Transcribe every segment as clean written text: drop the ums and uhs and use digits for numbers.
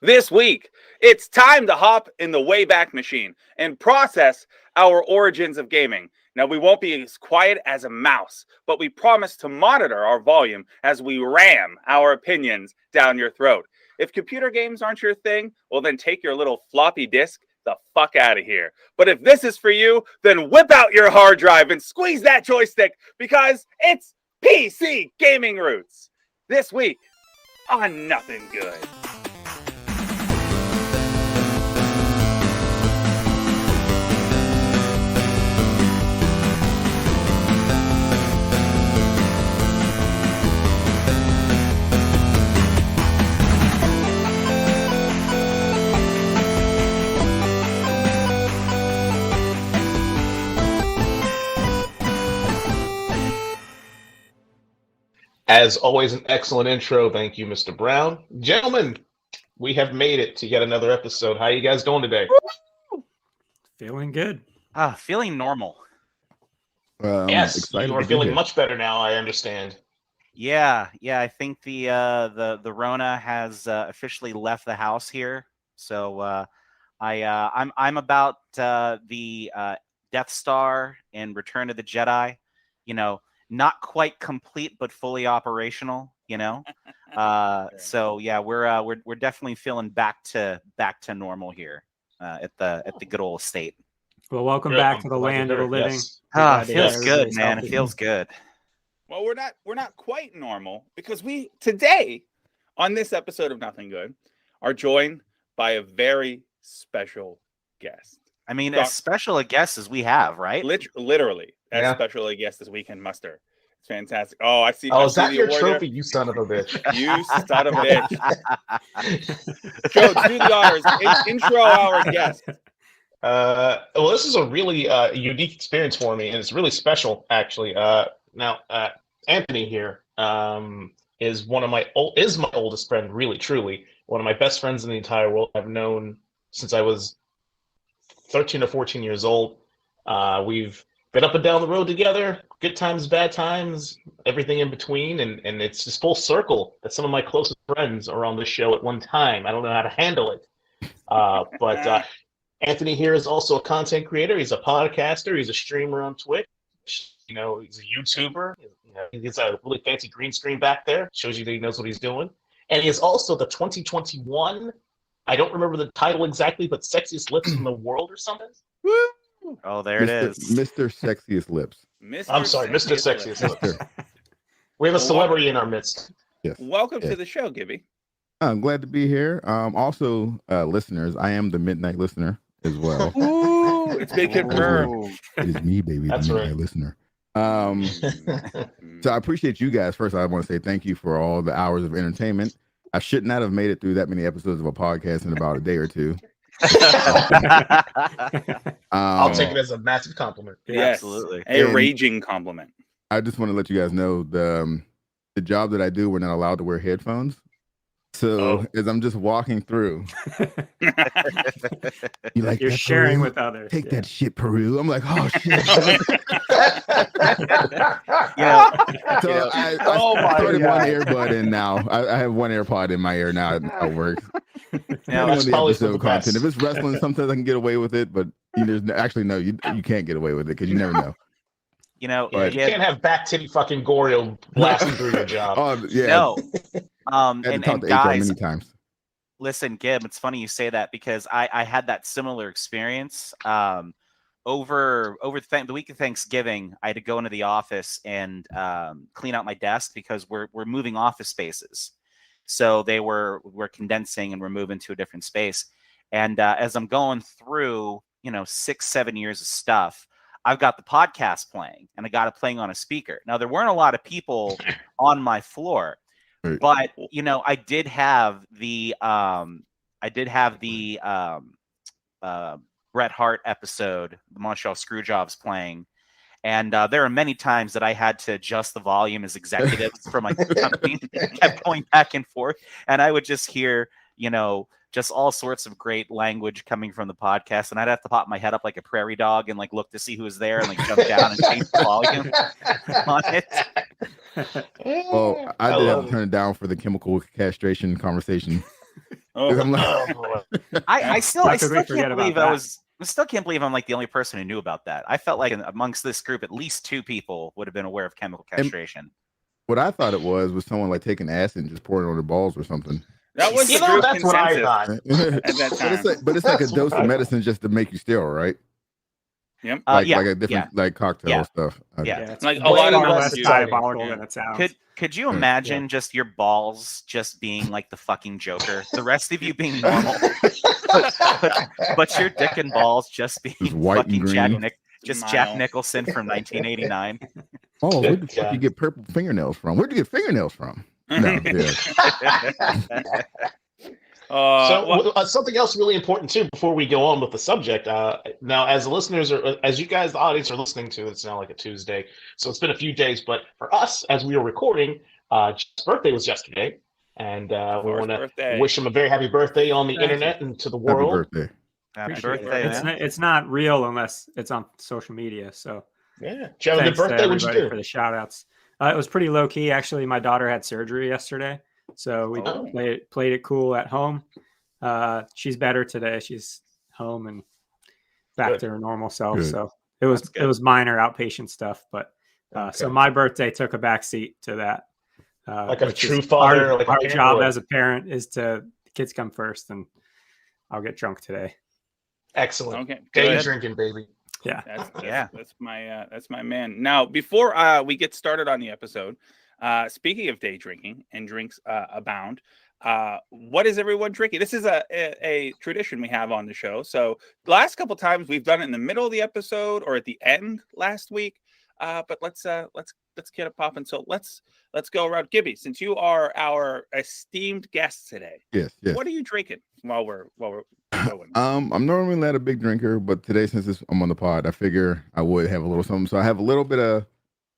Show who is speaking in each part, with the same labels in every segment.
Speaker 1: This week, it's time to hop in the Wayback Machine and process our origins of gaming. Now, we won't be as quiet as a mouse, but we promise to monitor our volume as we ram our opinions down your throat. If computer games aren't your thing, well, then take your little floppy disk the fuck out of here. But if this is for you, then whip out your hard drive and squeeze that joystick because it's PC Gaming Roots. This week on Nothing Good.
Speaker 2: As always, an excellent intro. Thank you, Mr. Brown. Gentlemen, we have made it to yet another episode. How are you guys doing today?
Speaker 3: Feeling good.
Speaker 4: Feeling normal.
Speaker 2: Yes, you are feeling much better now, I understand.
Speaker 4: Yeah. I think the Rona has officially left the house here. So I'm about the Death Star and Return of the Jedi. You know, not quite complete, but fully operational. You know, so yeah, we're definitely feeling back to normal here at the good old estate.
Speaker 3: Well, welcome back to the land of the living.
Speaker 2: Yes.
Speaker 4: It feels good, man. It feels good.
Speaker 1: Well, we're not quite normal because we today on this episode of Nothing Good are joined by a very special guest.
Speaker 4: I mean, as special a guest as we have, right?
Speaker 1: Literally, as special a guest as we can muster. It's fantastic. Oh, I see.
Speaker 2: Oh, is that your trophy, you son of a bitch?
Speaker 1: You son of a bitch. Joe, do the honors. Intro our guest.
Speaker 2: Well, this is a really unique experience for me, and it's really special, actually. Now, Anthony here is my oldest friend, really, truly. One of my best friends in the entire world. I've known since I was 13 or 14 years old. We've been up and down the road together, good times, bad times, everything in between, and it's just full circle that some of my closest friends are on this show at one time. I don't know how to handle it. But Anthony here is also a content creator. He's a podcaster. He's a streamer on Twitch. You know, he's a YouTuber. You know, he's a really fancy green screen back there. Shows you that he knows what he's doing. And he is also the 2021, I don't remember the title exactly, but Sexiest Lips in the World or something.
Speaker 1: Woo!
Speaker 4: Oh, there it is.
Speaker 5: Mr. Sexiest Lips.
Speaker 2: I'm sorry, Mr. Sexiest Lips. We have a celebrity in our midst.
Speaker 5: Yes.
Speaker 1: Welcome to the show, Gibby.
Speaker 5: I'm glad to be here. Also, listeners, I am the Midnight Listener as well.
Speaker 1: Ooh, it's been confirmed.
Speaker 5: It is me, baby,
Speaker 2: That's
Speaker 5: the Midnight
Speaker 2: right.
Speaker 5: Listener. So I appreciate you guys. First, I want to say thank you for all the hours of entertainment. I should not have made it through that many episodes of a podcast in about a day or two.
Speaker 2: I'll take it as a massive compliment.
Speaker 1: Yes,
Speaker 4: absolutely.
Speaker 1: A raging compliment.
Speaker 5: I just want to let you guys know the job that I do, we're not allowed to wear headphones. So as I'm just walking through,
Speaker 3: you're sharing with others.
Speaker 5: Take that shit, Peru. I'm like, oh shit. So I started one earbud in now. I have one AirPod in my ear now. It works.
Speaker 2: Yeah, that's probably the
Speaker 5: content. If it's wrestling, sometimes I can get away with it, but you can't get away with it because you never know.
Speaker 4: You know,
Speaker 2: you can't have back titty fucking Goryo blasting through your job.
Speaker 5: Oh yeah.
Speaker 4: No.
Speaker 5: And guys, many times.
Speaker 4: Listen, Gib, it's funny you say that because I had that similar experience. Over the week of Thanksgiving, I had to go into the office and clean out my desk because we're moving office spaces. So we're condensing and we're moving to a different space. And as I'm going through, 6-7 years of stuff, I've got the podcast playing and I got it playing on a speaker. Now there weren't a lot of people on my floor, but I did have the Bret Hart episode, the Montreal Screwjobs playing. And there are many times that I had to adjust the volume as executives for my company, kept going back and forth. And I would just hear, just all sorts of great language coming from the podcast. And I'd have to pop my head up like a prairie dog and look to see who was there and jump down and change the volume on it.
Speaker 5: Well, I did have to turn it down for the chemical castration conversation.
Speaker 1: Oh,
Speaker 5: I'm like,
Speaker 2: Oh, boy.
Speaker 4: I still
Speaker 3: How could we
Speaker 4: can't
Speaker 3: forget about
Speaker 4: believe
Speaker 3: that?
Speaker 4: I still can't believe I'm like the only person who knew about that. I felt like amongst this group, at least 2 people would have been aware of chemical castration.
Speaker 5: what I thought it was someone like taking acid and just pouring it on their balls or something.
Speaker 1: that was the
Speaker 2: You know,
Speaker 1: group
Speaker 2: that's what I
Speaker 1: consensus
Speaker 2: thought.
Speaker 1: at that time.
Speaker 5: But it's like a
Speaker 2: That's
Speaker 5: dose
Speaker 2: what
Speaker 5: of
Speaker 2: I
Speaker 5: medicine just to make you sterile, right?
Speaker 1: Yep.
Speaker 5: Like
Speaker 4: Yeah,
Speaker 5: a different like cocktail
Speaker 4: Yeah.
Speaker 5: stuff. Okay.
Speaker 4: Yeah.
Speaker 3: Yeah, it's
Speaker 1: Like a
Speaker 2: Way
Speaker 1: lot of
Speaker 3: far
Speaker 2: less
Speaker 3: less
Speaker 1: juice.
Speaker 3: diabolical
Speaker 1: Yeah.
Speaker 3: than it sounds.
Speaker 4: Could you
Speaker 5: Yeah.
Speaker 4: imagine just your balls just being like the fucking Joker? The rest of you being normal, but your dick and balls just being
Speaker 5: Just white and
Speaker 4: fucking
Speaker 5: green.
Speaker 4: Jack
Speaker 1: Smile.
Speaker 4: Nicholson from 1989.
Speaker 5: Oh, where
Speaker 2: Good
Speaker 5: the fuck you
Speaker 2: God.
Speaker 5: get purple fingernails from? Where'd you get fingernails from? No, yeah.
Speaker 2: Something else really important too before we go on with the subject. Now, as the listeners are, as you guys, the audience are listening to, it's now like a Tuesday, so it's been a few days. But for us, as we were recording, Jeff's birthday was yesterday, and we want to
Speaker 1: birthday.
Speaker 2: wish him a very happy birthday on the
Speaker 3: Thank
Speaker 2: internet and to the
Speaker 5: Happy
Speaker 2: world.
Speaker 5: birthday.
Speaker 4: Happy
Speaker 3: Appreciate it.
Speaker 4: birthday, man.
Speaker 3: It's not real unless it's on social media. So
Speaker 2: Yeah, did you have a good
Speaker 3: thanks to
Speaker 2: birthday? What'd you
Speaker 3: everybody
Speaker 2: do?
Speaker 3: for the shout outs. It was pretty low key. Actually, my daughter had surgery yesterday, so we
Speaker 1: Oh.
Speaker 3: played it cool at home. She's better today. She's home and back
Speaker 2: Good.
Speaker 3: to her normal self.
Speaker 5: Good.
Speaker 3: So it was minor outpatient stuff, but so
Speaker 2: Okay.
Speaker 3: my birthday took a backseat to that.
Speaker 2: Like a
Speaker 3: which is
Speaker 2: true father,
Speaker 3: our,
Speaker 2: like a
Speaker 3: our
Speaker 2: parent
Speaker 3: job
Speaker 2: would.
Speaker 3: as a parent is to the kids come first, and I'll get drunk today.
Speaker 2: Excellent.
Speaker 1: Okay.
Speaker 2: Day
Speaker 1: Good.
Speaker 2: drinking, baby.
Speaker 3: Yeah.
Speaker 1: That's my man. Now, before we get started on the episode, speaking of day drinking and drinks abound, what is everyone drinking? This is a tradition we have on the show. So the last couple times we've done it in the middle of the episode or at the end last week. But let's get it popping. So let's go around. Gibby, since you are our esteemed guest today,
Speaker 5: Yes.
Speaker 1: what are you drinking while we're going?
Speaker 5: I'm normally not a big drinker, but today since I'm on the pod, I figure I would have a little something. So I have a little bit of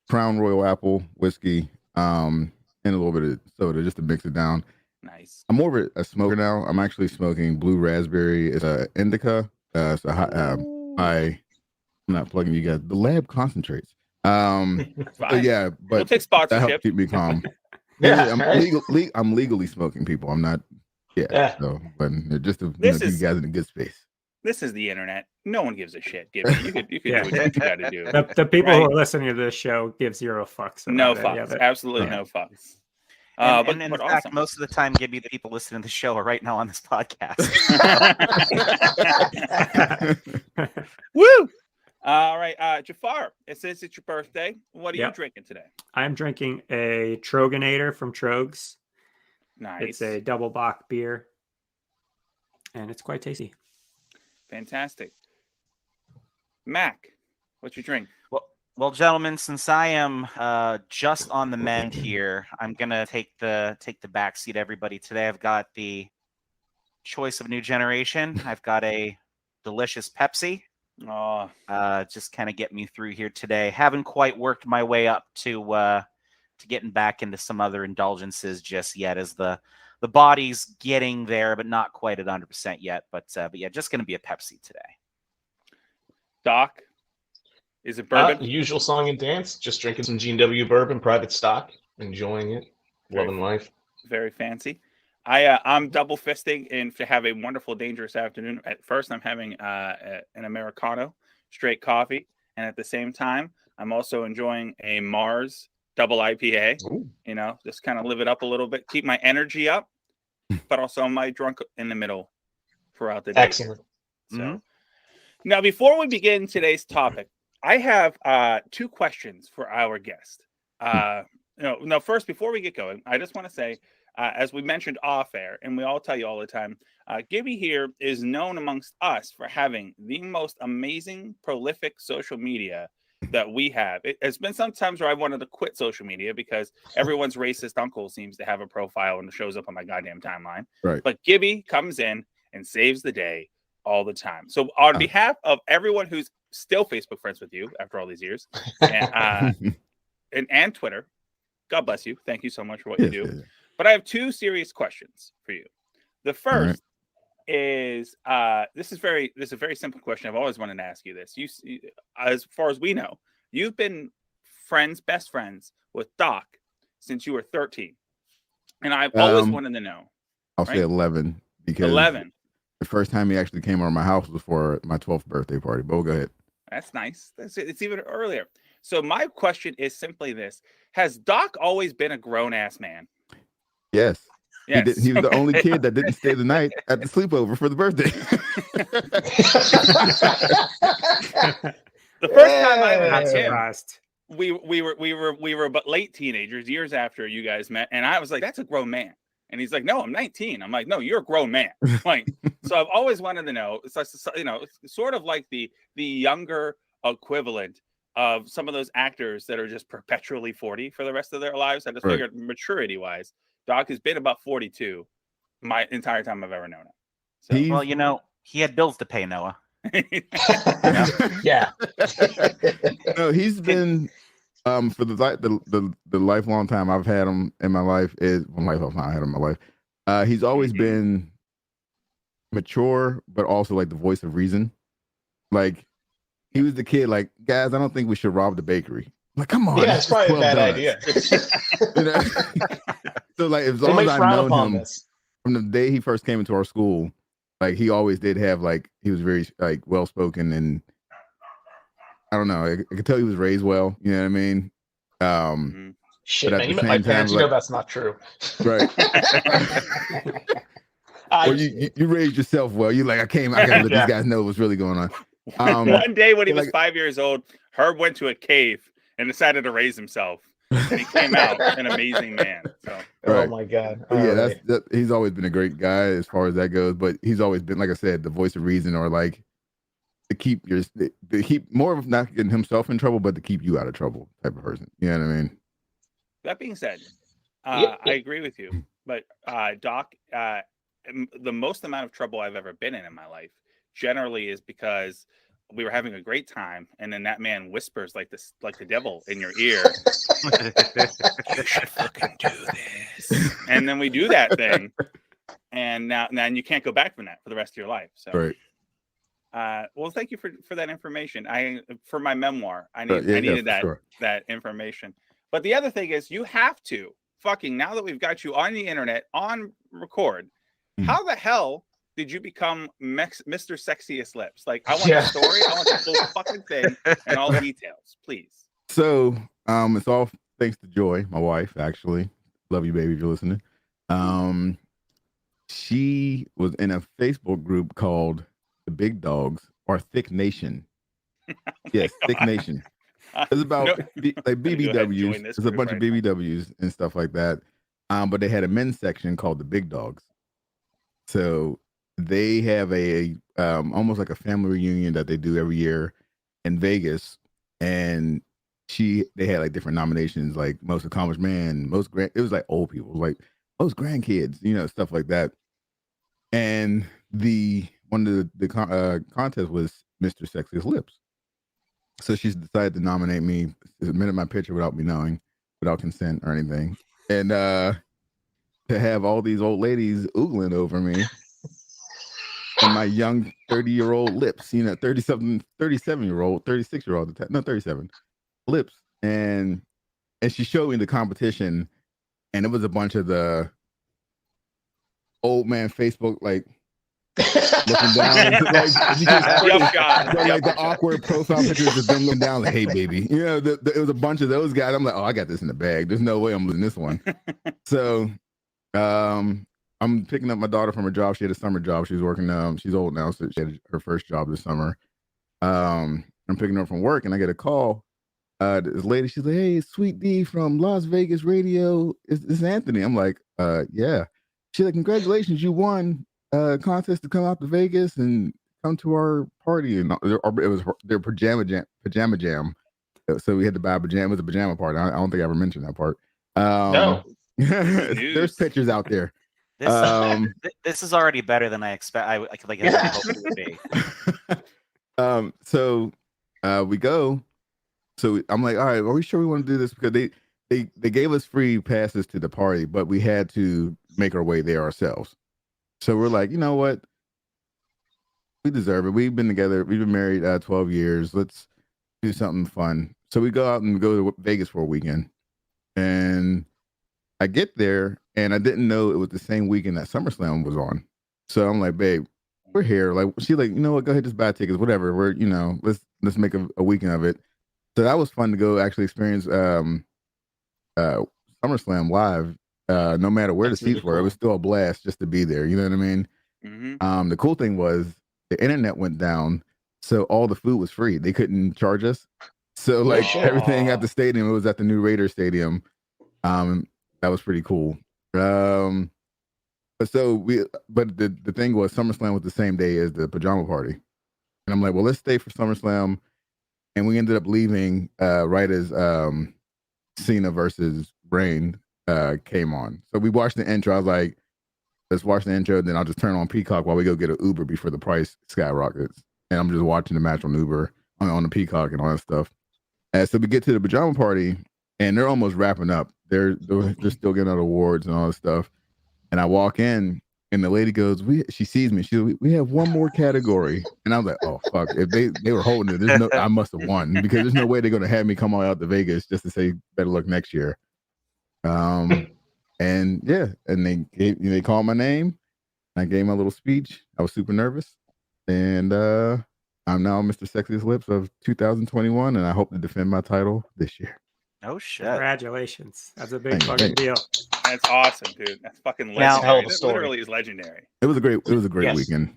Speaker 5: Crown Royal Apple whiskey, and a little bit of soda just to mix it down.
Speaker 1: Nice.
Speaker 5: I'm more of a smoker now. I'm actually smoking blue raspberry. It's a indica. I'm not plugging you guys. The lab concentrates. So yeah, but
Speaker 1: we'll take
Speaker 5: that
Speaker 1: sponsorship.
Speaker 5: helps keep me calm.
Speaker 2: Yeah,
Speaker 5: I'm legally smoking, people. I'm not. Yeah. So, but just to keep you guys in a good space.
Speaker 1: This is the internet. No one gives a shit. Gibby. You could do what you got to do.
Speaker 3: The people
Speaker 1: Right.
Speaker 3: who are listening to this show give zero fucks.
Speaker 1: No
Speaker 3: about any
Speaker 1: fucks.
Speaker 3: of it.
Speaker 1: Absolutely no fucks.
Speaker 4: And in fact,
Speaker 1: awesome.
Speaker 4: most of the time, Gibby, the people listening to the show are right now on this podcast.
Speaker 1: Woo! All right, Jafar. It says it's your birthday. What are you drinking today?
Speaker 3: I'm drinking a Troganator from Trogs.
Speaker 1: Nice.
Speaker 3: It's a double bock beer, and it's quite tasty.
Speaker 1: Fantastic. Mac, what's your drink?
Speaker 4: Well, gentlemen, since I am just on the mend here, I'm gonna take the back seat. Everybody, today I've got the choice of new generation. I've got a delicious Pepsi.
Speaker 1: Oh,
Speaker 4: just kind of get me through here today. Haven't quite worked my way up to getting back into some other indulgences just yet, as the body's getting there, but not quite at 100% yet. But yeah, just gonna be a Pepsi today.
Speaker 1: Doc, is it bourbon?
Speaker 2: Usual song and dance. Just drinking some G&W bourbon, private stock, enjoying it, loving life.
Speaker 1: Very fancy. I'm double fisting and to have a wonderful, dangerous afternoon. At first, I'm having an Americano, straight coffee, and at the same time, I'm also enjoying a Mars double IPA.
Speaker 2: Ooh.
Speaker 1: You know, just kind of live it up a little bit, keep my energy up, but also am I drunk in the middle throughout the day.
Speaker 2: Excellent.
Speaker 1: So now, before we begin today's topic, I have 2 questions for our guest. First, before we get going, I just want to say, as we mentioned off air, and we all tell you all the time, Gibby here is known amongst us for having the most amazing, prolific social media that we have. It's been some times where I wanted to quit social media because everyone's racist uncle seems to have a profile and shows up on my goddamn timeline.
Speaker 5: Right.
Speaker 1: But Gibby comes in and saves the day all the time. So on behalf of everyone who's still Facebook friends with you after all these years, and Twitter, God bless you. Thank you so much for what you do.
Speaker 5: Yeah.
Speaker 1: But I have 2 serious questions for you. The first is this is a very simple question. I've always wanted to ask you this. You, as far as we know, you've been best friends with Doc since you were 13, and I've always wanted to know.
Speaker 5: I'll say 11 because
Speaker 1: 11.
Speaker 5: the first time he actually came over my house was for my 12th birthday party. But we'll go ahead.
Speaker 1: That's nice. It's even earlier. So my question is simply this: has Doc always been a grown ass man?
Speaker 5: Yes.
Speaker 1: Yes.
Speaker 5: He was the only kid that didn't stay the night at the sleepover for the birthday.
Speaker 1: The first time I
Speaker 3: Not
Speaker 1: met him,
Speaker 3: surprised.
Speaker 1: we were but late teenagers, years after you guys met, and I was like, "That's a grown man," and he's like, "No, I'm 19." I'm like, "No, you're a grown man." Like, so I've always wanted to know. It's like, you know, it's sort of like the younger equivalent of some of those actors that are just perpetually 40 for the rest of their lives. I just figured maturity wise, Doc has been about 42 my entire time I've ever known him. So,
Speaker 4: Well, you know, he had bills to pay, Noah.
Speaker 2: Yeah.
Speaker 5: No, he's been for the lifelong time I've had him in my life is lifelong time I had him in my life. He's always been mature, but also like the voice of reason. Like he was the kid, like, guys, I don't think we should rob the bakery. Like, come on,
Speaker 2: Yeah, it's probably a bad
Speaker 5: donuts.
Speaker 2: idea.
Speaker 5: You know? So like as
Speaker 2: They
Speaker 5: long
Speaker 2: might
Speaker 5: as I've
Speaker 2: frown
Speaker 5: known
Speaker 2: upon
Speaker 5: him
Speaker 2: this.
Speaker 5: from the day he first came into our school, like he always did have like he was very like well spoken, and I don't know, I could tell he was raised well. You know what I mean?
Speaker 2: Shit,
Speaker 5: but at
Speaker 2: man,
Speaker 5: the
Speaker 2: you met
Speaker 5: same
Speaker 2: my
Speaker 5: time,
Speaker 2: parents. You know
Speaker 5: like-
Speaker 2: that's not true.
Speaker 5: Right. Or you raised yourself well. You like I gotta let
Speaker 2: Yeah.
Speaker 5: these guys know what's really going on.
Speaker 1: one day when he was
Speaker 5: like-
Speaker 1: 5 years old, Herb went to a cave and decided to raise himself, and he came out an amazing man. So
Speaker 5: Right.
Speaker 2: Oh my god.
Speaker 5: But yeah,
Speaker 2: All right.
Speaker 5: he's always been a great guy as far as that goes. But he's always been, like I said, the voice of reason, or like to keep more of not getting himself in trouble, but to keep you out of trouble type of person. You know what I mean?
Speaker 1: that being said,
Speaker 2: Yeah.
Speaker 1: I agree with you. But Doc, the most amount of trouble I've ever been in my life generally is because we were having a great time, and then that man whispers like this, like the devil in your ear. You should fucking do this, and then we do that thing, and now you can't go back from that for the rest of your life. So,
Speaker 5: Right.
Speaker 1: well, thank you for that information. For my memoir, I
Speaker 5: Right, yeah,
Speaker 1: needed
Speaker 5: for
Speaker 1: that
Speaker 5: sure.
Speaker 1: that information. But the other thing is, you have to fucking, now that we've got you on the internet on record, how the hell did you become Mr. Sexiest Lips? Like, I want the story, I want the whole fucking thing and all the details, please.
Speaker 5: So it's all thanks to Joy, my wife, actually. Love you, baby, if you're listening. She was in a Facebook group called The Big Dogs, or Thick Nation. Yes, Thick Nation. It's about like BBWs. It's a bunch of BBWs and stuff like that. But they had a men's section called The Big Dogs. So they have a almost like a family reunion that they do every year in Vegas, and they had like different nominations, like most accomplished man, it was like old people, like most grandkids, you know, stuff like that. And one of the contest was Mr. Sexiest Lips. So she decided to nominate me, submitted my picture without me knowing, without consent or anything, and to have all these old ladies oogling over me. And my young 30-year-old lips, you know, 37-year-old, 36-year-old, no, 37 lips. And she showed me the competition, and it was a bunch of the old man Facebook, like looking down, like the awkward profile pictures of them looking down, like, hey, baby. You know, it was a bunch of those guys. I'm like, oh, I got this in the bag. There's no way I'm losing this one. So, I'm picking up my daughter from her job. She had a summer job. She was working. She's old now, so she had her first job this summer. I'm picking her up from work, and I get a call. This lady, she's like, "Hey, it's Sweet D from Las Vegas Radio. It's Anthony." I'm like, "Yeah." She's like, "Congratulations, you won a contest to come out to Vegas and come to our party." And it was their pajama jam. So we had to buy a pajama. It was a pajama party. I don't think I ever mentioned that part.
Speaker 2: No.
Speaker 5: There's pictures out there.
Speaker 4: This is already better than I expect. I hoped it would be.
Speaker 5: So we go. So I'm like, all right, are we sure we want to do this? Because they gave us free passes to the party, but we had to make our way there ourselves. So we're like, you know what? We deserve it. We've been together. We've been married 12 years. Let's do something fun. So we go out and go to Vegas for a weekend. And I get there, and I didn't know it was the same weekend that SummerSlam was on. So I'm like, babe, we're here. Like, she like, you know what? Go ahead, just buy tickets, whatever. We're, let's make a weekend of it. So that was fun to go actually experience SummerSlam live. No matter where
Speaker 2: That's
Speaker 5: the seats
Speaker 2: really
Speaker 5: were, it was
Speaker 2: cool.
Speaker 5: still a blast just to be there. You know what I mean?
Speaker 1: Mm-hmm.
Speaker 5: The cool thing was the internet went down, so all the food was free. They couldn't charge us. So
Speaker 2: No
Speaker 5: like
Speaker 2: shit.
Speaker 5: everything at the stadium, it was at the new Raider Stadium. That was pretty cool. But the thing was SummerSlam was the same day as the pajama party. And I'm like, well, let's stay for SummerSlam. And we ended up leaving right as Cena versus Reign came on. So we watched the intro. I was like, let's watch the intro, then I'll just turn on Peacock while we go get an Uber before the price skyrockets. And I'm just watching the match on Uber, on the Peacock and all that stuff. So we get to the pajama party, and they're almost wrapping up. They're still getting out awards and all this stuff. And I walk in, and the lady goes, she sees me. We have one more category. And I was like, oh, fuck. If they were holding it, I must have won, because there's no way they're going to have me come all out to Vegas just to say better luck next year. And yeah, and they called my name. I gave my little speech. I was super nervous. And I'm now Mr. Sexiest Lips of 2021, and I hope to defend my title this year.
Speaker 4: Oh shit!
Speaker 3: Congratulations. That's a big
Speaker 5: Thank you,
Speaker 3: fucking
Speaker 5: thank you.
Speaker 3: deal.
Speaker 1: That's awesome, dude. That's fucking
Speaker 4: Now-
Speaker 1: legendary.
Speaker 2: Hell of a
Speaker 1: That
Speaker 2: story.
Speaker 1: literally is legendary.
Speaker 5: It was a great
Speaker 2: Yes.
Speaker 5: weekend.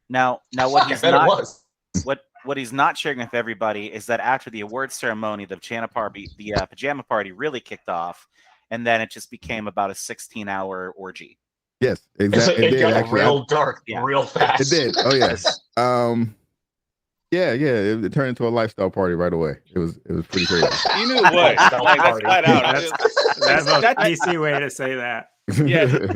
Speaker 4: Now what
Speaker 2: Fuck, I
Speaker 4: he's
Speaker 2: bet it
Speaker 4: not
Speaker 2: was.
Speaker 4: what he's not sharing with everybody is that after the awards ceremony, the pajama party really kicked off, and then it just became about a 16-hour orgy.
Speaker 5: Yes, exactly.
Speaker 2: It got
Speaker 5: actually.
Speaker 2: real dark
Speaker 4: Yeah.
Speaker 2: real fast.
Speaker 5: It did. Oh yes. Yeah. It turned into a lifestyle party right away. It was pretty crazy.
Speaker 1: You knew what?
Speaker 2: Lifestyle
Speaker 1: Like, that's
Speaker 2: party.
Speaker 1: flat out.
Speaker 3: That's the
Speaker 1: That's-
Speaker 3: PC way to say that.
Speaker 1: Yeah.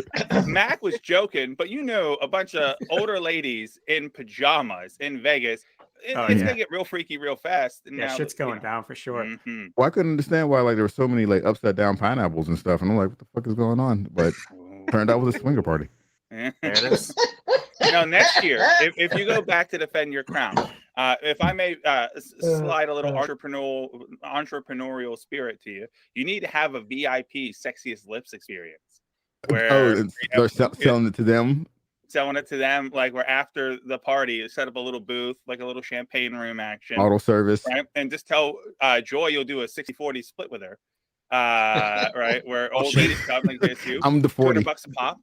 Speaker 1: Mac was joking, but you know, a bunch of older ladies in pajamas in Vegas. It's
Speaker 3: yeah.
Speaker 1: gonna get real freaky real fast. And
Speaker 3: Yeah,
Speaker 1: now,
Speaker 3: shit's going down for sure.
Speaker 1: Mm-hmm.
Speaker 5: Well, I couldn't understand why like there were so many like upside down pineapples and stuff, and I'm like, what the fuck is going on? But turned out it was a swinger party.
Speaker 4: There it is.
Speaker 1: Now, next year, if you go back to defend your crown, if I may slide a little entrepreneurial spirit to you, you need to have a VIP Sexiest Lips experience. Where
Speaker 5: They're selling it to them.
Speaker 1: Selling it to them, like where after the party, set up a little booth, like a little champagne room action.
Speaker 5: Auto service.
Speaker 1: Right? And just tell Joy you'll do a 60-40 split with her. Right? Where old ladies come like this, you.
Speaker 5: I'm the 40.
Speaker 1: $200 a pop.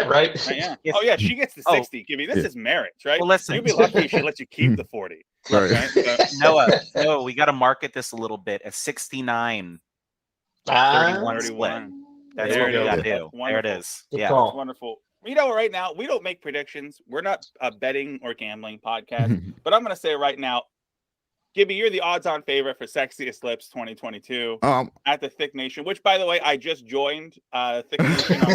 Speaker 2: Right?
Speaker 1: Yeah. Oh yeah, she gets the 60. Give me this is marriage, right?
Speaker 4: Well, listen.
Speaker 1: You'll be lucky if she lets you keep the 40.
Speaker 5: Right.
Speaker 1: Right?
Speaker 4: Noah, we got to market this a little bit. A 69, 31 split. That's
Speaker 1: There
Speaker 4: what
Speaker 1: it
Speaker 4: we
Speaker 1: is.
Speaker 4: got to
Speaker 1: That's
Speaker 4: do. There it
Speaker 1: wonderful.
Speaker 4: is.
Speaker 2: Good
Speaker 4: Yeah.
Speaker 2: call.
Speaker 1: That's wonderful. You know, right now we don't make predictions. We're not a betting or gambling podcast. But I'm going to say right now, Gibby, you're the odds-on favorite for Sexiest Lips 2022 at the Thick Nation. Which, by the way, I just joined Thick Nation. So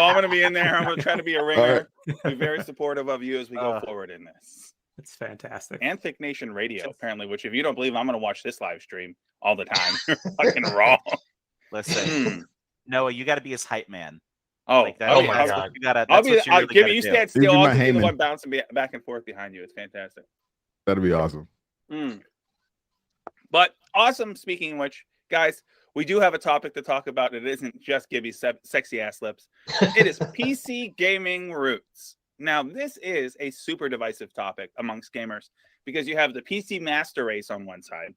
Speaker 1: I'm going to be in there. I'm going to try to be a ringer. Be very supportive of you as we go forward in this.
Speaker 3: It's fantastic.
Speaker 1: And Thick Nation Radio, apparently. Which, if you don't believe, I'm going to watch this live stream all the time. You're fucking wrong.
Speaker 4: Listen, Noah, you got to be his hype man.
Speaker 1: Oh,
Speaker 4: Like that.
Speaker 2: oh
Speaker 4: that's
Speaker 2: my
Speaker 4: what
Speaker 2: God.
Speaker 4: you gotta.
Speaker 1: I'll
Speaker 4: That's
Speaker 1: be.
Speaker 4: what you
Speaker 1: I'll
Speaker 4: really
Speaker 1: give
Speaker 4: gotta
Speaker 1: you
Speaker 4: do.
Speaker 1: stand
Speaker 5: You be
Speaker 1: still.
Speaker 5: my
Speaker 1: I'll just be the
Speaker 5: Heyman.
Speaker 1: one bouncing back and forth behind you. It's fantastic.
Speaker 5: That'd be awesome.
Speaker 1: But awesome. Speaking of which, guys, we do have a topic to talk about. It isn't just Gibby's sexy ass lips. It is PC gaming roots. Now, this is a super divisive topic amongst gamers because you have the PC master race on one side,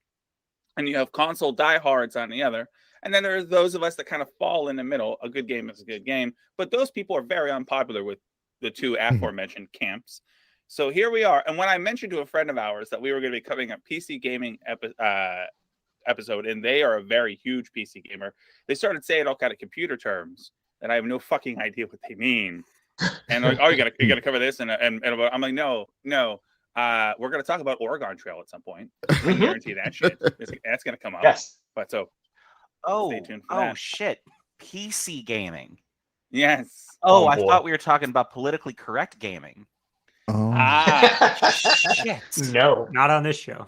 Speaker 1: and you have console diehards on the other. And then there's those of us that kind of fall in the middle. A good game is a good game. But those people are very unpopular with the two aforementioned camps. So here we are. And when I mentioned to a friend of ours that we were going to be covering a PC gaming episode, and they are a very huge PC gamer, they started saying all kind of computer terms that I have no fucking idea what they mean. And like, oh, you gotta cover this. And I'm like, no. We're going to talk about Oregon Trail at some point. I guarantee that shit. That's going to come up.
Speaker 2: Yes.
Speaker 1: But so...
Speaker 4: Oh,
Speaker 1: Stay tuned for that.
Speaker 4: shit. PC gaming.
Speaker 1: Yes.
Speaker 4: Oh,
Speaker 2: Oh,
Speaker 4: I
Speaker 2: boy.
Speaker 4: thought we were talking about politically correct gaming.
Speaker 5: Oh.
Speaker 4: Shit.
Speaker 2: No.
Speaker 3: Not on this show.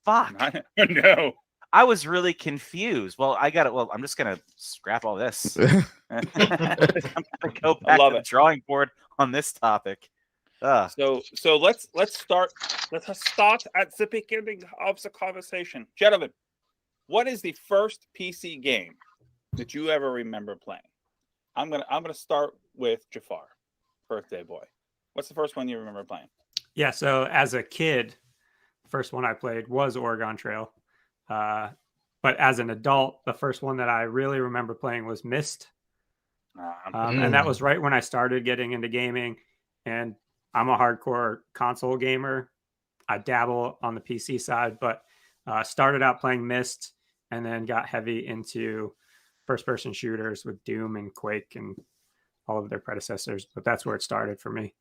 Speaker 4: Fuck.
Speaker 1: No.
Speaker 4: I was really confused. Well, I'm just gonna scrap all this. I'm gonna go back
Speaker 1: love
Speaker 4: to the
Speaker 1: it.
Speaker 4: drawing board on this topic.
Speaker 1: So let's start. Let's start at the beginning of the conversation, gentlemen. What is the first PC game that you ever remember playing? I'm gonna start with Jafar, birthday boy. What's the first one you remember playing?
Speaker 3: Yeah, so as a kid, the first one I played was Oregon Trail. But as an adult, the first one that I really remember playing was Myst. And that was right when I started getting into gaming. And I'm a hardcore console gamer. I dabble on the PC side, but started out playing Myst and then got heavy into first-person shooters with Doom and Quake and all of their predecessors. But that's where it started for me.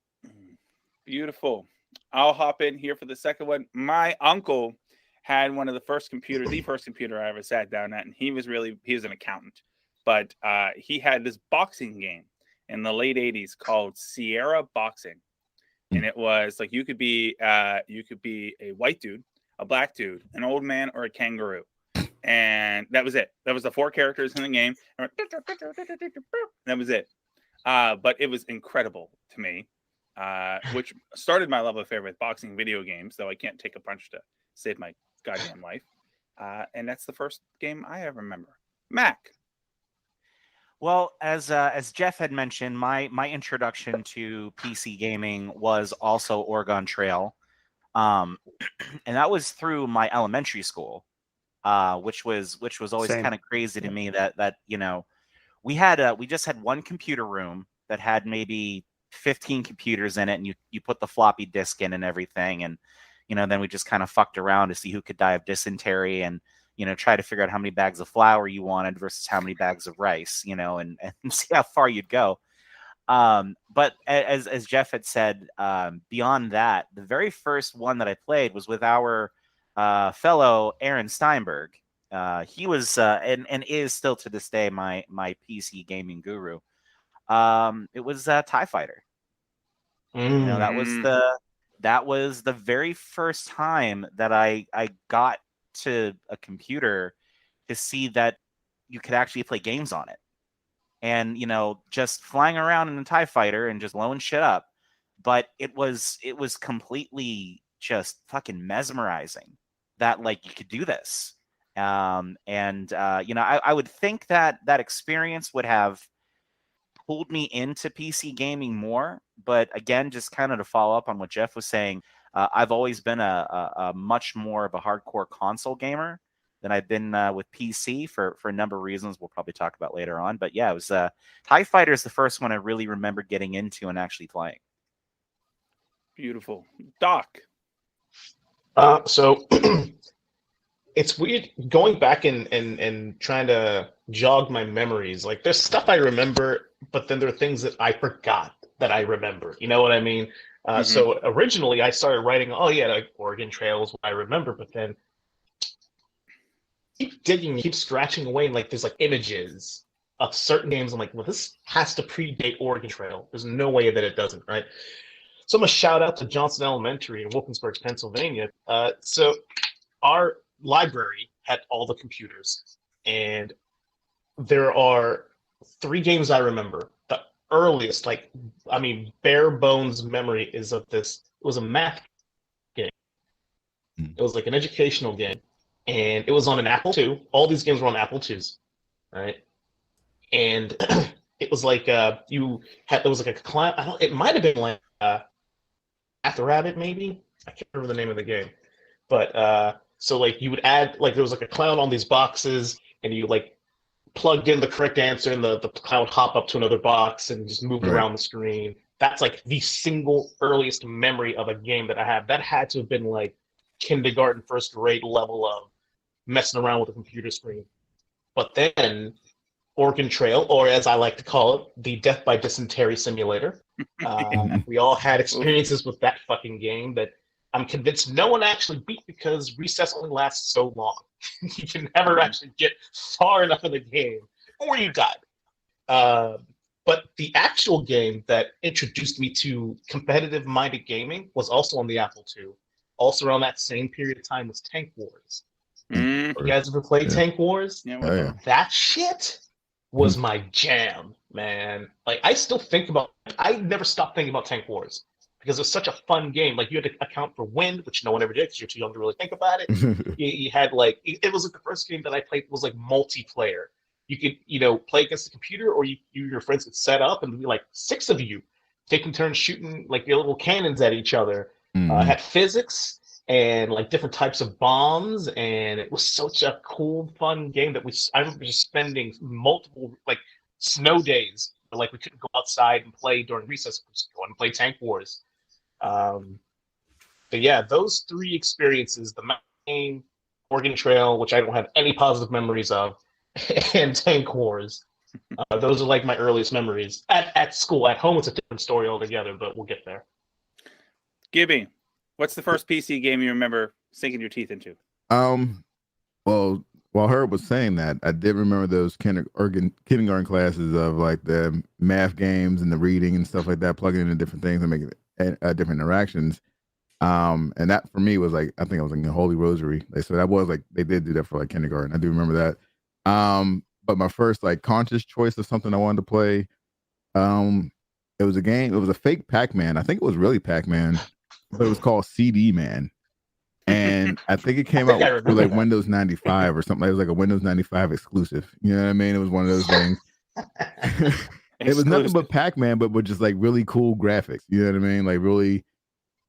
Speaker 1: Beautiful. I'll hop in here for the second one. My uncle had one of the first computer I ever sat down at, and he was an accountant, but he had this boxing game in the late 80s called Sierra Boxing. And it was like you could be a white dude, a black dude, an old man, or a kangaroo. And that was it. That was the 4 characters in the game. That was it. But it was incredible to me, which started my love affair with boxing video games, though I can't take a punch to save my goddamn life. And that's the first game I ever remember. Mac.
Speaker 4: Well, as Jeff had mentioned, my introduction to PC gaming was also Oregon Trail, and that was through my elementary school, which was always kind of crazy to me that we just had one computer room that had maybe 15 computers in it, and you put the floppy disk in and everything, and then we just kind of fucked around to see who could die of dysentery and try to figure out how many bags of flour you wanted versus how many bags of rice, and see how far you'd go. But as Jeff had said, beyond that, the very first one that I played was with our fellow Aaron Steinberg. He was and is still to this day my PC gaming guru. It was TIE Fighter. That was the very first time that I got to a computer to see that you could actually play games on it. And just flying around in a TIE Fighter and just blowing shit up, but it was completely just fucking mesmerizing that you could do this. I would think that experience would have pulled me into PC gaming more, but again, just kind of to follow up on what Jeff was saying, I've always been a much more of a hardcore console gamer than I've been with PC for a number of reasons we'll probably talk about later on. But yeah, it was TIE Fighter is the first one I really remember getting into and actually playing.
Speaker 1: Beautiful. Doc.
Speaker 2: So it's weird going back and trying to jog my memories. Like there's stuff I remember, but then there are things that I forgot that I remember. You know what I mean? So originally I started writing, Oregon Trail is what I remember, but then keep digging, keep scratching away, and there's images of certain games. I'm like, well, this has to predate Oregon Trail. There's no way that it doesn't, right? So I'm gonna shout out to Johnson Elementary in Wilkinsburg, Pennsylvania. So our library had all the computers, and there are 3 games I remember. The earliest, bare bones memory is of this. It was a math game. It was an educational game, and it was on an Apple II. All these games were on Apple IIs, right? And it was there was a clown. It might have been Math Rabbit, maybe. I can't remember the name of the game, but so you would add there was a clown on these boxes, and you plugged in the correct answer, and the clown would hop up to another box and just moved around the screen. That's the single earliest memory of a game that I have. That had to have been kindergarten, first grade level of messing around with a computer screen. But then Oregon Trail, or as I like to call it, the Death by Dysentery Simulator. We all had experiences with that fucking game that I'm convinced no one actually beat because recess only lasts so long. You can never actually get far enough in the game, or you die. But the actual game that introduced me to competitive-minded gaming was also on the Apple II. Also around that same period of time was Tank Wars. You guys ever played Tank Wars?
Speaker 1: Yeah,
Speaker 2: that shit was my jam, man. I still think about. I never stopped thinking about Tank Wars because it was such a fun game. You had to account for wind, which no one ever did because you're too young to really think about it. You had it was the first game that I played was multiplayer. you could, play against the computer, or you your friends could set up and be like 6 of you taking turns shooting like your little cannons at each other. Had physics and like different types of bombs, and it was such a cool, fun game that I remember just spending multiple like snow days. Like we couldn't go outside and play during recess. We just go and play Tank Wars. But yeah, those 3 experiences: the main Oregon Trail, which I don't have any positive memories of, and Tank Wars. Those are like my earliest memories at school. At home, it's a different story altogether, but we'll get there.
Speaker 1: Gibby, what's the first PC game you remember sinking your teeth into?
Speaker 5: Well, while Herb was saying that, I did remember those kindergarten classes of like the math games and the reading and stuff like that, plugging into different things and making different interactions. And that for me was like, I think I was like the Holy Rosary. So that was like, they did do that for like kindergarten. I do remember that. But my first like conscious choice of something I wanted to play, it was a game. It was a fake Pac-Man. I think it was really Pac-Man, but it was called CD Man. And I think it came out with like Windows 95 or something. It was like a Windows 95 exclusive. You know what I mean? It was one of those things. It was nothing but Pac-Man, but with just like really cool graphics. You know what I mean? Like really,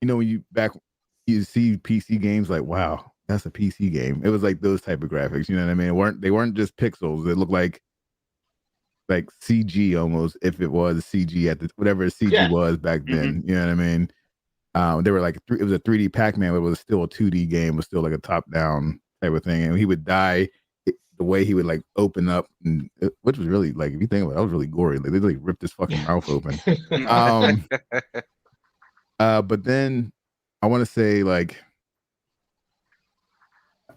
Speaker 5: when you see PC games, like, wow, that's a PC game. It was like those type of graphics. You know what I mean? They weren't just pixels. They looked like CG almost, if it was CG at whatever CG was back then. You know what I mean? They were like it was a 3D Pac-Man, but it was still a 2D game. It was still like a top-down type of thing. And he would die the way he would like open up, which was really like, if you think about it, that was really gory. Like they like ripped his fucking mouth open. But then I want to say like,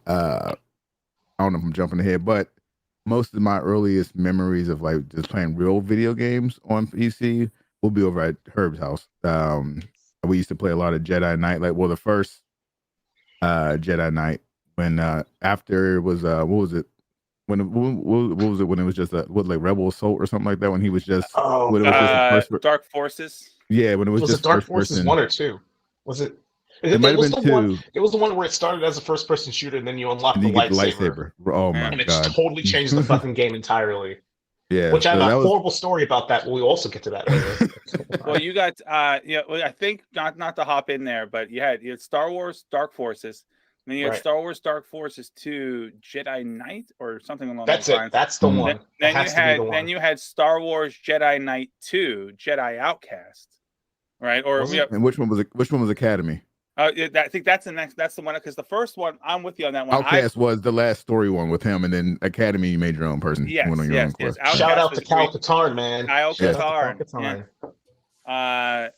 Speaker 5: I don't know if I'm jumping ahead, but most of my earliest memories of like just playing real video games on PC will be over at Herb's house. We used to play a lot of Jedi Knight. Like, well, the first Jedi Knight, when after it was what was it? What was it when it was just like Rebel Assault or something like that? When he was just when it was just
Speaker 1: Dark Forces.
Speaker 5: Yeah, when it was just
Speaker 2: it Dark
Speaker 5: first
Speaker 2: Forces
Speaker 5: person.
Speaker 2: 1 or 2? Was it?
Speaker 5: It might have been 2.
Speaker 2: It was the one where it started as a first-person shooter, and then you unlock the lightsaber.
Speaker 5: Oh my
Speaker 2: and
Speaker 5: god!
Speaker 2: It's totally changed the fucking game entirely.
Speaker 5: Yeah,
Speaker 2: which I have a horrible story about that. But we'll also get to that later.
Speaker 1: Well, you got I think not to hop in there, but you had Star Wars Dark Forces, and then you had Star Wars Dark Forces 2 Jedi Knight or something along those lines.
Speaker 2: That's the one.
Speaker 1: Then you had Star Wars Jedi Knight 2 Jedi Outcast, right?
Speaker 5: And which one was Academy?
Speaker 1: I think that's the next. That's the one, because the first one, I'm with you on that one.
Speaker 5: Outcast was the last story one with him, and then Academy, you made your own person.
Speaker 1: Yes.
Speaker 2: Shout out to Kyle Katarn, man.
Speaker 1: Kyle Katarn.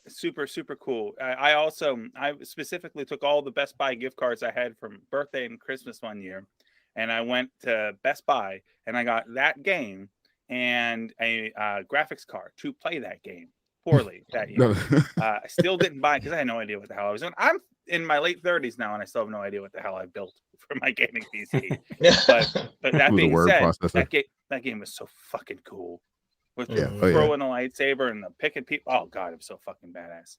Speaker 1: Super cool. I specifically took all the Best Buy gift cards I had from birthday and Christmas one year, and I went to Best Buy and I got that game and a graphics card to play that game. Poorly that year. I still didn't buy it because I had no idea what the hell I was doing. I'm in my late 30s now, and I still have no idea what the hell I built for my gaming PC. but that being said, that game was so fucking cool. With throwing a lightsaber and the picking people. Oh god, it was so fucking badass.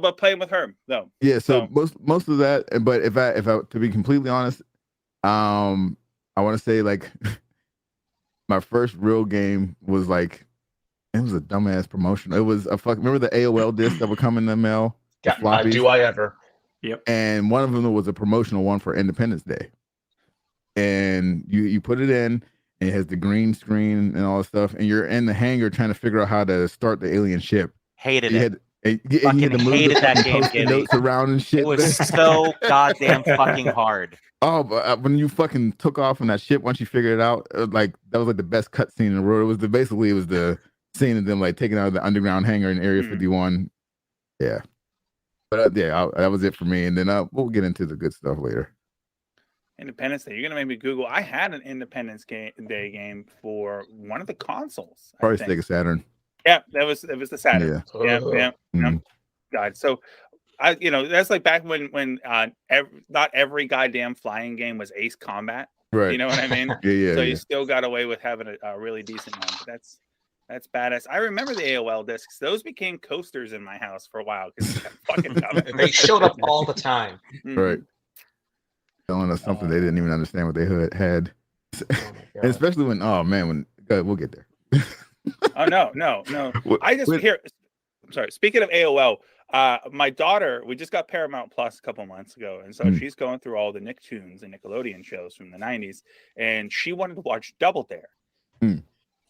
Speaker 1: But playing with her though.
Speaker 5: Yeah. So most of that, but if I to be completely honest, I want to say like my first real game was like. It was a dumbass promotion. It was remember the AOL disc that would come in the mail?
Speaker 2: Do I ever?
Speaker 3: Yep.
Speaker 5: And one of them was a promotional one for Independence Day. And you put it in, and it has the green screen and all that stuff, and you're in the hangar trying to figure out how to start the alien ship.
Speaker 4: Hated it.
Speaker 1: Fucking hated that game.
Speaker 5: Notes around and shit.
Speaker 4: It was so goddamn fucking hard.
Speaker 5: Oh, but when you fucking took off on that ship, once you figured it out, like that was like the best cutscene in the world. It was the scene of them like taking out of the underground hangar in Area 51. Yeah. But that was it for me. And then we'll get into the good stuff later.
Speaker 1: Independence Day. You're gonna make me Google. I had an Independence Day game for one of the consoles.
Speaker 5: Probably Sega Saturn.
Speaker 1: Yeah, it was the Saturn. Yeah. God. So that's like back when not every goddamn flying game was Ace Combat.
Speaker 5: Right.
Speaker 1: You know what I mean?
Speaker 5: Yeah.
Speaker 1: So you still got away with having a really decent one. But that's badass. I remember the AOL discs. Those became coasters in my house for a while because
Speaker 2: they showed up all the time.
Speaker 5: Right. Telling us something they didn't even understand what they had.
Speaker 2: God.
Speaker 5: especially when we'll get there.
Speaker 1: Oh no. I just here. I'm sorry. Speaking of AOL, my daughter, we just got Paramount Plus a couple months ago, and so she's going through all the Nicktoons and Nickelodeon shows from the '90s, and she wanted to watch Double Dare.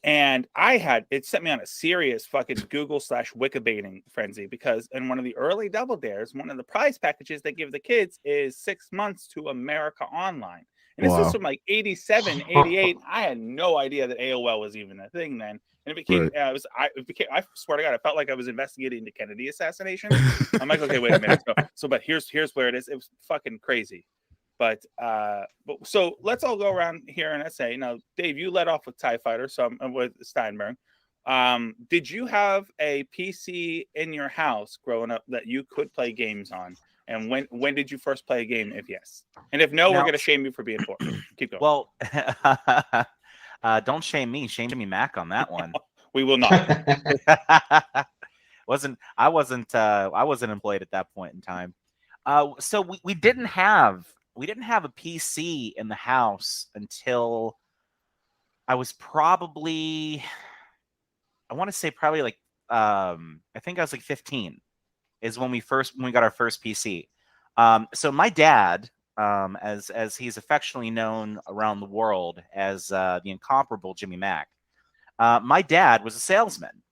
Speaker 1: And it sent me on a serious fucking Google/Wikibaiting frenzy because in one of the early Double Dares, one of the prize packages they give the kids is 6 months to America Online. And this is from like 87, 88. I had no idea that AOL was even a thing then. And it became, I swear to God, I felt like I was investigating the Kennedy assassination. I'm like, okay, wait a minute. But here's where it is. It was fucking crazy. But so let's all go around here and say, now, Dave, you led off with TIE Fighter, so I'm with Steinberg. Did you have a PC in your house growing up that you could play games on? And when did you first play a game, if yes? And if no, we're going to shame you for being poor. Keep going.
Speaker 4: Well, don't shame me. Shame me, Mac, on that one.
Speaker 1: We will not.
Speaker 4: I wasn't employed at that point in time. So we didn't have a PC in the house until I was probably, I want to say probably like, I think I was like 15 is when we got our first PC. So my dad, as he's affectionately known around the world as the incomparable Jimmy Mac, my dad was a salesman,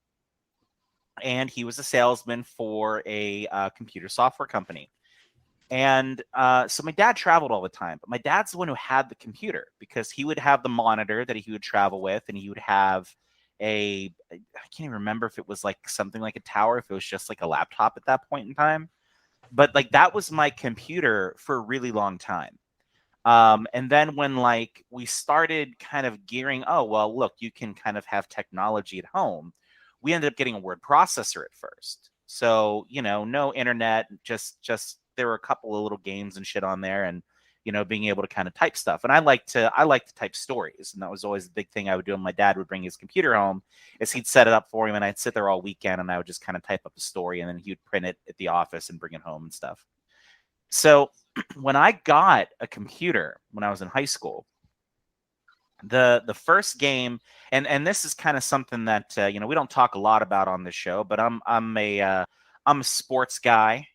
Speaker 4: and he was a salesman for a computer software company. And so my dad traveled all the time, but my dad's the one who had the computer because he would have the monitor that he would travel with, and he would have I can't even remember if it was like something like a tower, if it was just like a laptop at that point in time. But like that was my computer for a really long time. And then when like we started kind of gearing, oh, well, look, you can kind of have technology at home. We ended up getting a word processor at first. So, no internet, just there were a couple of little games and shit on there, and being able to kind of type stuff. And I like to type stories, and that was always the big thing I would do. And my dad would bring his computer home, is he'd set it up for him, and I'd sit there all weekend, and I would just kind of type up a story, and then he would print it at the office and bring it home and stuff. So when I got a computer when I was in high school, the first game, and this is kind of something that we don't talk a lot about on this show, but I'm a sports guy,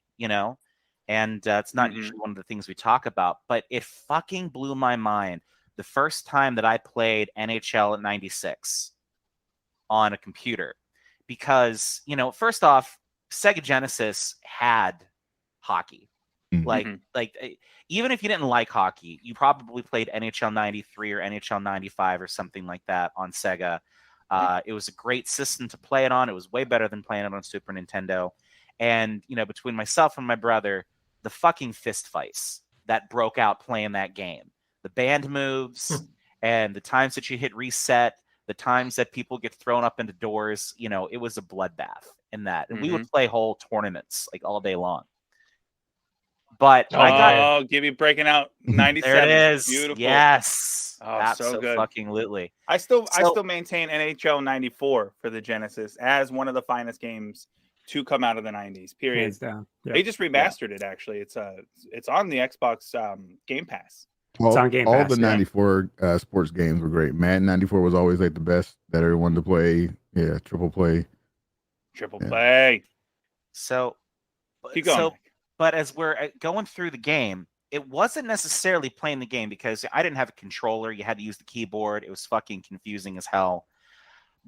Speaker 4: and it's not usually one of the things we talk about, but it fucking blew my mind the first time that I played NHL 96 on a computer, because first off, Sega Genesis had hockey. Like even if you didn't like hockey, you probably played NHL 93 or NHL 95 or something like that on Sega. It was a great system to play it on. It was way better than playing it on Super Nintendo. And, between myself and my brother, the fucking fist fights that broke out playing that game, the band moves and the times that you hit reset, the times that people get thrown up into doors, it was a bloodbath in that. And we would play whole tournaments like all day long. But
Speaker 1: Gibby breaking out 97.
Speaker 4: There it is.
Speaker 1: Beautiful.
Speaker 4: Yes.
Speaker 1: So good.
Speaker 4: Absolutely.
Speaker 1: I still maintain NHL 94 for the Genesis as one of the finest games to come out of the 90s. Period.
Speaker 3: Hands down. Yep.
Speaker 1: They just remastered it. Actually, it's on the Xbox Game Pass.
Speaker 3: It's on Game
Speaker 5: all
Speaker 3: Pass,
Speaker 5: the 94 sports games were great. Madden 94 was always like the best that everyone to play. Yeah, triple play.
Speaker 4: So
Speaker 1: keep going.
Speaker 4: But as we're going through the game, it wasn't necessarily playing the game because I didn't have a controller. You had to use the keyboard. It was fucking confusing as hell.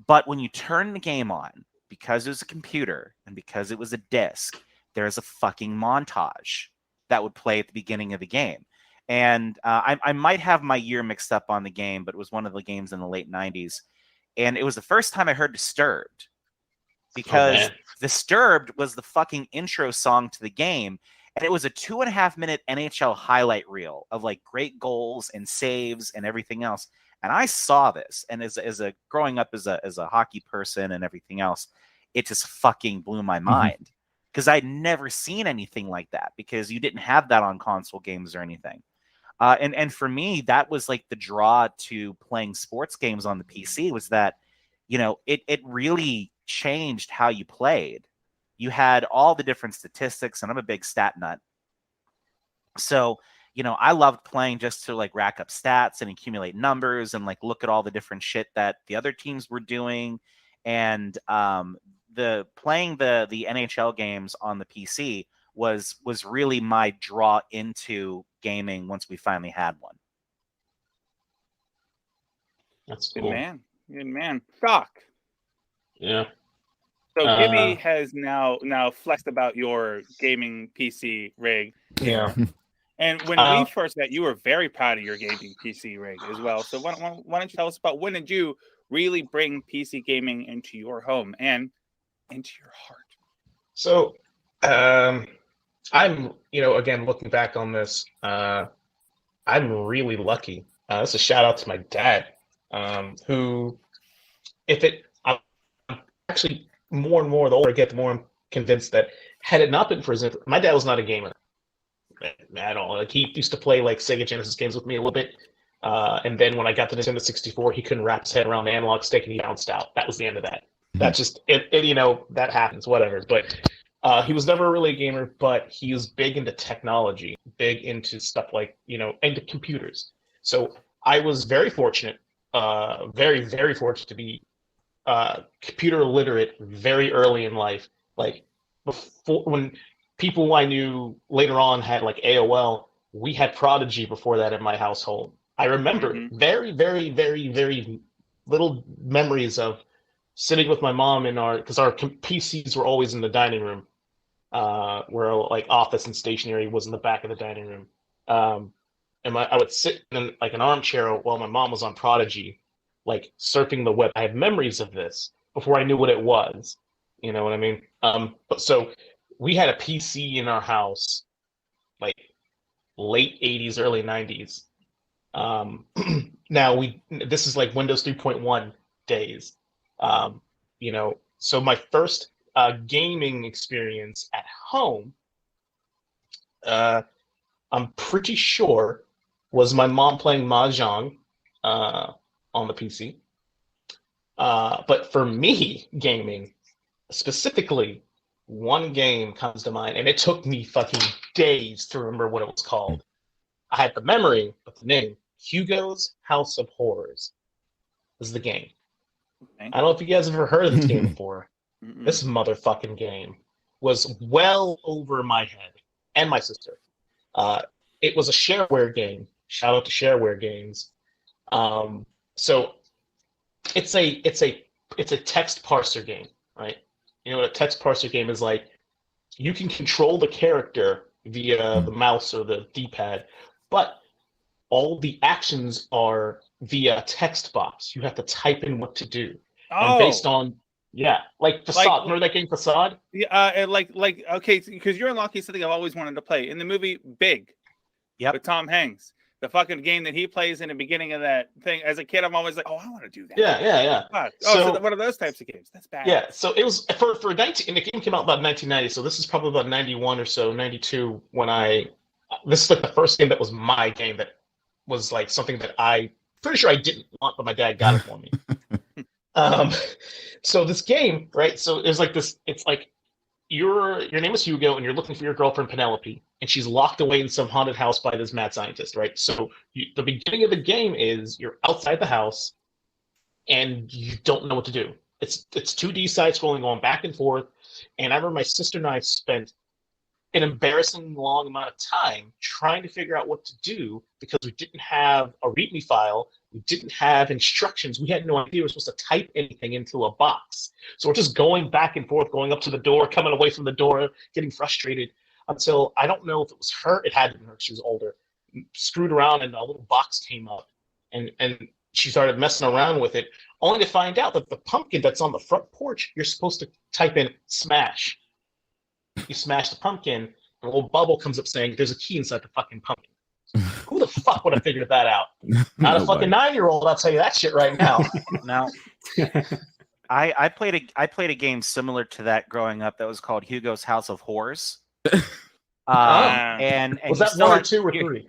Speaker 4: But when you turn the game on, because it was a computer and because it was a disc, there's a fucking montage that would play at the beginning of the game. And I might have my year mixed up on the game, but it was one of the games in the late 90s. And it was the first time I heard Disturbed, because Disturbed was the fucking intro song to the game. And it was a 2.5-minute NHL highlight reel of like great goals and saves and everything else. And I saw this, and as a growing up as a hockey person and everything else, it just fucking blew my mind, because I'd never seen anything like that, because you didn't have that on console games or anything. And for me, that was like the draw to playing sports games on the PC, was that, it really changed how you played. You had all the different statistics, and I'm a big stat nut. So, I loved playing just to like rack up stats and accumulate numbers and like look at all the different shit that the other teams were doing. And the playing the NHL games on the PC was really my draw into gaming once we finally had one.
Speaker 2: That's
Speaker 1: Good
Speaker 2: cool.
Speaker 1: Good man. Doc.
Speaker 2: Yeah.
Speaker 1: So Gibby has now flexed about your gaming PC rig.
Speaker 2: Yeah.
Speaker 1: And when we first met, you were very proud of your gaming PC rig as well. So why don't you tell us about when did you really bring PC gaming into your home and into your heart?
Speaker 2: So I'm, again, looking back on this, I'm really lucky. This is a shout out to my dad, who, I'm actually more and more, the older I get, the more I'm convinced that had it not been for his, my dad was not a gamer at all. Like, he used to play like Sega Genesis games with me a little bit. And then when I got the Nintendo 64, he couldn't wrap his head around the analog stick and he bounced out. That was the end of that. That's just it, that happens, whatever. But he was never really a gamer, but he was big into technology, big into stuff like, into computers. So I was very fortunate, very, very fortunate to be computer literate very early in life. Like, before, when people I knew later on had like AOL, we had Prodigy before that in my household. I remember very, very, very, very little memories of sitting with my mom because our PCs were always in the dining room, where like office and stationery was in the back of the dining room. And I would sit in like an armchair while my mom was on Prodigy, like surfing the web. I have memories of this before I knew what it was. You know what I mean? So we had a PC in our house, like late 80s, early 90s. Now this is like Windows 3.1 days. So my first gaming experience at home, I'm pretty sure, was my mom playing Mahjong on the PC. But for me, gaming, specifically, one game comes to mind, and it took me fucking days to remember what it was called. I had the memory of the name. Hugo's House of Horrors was the game. Okay. I don't know if you guys have ever heard of this game before. This motherfucking game was well over my head and my sister. It was a shareware game. Shout out to shareware games. So it's a text parser game, right? You know what a text parser game is like? You can control the character via the mouse or the D-pad, but all the actions are via text box. You have to type in what to do. Oh. And based on, like Facade. Remember that game Facade?
Speaker 1: Yeah, okay, because you're unlocking something I've always wanted to play. In the movie Big, with Tom Hanks. The fucking game that he plays in the beginning of that thing. As a kid, I'm always like, oh, I want to do that.
Speaker 2: Yeah.
Speaker 1: So one of those types of games. That's bad.
Speaker 2: Yeah, so it was for 19, and the game came out about 1990, so this is probably about 91 or so, 92, when this is like the first game that was my game that was like something that I pretty sure I didn't want, but my dad got it for me. So this game, right? So it's like this. It's like your name is Hugo, and you're looking for your girlfriend Penelope, and she's locked away in some haunted house by this mad scientist, right? So the beginning of the game is you're outside the house, and you don't know what to do. It's 2D side scrolling, going back and forth. And I remember my sister and I spent an embarrassing long amount of time trying to figure out what to do because we didn't have a README file. We didn't have instructions. We had no idea we were supposed to type anything into a box. So we're just going back and forth, going up to the door, coming away from the door, getting frustrated until, I don't know if it was her. It had to be her. She was older. Screwed around and a little box came up, and she started messing around with it, only to find out that the pumpkin that's on the front porch, you're supposed to type in smash. You smash the pumpkin, and a little bubble comes up saying there's a key inside the fucking pumpkin. Who the fuck would have figured that out? Not a fucking 9-year-old, I'll tell you that shit right now.
Speaker 4: Now, I played a game similar to that growing up that was called Hugo's House of Horrors. And
Speaker 2: was that 1 or 2 or 3?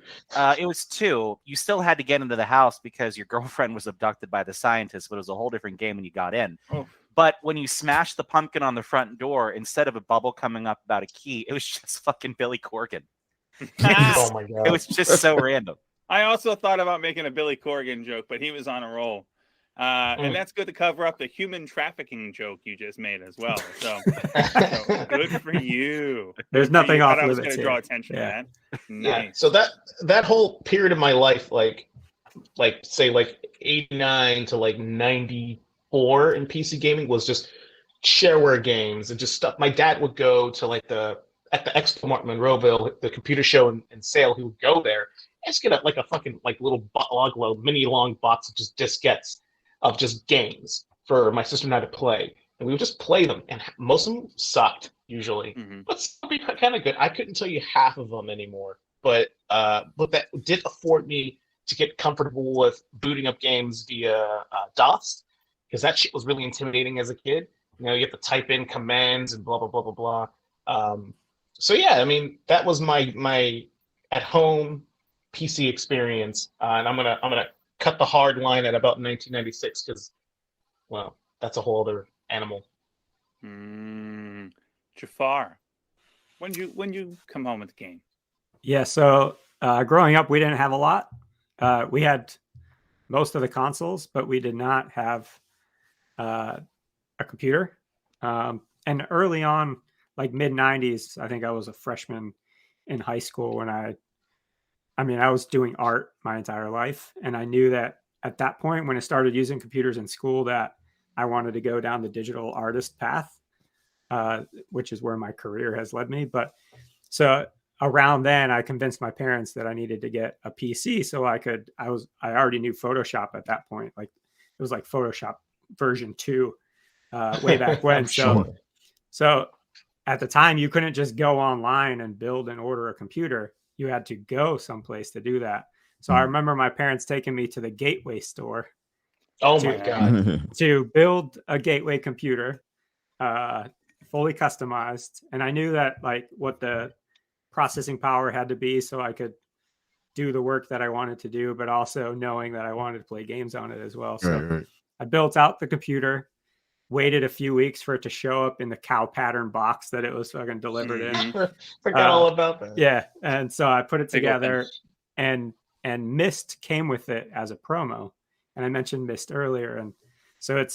Speaker 4: It was 2. You still had to get into the house because your girlfriend was abducted by the scientist, but it was a whole different game when you got in. Oh. But when you smashed the pumpkin on the front door, instead of a bubble coming up about a key, it was just fucking Billy Corgan.
Speaker 2: Oh my
Speaker 4: It
Speaker 2: god.
Speaker 4: was just so random.
Speaker 1: I also thought about making a Billy Corgan joke, but he was on a roll. And that's good to cover up the human trafficking joke you just made as well. So good for you.
Speaker 3: There's
Speaker 1: Good for
Speaker 3: nothing
Speaker 1: you.
Speaker 3: off
Speaker 1: I was
Speaker 3: limits
Speaker 1: going to draw
Speaker 3: here.
Speaker 1: attention
Speaker 3: Yeah.
Speaker 1: to that.
Speaker 2: Yeah.
Speaker 1: Nice.
Speaker 2: So that whole period of my life, like say 89 to 94 in PC gaming was just shareware games and just stuff. My dad would go to at the Expo Mart in Monroeville, the computer show and sale. He would go there and just get a fucking little mini long box of just diskettes of just games for my sister and I to play, and we would just play them. And most of them sucked usually, but some would be kind of good. I couldn't tell you half of them anymore, but that did afford me to get comfortable with booting up games via DOS, because that shit was really intimidating as a kid. You have to type in commands and blah blah blah blah blah. So yeah, I mean that was my at home PC experience, and I'm gonna cut the hard line at about 1996 because, well, that's a whole other animal.
Speaker 1: Jafar, when you come home with the game?
Speaker 3: Yeah, so growing up, we didn't have a lot. We had most of the consoles, but we did not have a computer. And early on, mid 90s, I think I was a freshman in high school when I was doing art my entire life. And I knew that at that point, when I started using computers in school, that I wanted to go down the digital artist path, which is where my career has led me. But so around then, I convinced my parents that I needed to get a PC so I already knew Photoshop at that point. It was like Photoshop version 2 way back when. So at the time, you couldn't just go online and build and order a computer. You had to go someplace to do that. So I remember my parents taking me to the Gateway store.
Speaker 2: Oh my god!
Speaker 3: To build a Gateway computer, fully customized, and I knew that what the processing power had to be so I could do the work that I wanted to do, but also knowing that I wanted to play games on it as well. So
Speaker 5: right.
Speaker 3: I built out the computer, waited a few weeks for it to show up in the cow pattern box that it was fucking delivered in.
Speaker 2: Forgot all about that.
Speaker 3: Yeah. And so I put it together, and Myst came with it as a promo. And I mentioned Myst earlier. And so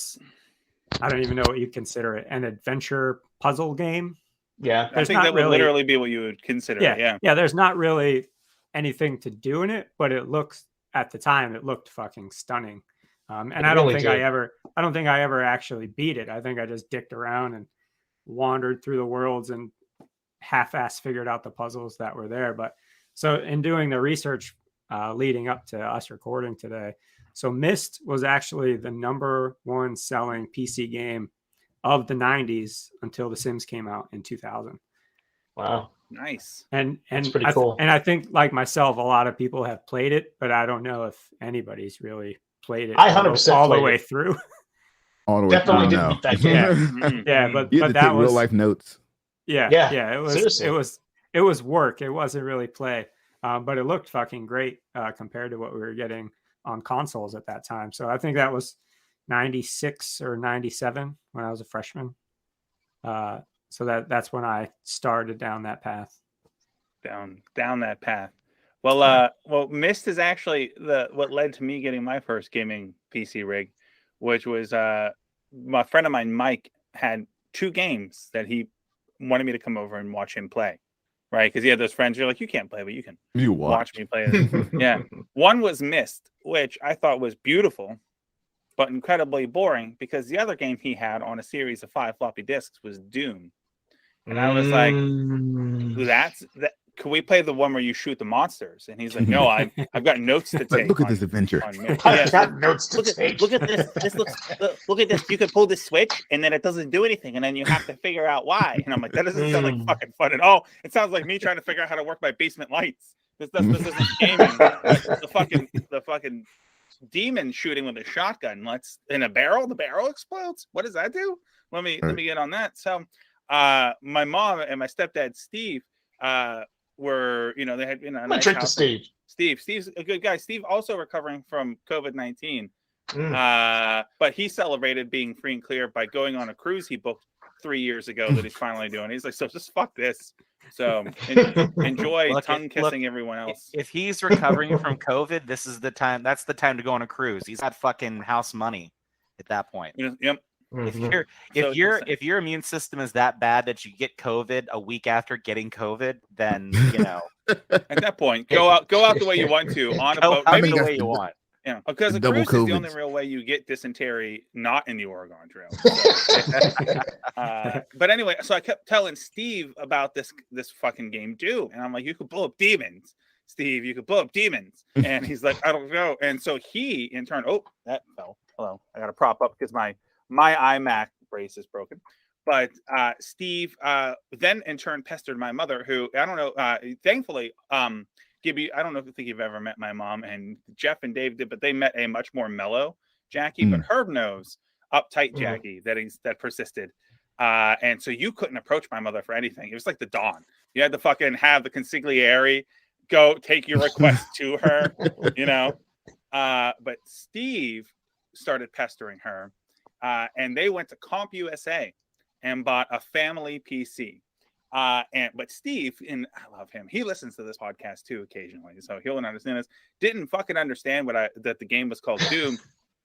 Speaker 3: I don't even know what you consider it, an adventure puzzle game.
Speaker 2: Yeah.
Speaker 1: I think that would literally be what you would consider it. Yeah.
Speaker 3: Yeah. There's not really anything to do in it, but it looked fucking stunning. And I don't think I ever actually beat it. I think I just dicked around and wandered through the worlds and half-ass figured out the puzzles that were there. But so in doing the research leading up to us recording today, so Myst was actually the #1 selling PC game of the 90s until The Sims came out in 2000.
Speaker 2: Wow.
Speaker 1: Nice.
Speaker 3: And
Speaker 2: that's pretty cool.
Speaker 3: And I think, like myself, a lot of people have played it, but I don't know if anybody's really played it
Speaker 2: I 100%
Speaker 3: all the way through.
Speaker 5: All the way
Speaker 2: Definitely
Speaker 5: through
Speaker 2: didn't
Speaker 5: now.
Speaker 2: beat that game.
Speaker 3: Yeah, but
Speaker 5: you had to
Speaker 3: that
Speaker 5: take
Speaker 3: was
Speaker 5: real life notes.
Speaker 3: Yeah. It was work. It wasn't really play, but it looked fucking great compared to what we were getting on consoles at that time. So I think that was 96 or 97 when I was a freshman. So that's when I started down that path.
Speaker 1: Down that path. Well, Myst is actually what led to me getting my first gaming PC rig, which was my friend of mine, Mike, had 2 games that he wanted me to come over and watch him play. Right, because he had those friends. You're like, you can't play, but you can watch me play it. Yeah, one was Myst, which I thought was beautiful, but incredibly boring. Because the other game he had on a series of 5 floppy disks was Doom, and I was like, Can we play the one where you shoot the monsters? And he's like, no, I've got notes to take.
Speaker 5: Look at this adventure.
Speaker 2: I've got notes to take.
Speaker 1: Look at this. Look at this. You could pull this switch, and then it doesn't do anything, and then you have to figure out why. And I'm like, that doesn't sound like fucking fun at all. It sounds like me trying to figure out how to work my basement lights. This isn't gaming. The fucking demon shooting with a shotgun. In a barrel. The barrel explodes. What does that do? Let me get on that. So, my mom and my stepdad Steve were, they had a nice house. Steve's a good guy. Steve also recovering from COVID-19. But he celebrated being free and clear by going on a cruise he booked 3 years ago that he's finally doing. He's like, so just fuck this. So enjoy tongue kissing everyone else.
Speaker 4: If he's recovering from COVID, this is the time. That's the time to go on a cruise. He's got fucking house money at that point.
Speaker 1: Yep.
Speaker 4: If your immune system is that bad that you get COVID a week after getting COVID, then
Speaker 1: at that point, go out the way you want to on a boat.
Speaker 4: Maybe the way you want.
Speaker 1: Yeah, because a cruise is the only real way you get dysentery not in the Oregon Trail. So, but anyway, so I kept telling Steve about this fucking game Doom, and I'm like, you could blow up demons, Steve. You could blow up demons, and he's like, I don't know. And so he, in turn, that fell. Hello, I got to prop up because my iMac brace is broken. But Steve then in turn pestered my mother, who I don't know. Thankfully, Gibby, I don't know if you think you've ever met my mom, and Jeff and Dave did, but they met a much more mellow Jackie. But Herb knows uptight Jackie that persisted. And so you couldn't approach my mother for anything. It was like the dawn. You had to fucking have the consigliere go take your request to her, But Steve started pestering her, and they went to CompUSA and bought a family PC. But Steve, and I love him, he listens to this podcast too occasionally, so he'll understand this. Didn't fucking understand that the game was called Doom.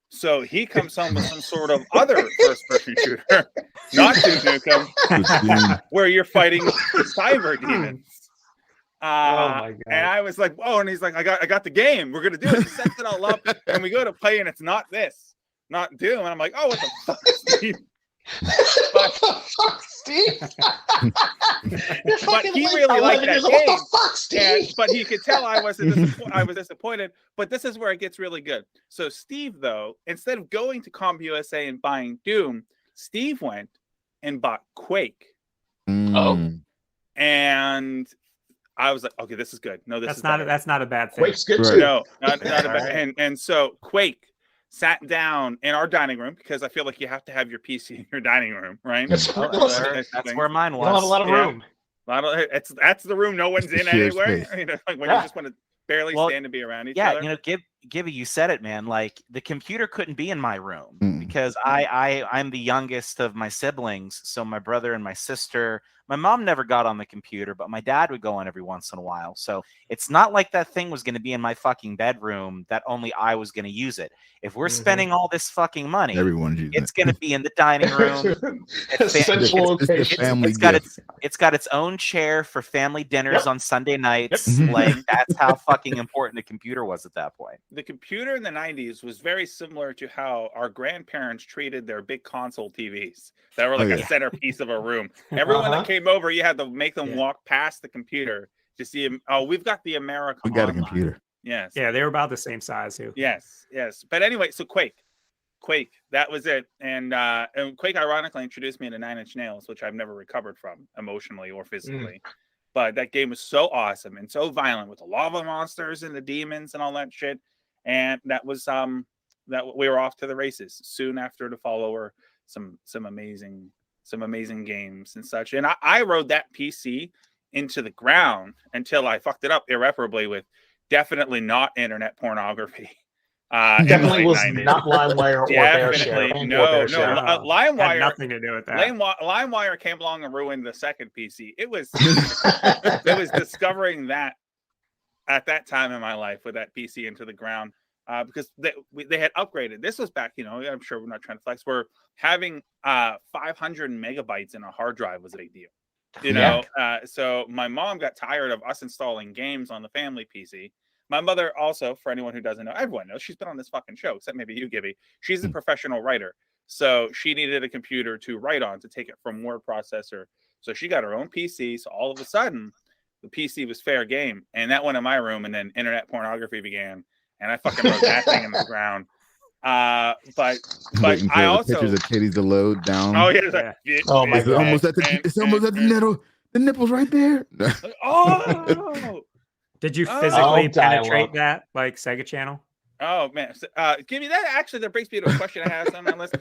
Speaker 1: So he comes home with some sort of other first-person shooter, not Duke Nukem, where you're fighting cyber demons.
Speaker 2: Oh my God.
Speaker 1: And I was like, "Oh!" And he's like, "I got the game. We're gonna do it." He sets it all up, and we go to play, and it's not Doom. And I'm like, "Oh, what the fuck, Steve?"
Speaker 2: Fuck, Steve.
Speaker 1: But he really liked that game. What the fuck, Steve? But he could tell I was disappointed. But this is where it gets really good. So Steve, though, instead of going to CompUSA and buying Doom, Steve went and bought Quake.
Speaker 2: Oh.
Speaker 1: And I was like, okay, this is good. No, that's
Speaker 3: not a bad thing.
Speaker 2: Quake's good too.
Speaker 1: No, not a bad. And so Quake sat down in our dining room, because I feel like you have to have your PC in your dining room, right?
Speaker 4: That's where mine was.
Speaker 2: You don't have a lot of room.
Speaker 1: That's the room no one's in anywhere. Like when you just want to barely stand to be around each other.
Speaker 4: Gibby, you said it, man. Like the computer couldn't be in my room because I'm the youngest of my siblings. So my brother and my sister, my mom never got on the computer, but my dad would go on every once in a while. So it's not like that thing was going to be in my fucking bedroom that only I was going to use it. If we're spending all this fucking money, it's going to be in the dining room. It's got its own chair for family dinners on Sunday nights. Like that's how fucking important the computer was at that point.
Speaker 1: The computer in the 90s was very similar to how our grandparents treated their big console TVs that were like a centerpiece of a room. Everyone that came over, you had to make them walk past the computer to see him. Oh, we've got the America.
Speaker 5: We got a computer.
Speaker 1: Yes.
Speaker 3: Yeah, they were about the same size too.
Speaker 1: Yes. But anyway, so Quake, that was it. And Quake ironically introduced me to 9 Inch Nails, which I've never recovered from emotionally or physically. But that game was so awesome and so violent with the lava monsters and the demons and all that shit. And that was that we were off to the races soon after to follow some amazing games and such. And I rode that PC into the ground until I fucked it up irreparably with definitely not internet pornography.
Speaker 2: Definitely was 90s. Not LimeWire or
Speaker 1: Bearshare. No. LimeWire
Speaker 3: had nothing to do with that.
Speaker 1: LimeWire came along and ruined the second PC. It was discovering that at that time in my life with that PC into the ground. Because they had upgraded. This was back, I'm sure we're not trying to flex. We're having 500 megabytes in a hard drive was a big deal. So my mom got tired of us installing games on the family PC. My mother also, for anyone who doesn't know, everyone knows she's been on this fucking show, except maybe you, Gibby. She's a professional writer. So she needed a computer to write on to take it from word processor. So she got her own PC. So all of a sudden, the PC was fair game. And that went in my room, and then internet pornography began. And I fucking wrote that thing in the ground. But I also
Speaker 5: pictures of titties to load down.
Speaker 1: Oh yeah.
Speaker 2: Oh my God.
Speaker 5: It's almost at the middle. The nipple's right there.
Speaker 1: Oh.
Speaker 3: Did you physically penetrate that like Sega Channel?
Speaker 1: Oh man, Gibby, that brings me to a question I have on my list.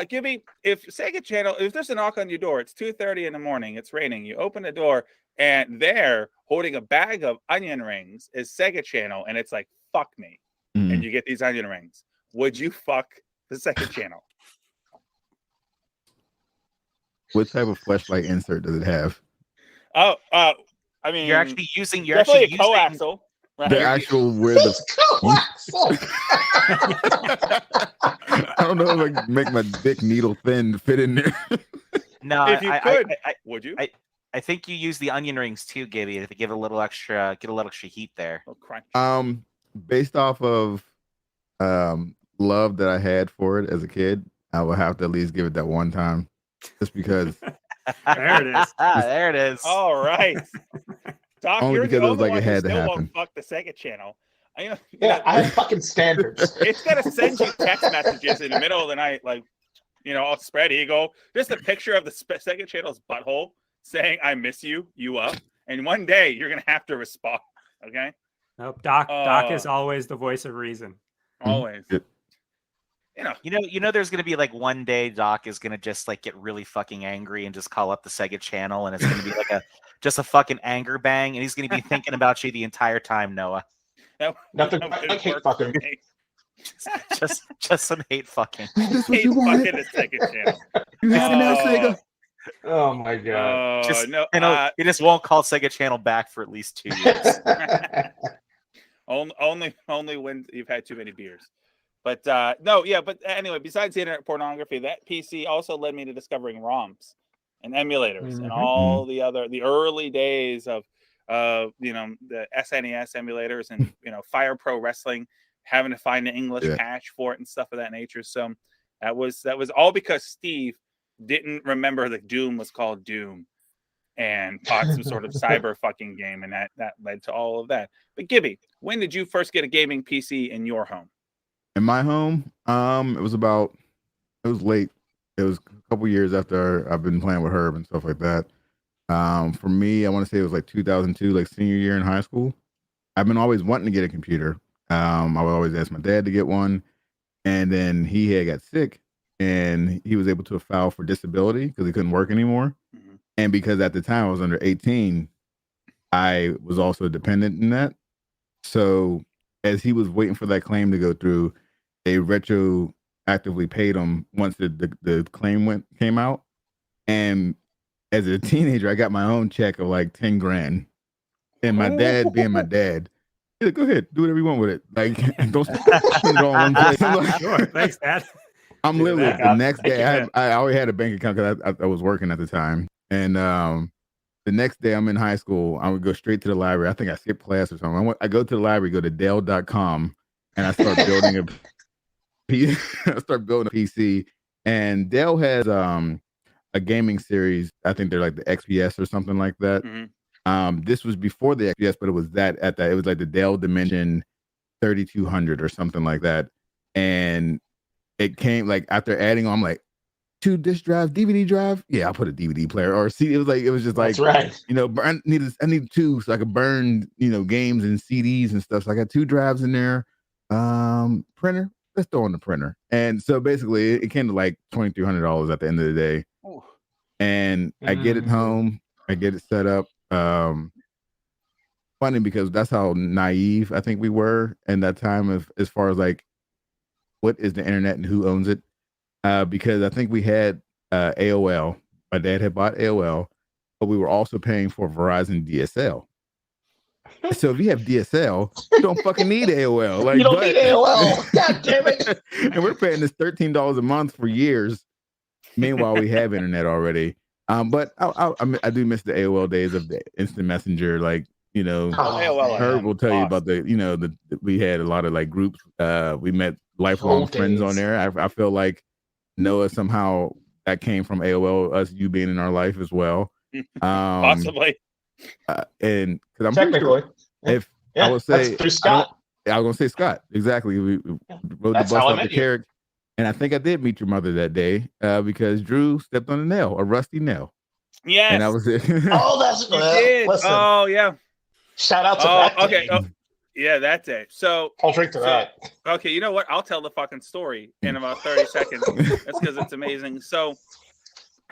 Speaker 1: Gibby, if Sega Channel, if there's a knock on your door, it's 2:30 in the morning, it's raining, you open the door, and there, holding a bag of onion rings, is Sega Channel, and it's like, fuck me, and you get these onion rings. Would you fuck the Sega Channel?
Speaker 5: What type of fleshlight insert does it have?
Speaker 1: Oh, I mean,
Speaker 4: You're actually using. You're
Speaker 1: definitely
Speaker 4: actually
Speaker 1: a coaxial. Right?
Speaker 5: The actual where the I don't know if I can make my dick needle thin to fit in there.
Speaker 4: No,
Speaker 1: If you
Speaker 4: I,
Speaker 1: could,
Speaker 4: I,
Speaker 1: would you?
Speaker 4: I think you use the onion rings too, Gibby, to give it a little extra, get a little extra heat there.
Speaker 1: Oh, crunch.
Speaker 5: Based off of love that I had for it as a kid, I would have to at least give it that one time, just because.
Speaker 3: There it is.
Speaker 4: There it is.
Speaker 1: All right, Doc,
Speaker 5: Only
Speaker 1: you're the
Speaker 5: because it was
Speaker 1: only
Speaker 5: like
Speaker 1: one
Speaker 5: it
Speaker 1: who
Speaker 5: had to
Speaker 1: still
Speaker 5: happen.
Speaker 1: won't fuck the Sega channel.
Speaker 2: I have fucking standards.
Speaker 1: It's gonna send you text messages in the middle of the night, like, I'll spread eagle, just a picture of the Sega channel's butthole saying, "I miss you, you up," and one day you're gonna have to respond. Okay.
Speaker 3: Nope. Doc is always the voice of reason.
Speaker 1: Always.
Speaker 4: You know, there's gonna be like one day Doc is gonna just like get really fucking angry and just call up the Sega channel, and it's gonna be like just a fucking anger bang, and he's gonna be thinking about you the entire time, Noah.
Speaker 2: Nothing like hate fucking.
Speaker 4: Just some hate fucking.
Speaker 5: This what
Speaker 1: Hate
Speaker 5: you wanted?
Speaker 1: fucking the Sega channel.
Speaker 5: You have it now, Sega.
Speaker 2: Oh my god.
Speaker 4: He just won't call Sega channel back for at least 2 years.
Speaker 1: Only when you've had too many beers. But but anyway, besides the internet pornography, that PC also led me to discovering ROMs and emulators and all the early days of the SNES emulators and Fire Pro Wrestling, having to find an English patch for it and stuff of that nature. So that was all because Steve didn't remember that Doom was called Doom and bought some sort of cyber fucking game, and that led to all of that. But Gibby, when did you first get a gaming PC in your home?
Speaker 5: In my home, it was late. It was a couple years after I've been playing with Herb and stuff like that. For me, I want to say it was like 2002, like senior year in high school. I've been always wanting to get a computer. I would always ask my dad to get one, and then he had got sick, and he was able to file for disability because he couldn't work anymore. Mm-hmm. And because at the time I was under 18, I was also dependent in that. So as he was waiting for that claim to go through, they retroactively paid him once the claim came out. And as a teenager, I got my own check of like 10 grand. And my dad, being my dad, he's like, go ahead, do whatever you want with it. Like, don't spend it all in one place. I'm like,
Speaker 3: sure, thanks, Dad.
Speaker 5: I'm literally the next day. I already had a bank account because I was working at the time. And the next day I'm in high school, I would go straight to the library. I think I skipped class or something. I go to the library, go to Dell.com, and I start building a PC. And Dell has a gaming series. I think they're like the XPS or something like that. Mm-hmm. This was before the XPS, but it was it was like the Dell Dimension 3200 or something like that. And it came like after adding on, I'm like, 2 disk drive, DVD drive. Yeah, I'll put a DVD player or CD. It was just like,
Speaker 2: that's right.
Speaker 5: I need 2 so I could burn, games and CDs and stuff. So I got 2 drives in there. Printer, let's throw on the printer. And so basically it came to like $2,300 at the end of the day. Ooh. And I get it home, I get it set up. Funny because that's how naive I think we were in that time as far as like, what is the internet and who owns it? Because I think we had AOL. My dad had bought AOL, but we were also paying for Verizon DSL. So if you have DSL, you don't fucking need AOL. Like,
Speaker 2: you don't need AOL. God damn it.
Speaker 5: And we're paying this $13 a month for years. Meanwhile, we have internet already. But I do miss the AOL days of the instant messenger. Like,
Speaker 1: AOL,
Speaker 5: Herb will tell you about we had a lot of like groups. We met lifelong friends on there. I feel like Noah, somehow that came from AOL, you being in our life as well.
Speaker 1: Possibly.
Speaker 5: And because I'm
Speaker 2: technically,
Speaker 5: I would say
Speaker 2: Scott.
Speaker 5: I was gonna say Scott. Exactly. We rode the bus up to Carrick, and I think I did meet your mother that day because Drew stepped on a rusty nail.
Speaker 1: Yes.
Speaker 5: And I was it.
Speaker 2: Oh, that's
Speaker 1: you did.
Speaker 2: Listen.
Speaker 1: Oh yeah.
Speaker 2: Shout out to that.
Speaker 1: Okay. Yeah, that day. So
Speaker 2: I'll drink to that.
Speaker 1: Okay, you know what? I'll tell the fucking story in about 30 seconds. That's because it's amazing. So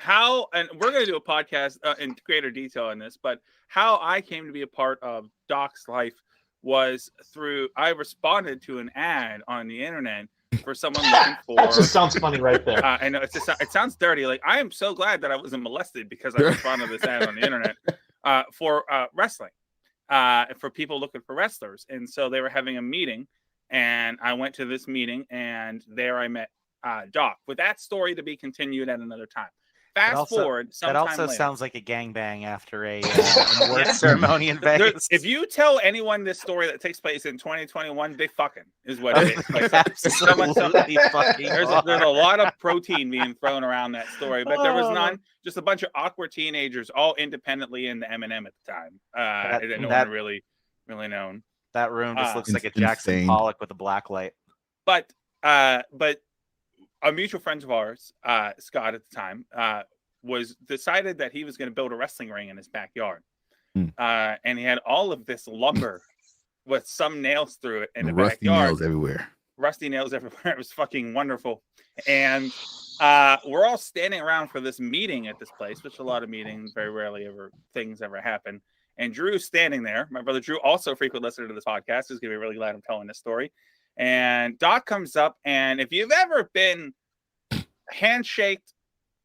Speaker 1: and we're going to do a podcast in greater detail on this, but how I came to be a part of Doc's life was I responded to an ad on the internet for someone looking for.
Speaker 2: That just sounds funny right there.
Speaker 1: I know it sounds dirty. Like, I am so glad that I wasn't molested because I was fond of this ad on the internet for wrestling, for people looking for wrestlers. And so they were having a meeting, and I went to this meeting, and there I met Doc. With that story to be continued at another time. Fast forward.
Speaker 4: That also
Speaker 1: later.
Speaker 4: sounds like a gangbang after a an award ceremony in Vegas.
Speaker 1: If you tell anyone this story that takes place in 2021, they fucking is what it is. Like,
Speaker 4: Absolutely fucking.
Speaker 1: There's a lot of protein being thrown around that story, but there was none. Just a bunch of awkward teenagers, all independently in the M&M at the time. That no one really known.
Speaker 4: That room just looks like a Jackson Pollock with a black light.
Speaker 1: But a mutual friend of ours, Scott at the time, was decided that he was going to build a wrestling ring in his backyard. And he had all of this lumber with some nails through it in the
Speaker 5: rusty
Speaker 1: backyard.
Speaker 5: Nails everywhere.
Speaker 1: Rusty nails everywhere. It was fucking wonderful. And we're all standing around for this meeting at this place, which a lot of meetings, very rarely things ever happen. And Drew's standing there. My brother Drew, also a frequent listener to this podcast, is going to be really glad I'm telling this story. And Doc comes up, and if you've ever been handshaked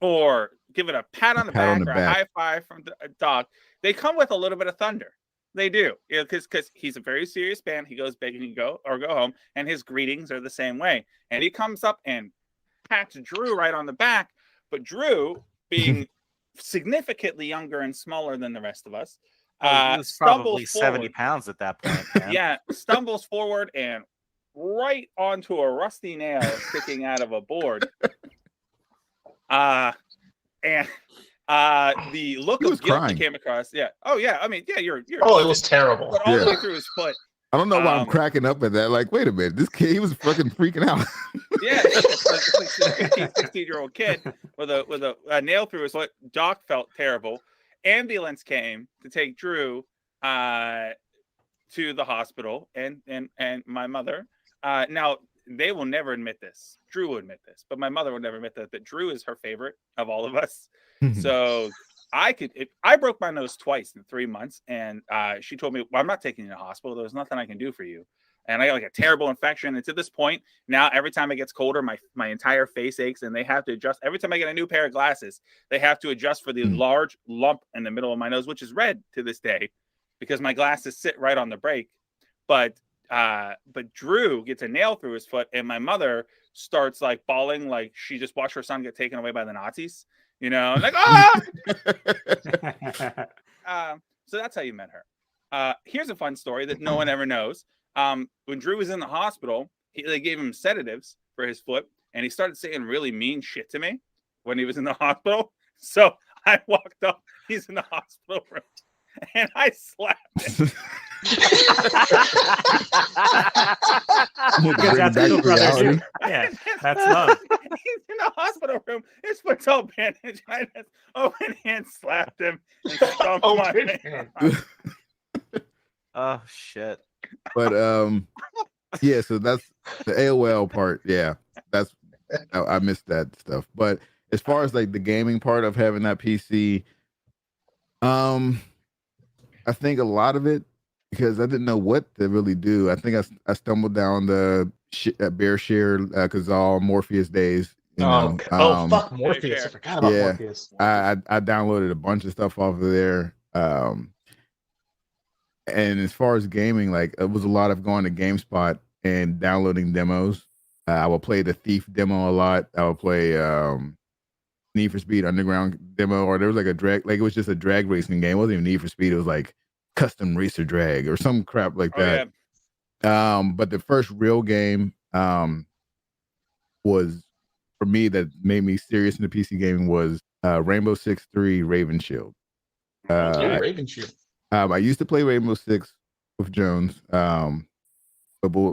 Speaker 1: or given a pat on the back or a high five from Doc, they come with a little bit of thunder. They do, because he's a very serious man. He goes big and he go home, and his greetings are the same way. And he comes up and pats Drew right on the back, but Drew, being significantly younger and smaller than the rest of us,
Speaker 4: he was probably 70 pounds at that point. Man.
Speaker 1: Yeah, stumbles forward and right onto a rusty nail sticking out of a board. And the look of guilt that came across. Yeah. Oh yeah. I mean, yeah. You're.
Speaker 2: Oh, it was terrible.
Speaker 1: But all the way through his foot.
Speaker 5: I don't know why I'm cracking up at that. Like, wait a minute, this kid, he was fucking freaking out.
Speaker 1: Yeah, it's like 15, 16-year-old kid with a nail through his foot. Doc felt terrible. Ambulance came to take Drew to the hospital, and my mother. Now, they will never admit this. Drew will admit this, but my mother will never admit that Drew is her favorite of all of us. So I broke my nose twice in 3 months, and she told me, well, I'm not taking you to the hospital. There's nothing I can do for you. And I got like a terrible infection. And to this point, now every time it gets colder, my entire face aches, and they have to adjust. Every time I get a new pair of glasses, they have to adjust for the large lump in the middle of my nose, which is red to this day because my glasses sit right on the break. But Drew gets a nail through his foot, and my mother starts like bawling, like she just watched her son get taken away by the Nazis, like, so that's how you met her. Here's a fun story that no one ever knows. When Drew was in the hospital, they gave him sedatives for his foot, and he started saying really mean shit to me when he was in the hospital. So I walked up, he's in the hospital room, and I slapped him.
Speaker 3: Because that's what brothers do. Yeah, that's love.
Speaker 1: He's in the hospital room. His foot's all bandaged. I just open hand slapped him and stomped my hand.
Speaker 4: Oh shit!
Speaker 5: But yeah. So that's the AOL part. Yeah, I missed that stuff. But as far as like the gaming part of having that PC, I think a lot of it, because I didn't know what to really do. I think I stumbled down the Bear Share, Kazal, Morpheus days.
Speaker 2: Fuck Morpheus! I forgot about Morpheus.
Speaker 5: I downloaded a bunch of stuff off of there. And as far as gaming, like it was a lot of going to GameSpot and downloading demos. I would play the Thief demo a lot. I would play Need for Speed Underground demo, or there was like it was just a drag racing game. It wasn't even Need for Speed. It was like Custom Racer Drag or some crap like that. Yeah. But the first real game was, for me, that made me serious in the PC gaming was Rainbow Six 3 Raven Shield.
Speaker 2: Raven Shield.
Speaker 5: I used to play Rainbow Six with Jones. But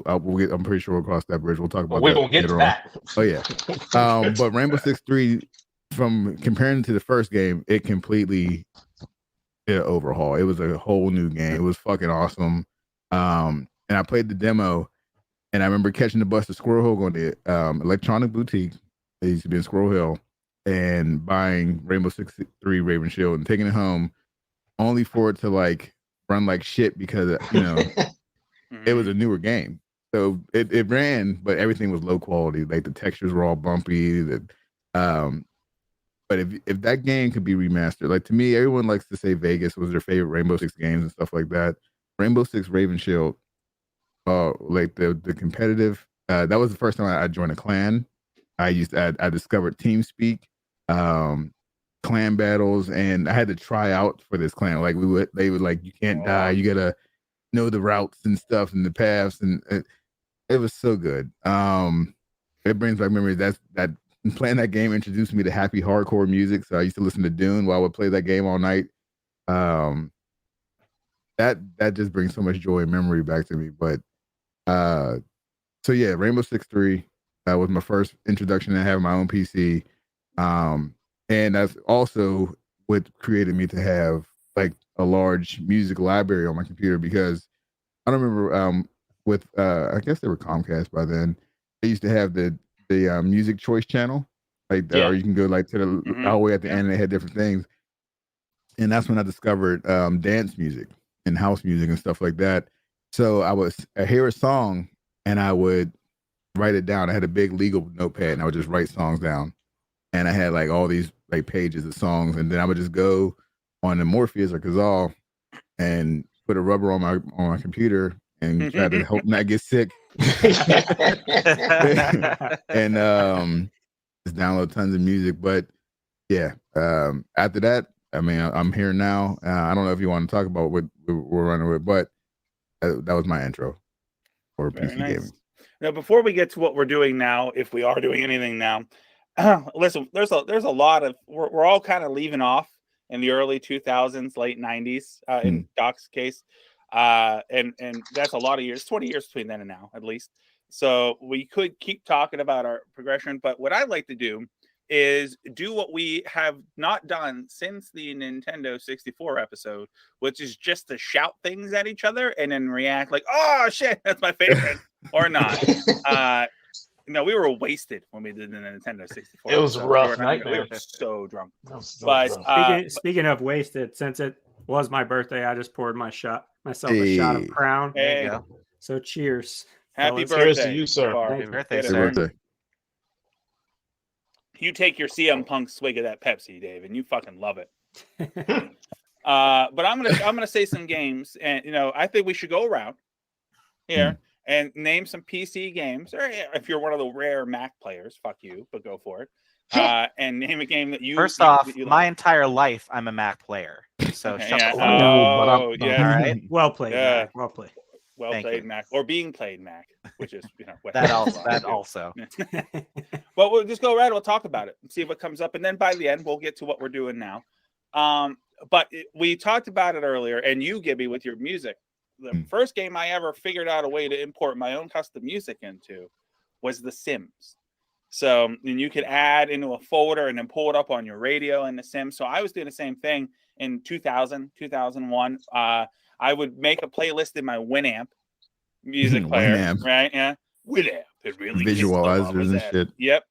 Speaker 5: I'm pretty sure we'll cross that bridge. We'll talk about that.
Speaker 2: We won't get to that.
Speaker 5: Oh yeah. But Rainbow Six 3, from comparing to the first game, it completely did an overhaul. It was a whole new game. It was fucking awesome. And I played the demo, and I remember catching the bus to Squirrel Hill, going to Electronic Boutique. It used to be in Squirrel Hill, and buying Rainbow Six 3 Raven Shield and taking it home, only for it to like run like shit because it was a newer game. So it ran, but everything was low quality. Like the textures were all bumpy. Um, but if that game could be remastered, like to me, everyone likes to say Vegas was their favorite Rainbow Six games and stuff like that. Rainbow Six Raven Shield, like the competitive. That was the first time I joined a clan. I discovered TeamSpeak, clan battles, and I had to try out for this clan. Like they would like, you can't die. You gotta know the routes and stuff and the paths, and it was so good. It brings back memories. That playing that game introduced me to happy hardcore music. So I used to listen to Dune while I would play that game all night. That just brings so much joy and memory back to me. But so yeah, Rainbow Six 3 was my first introduction to having my own PC. And that's also what created me to have like a large music library on my computer, because I don't remember with I guess they were Comcast by then. They used to have the music choice channel, like or you can go like to the all the way at the end, and they had different things. And that's when I discovered dance music and house music and stuff like that. So I hear a song and I would write it down. I had a big legal notepad and I would just write songs down. And I had like all these like pages of songs, and then I would just go on the Morpheus or Kazaa and put a rubber on my computer and try to help not get sick. And just download tons of music. But yeah, after that, I mean, I'm here now. I don't know if you want to talk about what we're running with, but that was my intro for PC gaming.
Speaker 1: Now, before we get to what we're doing now, if we are doing anything now, listen, there's a lot of we're all kind of leaving off in the early 2000s, late 90s, in Doc's case, and that's a lot of years, 20 years between then and now, at least. So we could keep talking about our progression, but what I'd like to do is do what we have not done since the Nintendo 64 episode, which is just to shout things at each other and then react like, "Oh shit, that's my favorite," or not. No, we were wasted when we did the Nintendo 64.
Speaker 2: It was a rough night,
Speaker 1: we were so drunk.
Speaker 2: But
Speaker 3: speaking of wasted, since it was my birthday, I just poured myself a shot of Crown.
Speaker 1: There you go.
Speaker 3: So cheers.
Speaker 1: Happy
Speaker 3: fellas.
Speaker 1: birthday
Speaker 2: to you, sir.
Speaker 4: Happy birthday,
Speaker 5: Happy
Speaker 4: sir.
Speaker 5: birthday.
Speaker 1: You take your CM Punk swig of that Pepsi, Dave, and you fucking love it. But I'm gonna say some games, and I think we should go around here and name some PC games, or if you're one of the rare Mac players, fuck you, but go for it. And name a game that you.
Speaker 4: First off, my entire life I'm a Mac player, so shut the fuck up.
Speaker 1: Oh, yeah.
Speaker 4: All right.
Speaker 3: Well played. Mac. Well played.
Speaker 1: Well
Speaker 4: Thank
Speaker 1: played,
Speaker 4: you.
Speaker 1: Mac, or being played, Mac, which is
Speaker 4: that also.
Speaker 1: Well, we'll just go around. We'll talk about it and see what comes up, and then by the end, we'll get to what we're doing now. But we talked about it earlier, and you, Gibby, with your music. The first game I ever figured out a way to import my own custom music into was The Sims. So, and you could add into a folder and then pull it up on your radio in The Sims. So I was doing the same thing in 2000, 2001. I would make a playlist in my Winamp music player,
Speaker 5: Winamp.
Speaker 1: right? Yeah, Winamp. It really
Speaker 5: visualizers and shit.
Speaker 1: Yep.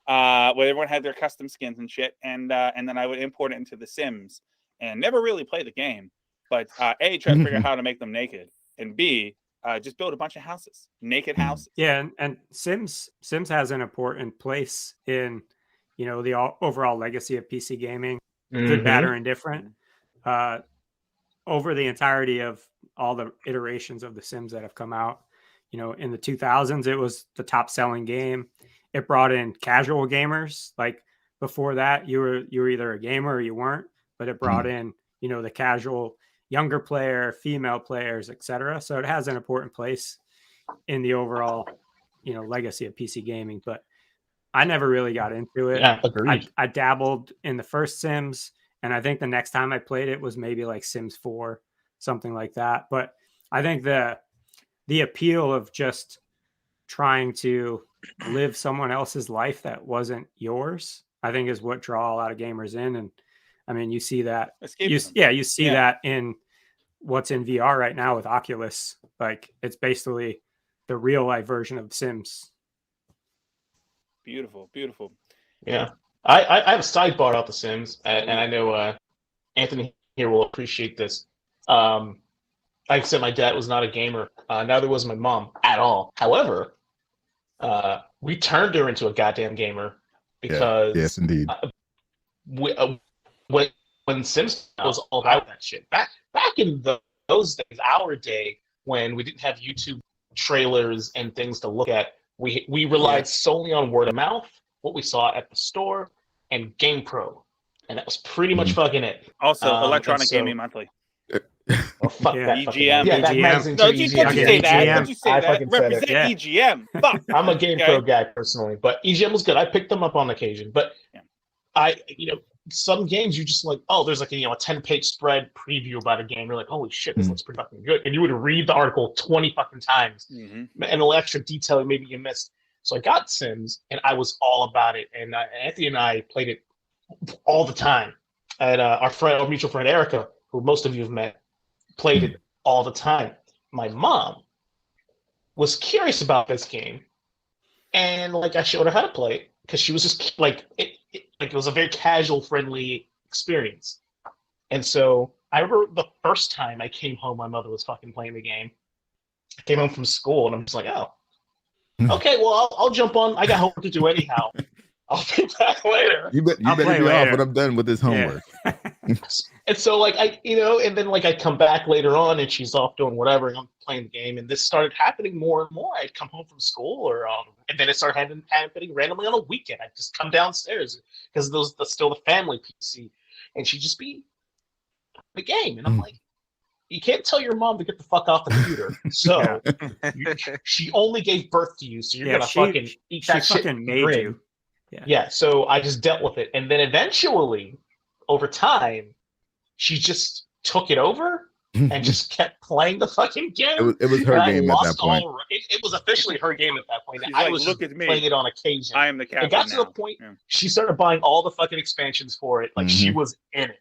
Speaker 1: Where everyone had their custom skins and shit, and then I would import it into The Sims, and never really play the game, but A, try to figure out how to make them naked, and B, just build a bunch of houses, naked houses.
Speaker 3: Yeah, and Sims has an important place in the overall legacy of PC gaming, good, bad, or indifferent. Over the entirety of all the iterations of The Sims that have come out, in the 2000s, it was the top selling game. It brought in casual gamers. Like before that, you were either a gamer or you weren't, but it brought in, the casual younger player, female players, etc. So it has an important place in the overall, legacy of PC gaming, but I never really got into it.
Speaker 2: Yeah, agreed.
Speaker 3: I dabbled in the first Sims, and I think the next time I played it was maybe like Sims 4, something like that. But I think the appeal of just trying to live someone else's life that wasn't yours, I think is what draw a lot of gamers in. And I mean, you see that. You see that in what's in VR right now with Oculus. Like it's basically the real life version of Sims.
Speaker 1: Beautiful, beautiful.
Speaker 2: Yeah. I have a sidebar about The Sims, and I know Anthony here will appreciate this. like I said, my dad was not a gamer. Neither was my mom at all. However, we turned her into a goddamn gamer because
Speaker 5: yes, indeed.
Speaker 2: When Sims was all about that shit. Back in those days, our day, when we didn't have YouTube trailers and things to look at, we relied solely on word of mouth, what we saw at the store, and GamePro. And that was pretty much fucking it.
Speaker 1: Also, Electronic Gaming Monthly.
Speaker 2: Oh, fuck that.
Speaker 1: EGM.
Speaker 2: Yeah, that magazine
Speaker 1: No,
Speaker 2: too,
Speaker 1: you
Speaker 2: EGM.
Speaker 1: can't say that. Don't you say
Speaker 2: I
Speaker 1: that?
Speaker 2: fucking said it.
Speaker 1: Represent EGM. Fuck.
Speaker 2: I'm a GamePro guy personally, but EGM was good. I picked them up on occasion, but some games you just like, oh, there's like a 10-page spread preview about a game. You're like, holy shit, this looks pretty fucking good, and you would read the article 20 fucking times, and a little extra detail maybe you missed. So I got Sims, and I was all about it, and Anthony and I played it all the time. And our mutual friend Erica, who most of you have met, played it all the time. My mom was curious about this game, and like I showed her how to play it because she was just like it was a very casual, friendly experience. And so I remember the first time I came home, my mother was fucking playing the game. I came home from school, and I'm just like, oh, okay, well, I'll jump on. I got homework to do anyhow. I'll be back later.
Speaker 5: You better be off when I'm done with this homework.
Speaker 2: And so, like, and then, like, I'd come back later on, and she's off doing whatever, and I'm playing the game, and this started happening more and more. I'd come home from school, and then it started happening randomly on a weekend. I'd just come downstairs, because that's still the family PC, and she'd just be the game, and I'm like, you can't tell your mom to get the fuck off the computer. So she only gave birth to you, so you're gonna fucking eat that shit. She fucking made you. Yeah, so I just dealt with it, and then eventually, over time, she just took it over and just kept playing the fucking game.
Speaker 5: It was her game at that point.
Speaker 2: It was officially her game at that point.
Speaker 1: She's
Speaker 2: I
Speaker 1: like,
Speaker 2: was
Speaker 1: look at me.
Speaker 2: playing it on occasion.
Speaker 1: I am the captain.
Speaker 2: It got to the point she started buying all the fucking expansions for it. Like she was in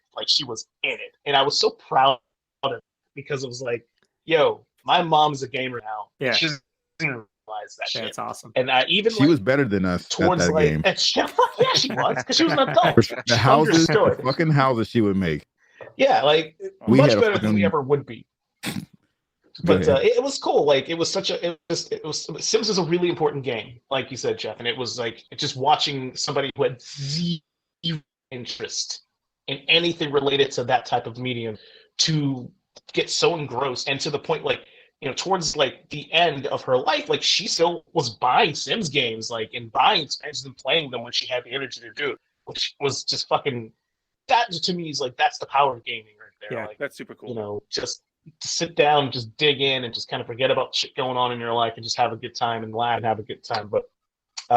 Speaker 2: it. And I was so proud of it because it was like, yo, my mom's a gamer now.
Speaker 3: Yeah.
Speaker 2: She's realize that shit.
Speaker 3: That's awesome.
Speaker 2: And
Speaker 5: she was better than us towards at that game.
Speaker 2: Yeah, she was, because she was an adult.
Speaker 5: The fucking houses she would make.
Speaker 2: Yeah, like much better than we ever would be. But it was cool. Like it was Sims is a really important game, like you said, Jeff. And it was like just watching somebody who had zero interest in anything related to that type of medium to get so engrossed, and to the point like, towards like the end of her life, like she still was buying Sims games, like, and buying expansions and playing them when she had the energy to do it, which was just fucking, that to me is like, that's the power of gaming right there.
Speaker 1: Yeah,
Speaker 2: like,
Speaker 1: that's super cool.
Speaker 2: Just to sit down, just dig in, and just kind of forget about shit going on in your life, and just have a good time and laugh and have a good time. But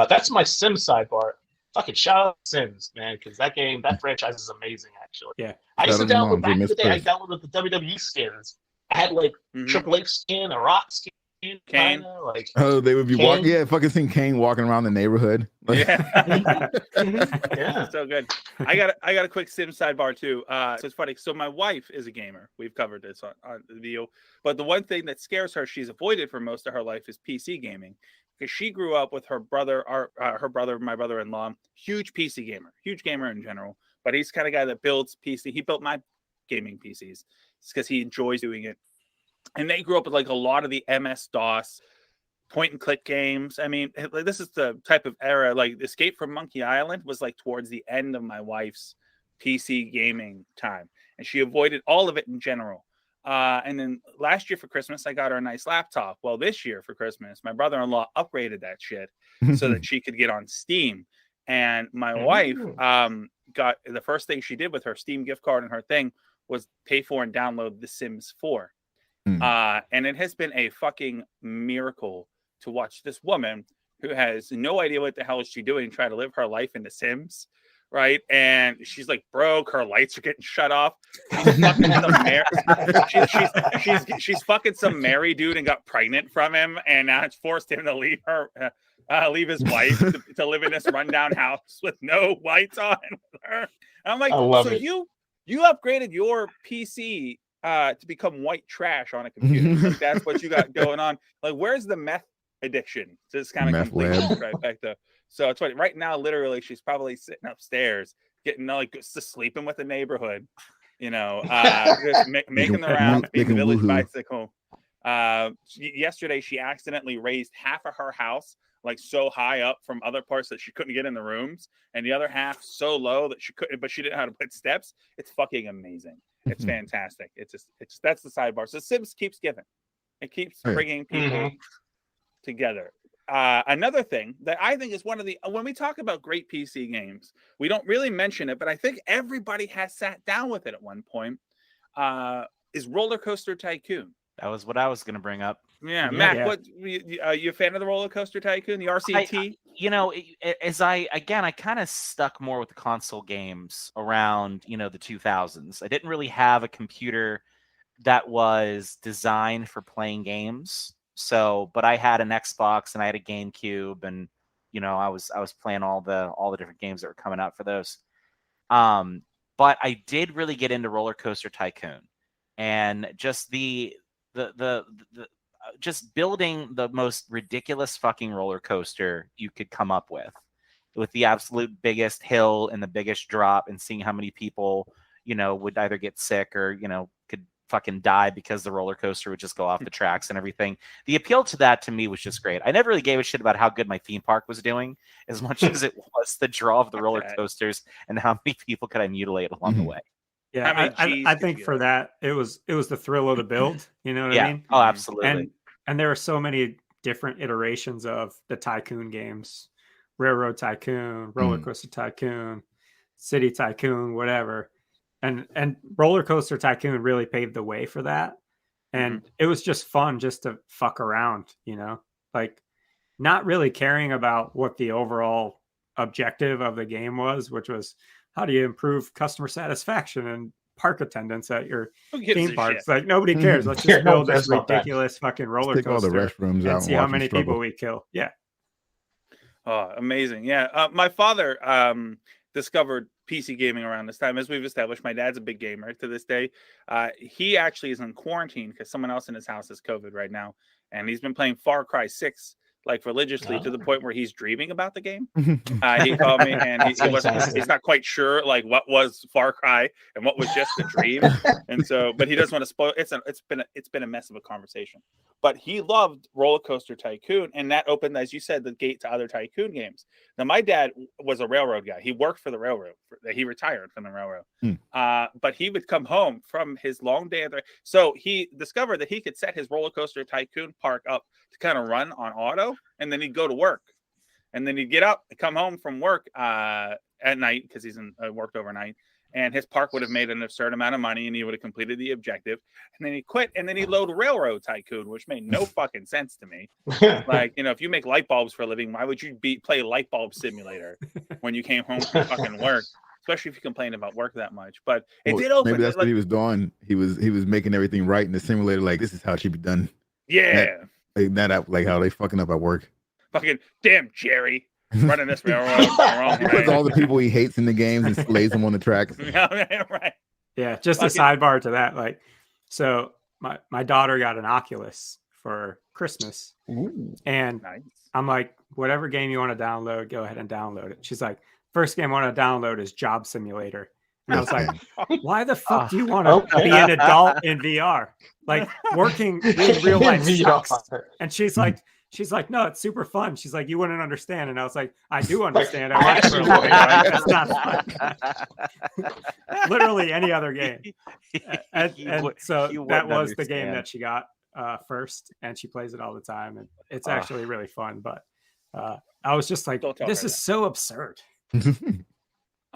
Speaker 2: that's my Sims sidebar. Fucking shout out Sims, man, because that franchise is amazing, actually.
Speaker 3: Yeah.
Speaker 2: I used to download, back in the day, I downloaded the WWE skins. I had like Triple H skin, a Rock skin,
Speaker 1: Kane.
Speaker 2: Like,
Speaker 5: oh, they would be walking. Yeah, fucking seen Kane walking around the neighborhood.
Speaker 1: Yeah, so good. I got a quick Sim sidebar too. So it's funny. So my wife is a gamer. We've covered this on the video. But the one thing that scares her, she's avoided for most of her life, is PC gaming, because she grew up with her brother, my brother-in-law, huge PC gamer, huge gamer in general. But he's the kind of guy that builds PC. He built my gaming PCs. It's because he enjoys doing it. And they grew up with like a lot of the MS-DOS point and click games. I mean, like, this is the type of era, like Escape from Monkey Island was like towards the end of my wife's PC gaming time. And she avoided all of it in general. And then last year for Christmas, I got her a nice laptop. Well, this year for Christmas, my brother-in-law upgraded that shit so that she could get on Steam. And my wife got, the first thing she did with her Steam gift card and her thing was pay for and download The Sims 4. And it has been a fucking miracle to watch this woman who has no idea what the hell is she doing, try to live her life in The Sims, right? And she's like broke, her lights are getting shut off. She's fucking she's fucking some married dude and got pregnant from him, and now it's forced him to leave her. Leave his wife to live in this rundown house with no lights on with her. And I'm like, so you upgraded your PC to become white trash on a computer. Like, that's what you got going on. Like, where's the meth addiction? Just kind of completely trifecta. So it's funny. Right now, literally, she's probably sitting upstairs, getting like just sleeping with the neighborhood, just making the rounds, being the village
Speaker 5: woohoo.
Speaker 1: bicycle. Yesterday, she accidentally raised half of her house like so high up from other parts that she couldn't get in the rooms, and the other half so low that she couldn't, but she didn't know how to put steps. It's fucking amazing. It's fantastic. It's that's the sidebar. So Sims keeps giving. It keeps bringing people together. Another thing that I think is when we talk about great PC games, we don't really mention it, but I think everybody has sat down with it at one point, is Roller Coaster Tycoon.
Speaker 4: That was what I was going to bring up.
Speaker 1: Yeah, Mac, what you a fan of the Roller Coaster Tycoon, the RCT?
Speaker 4: I kind of stuck more with the console games around, the 2000s. I didn't really have a computer that was designed for playing games. So, but I had an Xbox and I had a GameCube, and I was playing all the different games that were coming out for those. But I did really get into Roller Coaster Tycoon, and just the just building the most ridiculous fucking roller coaster you could come up with the absolute biggest hill and the biggest drop, and seeing how many people would either get sick or could fucking die because the roller coaster would just go off the tracks and everything. The appeal to that to me was just great. I never really gave a shit about how good my theme park was doing as much as it was the draw of the roller coasters and how many people could I mutilate along the way.
Speaker 3: Yeah, I think for that it was the thrill of the build. You know what I mean?
Speaker 4: Oh, absolutely.
Speaker 3: And there are so many different iterations of the Tycoon games: Railroad Tycoon, Roller Coaster Tycoon, City Tycoon, whatever. And Roller Coaster Tycoon really paved the way for that. And it was just fun just to fuck around, like not really caring about what the overall objective of the game was, which was how do you improve customer satisfaction and park attendance at your theme parks. Like nobody cares. Let's just build this ridiculous fucking roller coaster.
Speaker 5: All the restrooms
Speaker 3: and
Speaker 5: out
Speaker 3: see how many people we kill. Yeah.
Speaker 1: Oh, amazing. Yeah. My father discovered PC gaming around this time. As we've established, my dad's a big gamer to this day. He actually is in quarantine because someone else in his house has COVID right now. And he's been playing Far Cry 6 like religiously to the point where he's dreaming about the game. He called me and he's not quite sure like what was Far Cry and what was just a dream. And so, but he doesn't want to spoil. It's been a mess of a conversation. But he loved Roller Coaster Tycoon, and that opened, as you said, the gate to other Tycoon games. Now, my dad was a railroad guy. He worked for the railroad. He retired from the railroad. But he would come home from his long day. So he discovered that he could set his Roller Coaster Tycoon park up to kind of run on auto, and then he'd go to work. And then he'd get up and come home from work at night because he's worked overnight. And his park would have made an absurd amount of money, and he would have completed the objective. And then he quit, and then he load Railroad Tycoon, which made no fucking sense to me. Like, if you make light bulbs for a living, why would you play Light Bulb Simulator when you came home from fucking work? Especially if you complain about work that much. But it did open.
Speaker 5: Maybe that's what he was doing. He was making everything right in the simulator. Like, this is how it should be done.
Speaker 1: Yeah.
Speaker 5: Like how they fucking up at work.
Speaker 1: Fucking damn Jerry. Running this railroad wrong.
Speaker 5: He puts all the people he hates in the games and lays them on the tracks.
Speaker 1: Right.
Speaker 3: Yeah, just a sidebar to that. Like, so my daughter got an Oculus for Christmas.
Speaker 2: Ooh,
Speaker 3: and
Speaker 1: nice.
Speaker 3: I'm like, whatever game you want to download, go ahead and download it. She's like, first game I want to download is Job Simulator. And I was like, why the fuck do you want to be an adult in VR? Like, working in real life sucks. And she's like, no, it's super fun. She's like, you wouldn't understand. And I was like, I do understand. I work for a living. Right? It's not fun. Literally any other game. And so that was the game that she got first, and she plays it all the time. And it's actually really fun. But I was just like, this is so absurd.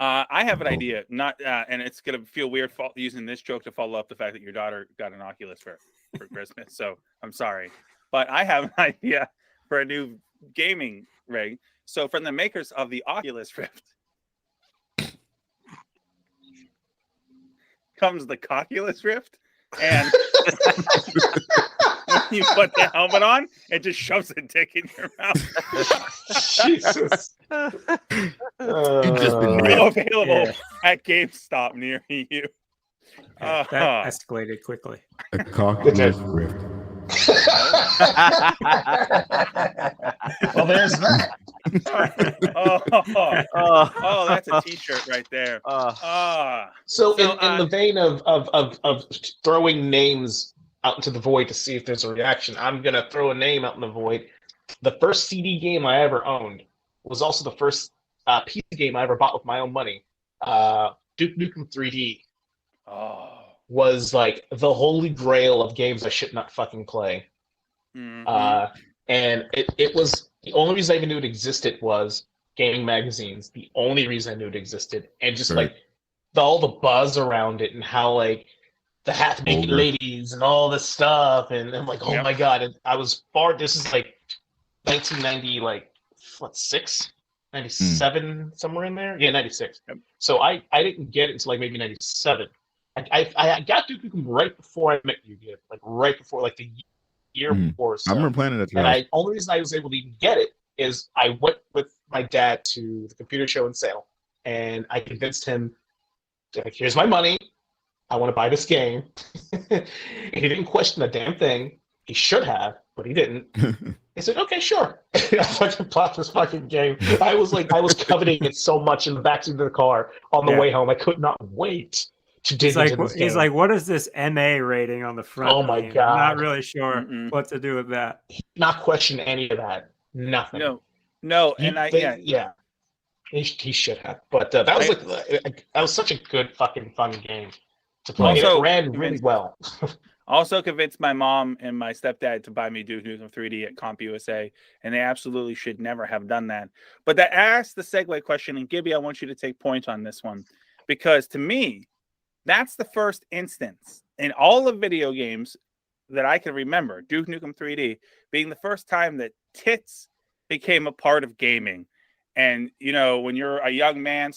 Speaker 1: I have an idea, and it's gonna feel weird using this joke to follow up the fact that your daughter got an Oculus for Christmas. So I'm sorry, but I have an idea for a new gaming rig. So from the makers of the Oculus Rift comes the Cocculus Rift, and when you put the helmet on, it just shoves a dick in your mouth.
Speaker 2: Jesus.
Speaker 1: Available at GameStop near you.
Speaker 3: That escalated quickly.
Speaker 5: A Cocculus Rift.
Speaker 2: Well, there's that.
Speaker 1: Oh, that's a T-shirt right there.
Speaker 2: So in the vein of throwing names out into the void to see if there's a reaction, I'm gonna throw a name out in the void. The first CD game I ever owned was also the first PC game I ever bought with my own money. Duke Nukem 3D was like the holy grail of games I should not fucking play. And it was the only reason I even knew it existed was gaming magazines. The only reason I knew it existed, and just like all the buzz around it and how like the half-naked ladies and all this stuff, and I'm like, oh my god! And I was far. This is like 1990, like what 97, somewhere in there. Yeah, 96. So I didn't get it until like maybe 97. I got Duke Nukem right before I met you, Gib. Like right before, like the year before. So.
Speaker 5: I remember playing it at your
Speaker 2: house.
Speaker 5: And
Speaker 2: the only reason I was able to even get it is I went with my dad to the computer show in Salem, and I convinced him, like, here's my money. I want to buy this game. And he didn't question a damn thing. He should have, but he didn't. He said, okay, sure. I fucking bought this fucking game. I was coveting it so much in the backseat of the car on the way home. I could not wait to dig into this game.
Speaker 3: He's like, what is this MA rating on the front?
Speaker 2: Oh my god.
Speaker 3: I'm not really sure what to do with that.
Speaker 2: He did not question any of that. Nothing.
Speaker 1: No,
Speaker 2: he should have. But that was such a good fucking fun game to play. Also, it ran really well.
Speaker 1: Also convinced my mom and my stepdad to buy me Duke Nukem 3D at CompUSA, and they absolutely should never have done that. But that asks the segue question, and Gibby, I want you to take point on this one, because to me, that's the first instance in all of video games that I can remember, Duke Nukem 3D being the first time that tits became a part of gaming. And, you know, when you're a young man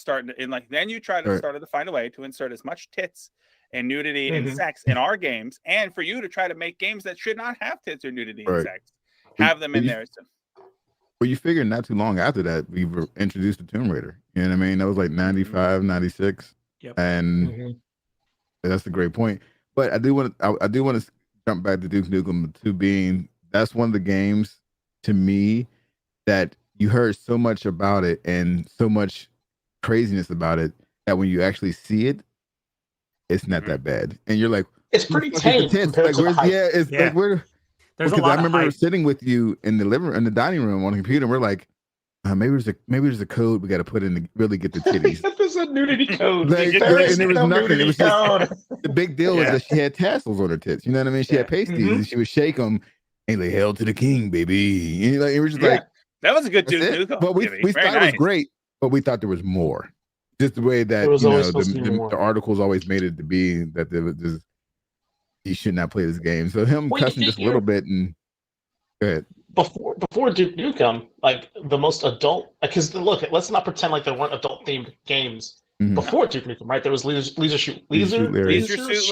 Speaker 1: then you started to find a way to insert as much tits and nudity and sex in our games, and for you to try to make games that should not have tits or nudity and sex, have them in there.
Speaker 5: Well, you figured not too long after that, we were introduced to Tomb Raider. You know what I mean? That was like 95, 96. Yep. And that's a great point. But I do want to jump back to Duke Nukem 2 being, that's one of the games to me that you heard so much about it and so much craziness about it that when you actually see it, it's not that bad. And you're like,
Speaker 2: it's pretty tame.
Speaker 5: Like, like where?
Speaker 3: There's a lot.
Speaker 5: I remember sitting with you in the dining room on the computer, and we're like, maybe there's a code we got to put in to really get the titties.
Speaker 2: There's a nudity code.
Speaker 5: And there was nothing. It was just, the big deal was that she had tassels on her tits. You know what I mean? She had pasties, and she would shake them, and like, "Hail to the king, baby!" And it was just like,
Speaker 1: that was a good Duke Nukem.
Speaker 5: But we thought it was great, but we thought there was more. Just the way that the articles always made it to be that there was just, he should not play this game. So him cussing just a little bit and go ahead.
Speaker 2: Before Duke Nukem, like the most adult, because look, let's not pretend like there weren't adult themed games before Duke Nukem, right? There was Leisure Suit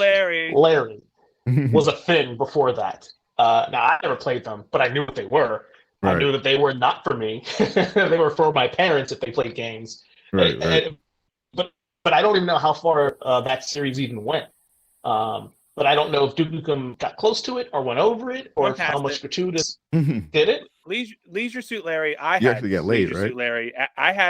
Speaker 2: Larry. Larry was a thing before that. Now I never played them, but I knew what they were. Right. I knew that they were not for me. They were for my parents if they played games. Right. But I don't even know how far that series even went. But I don't know if Duke Nukem got close to it or went over it or how much gratuitous did it.
Speaker 1: Leisure Suit Larry, I had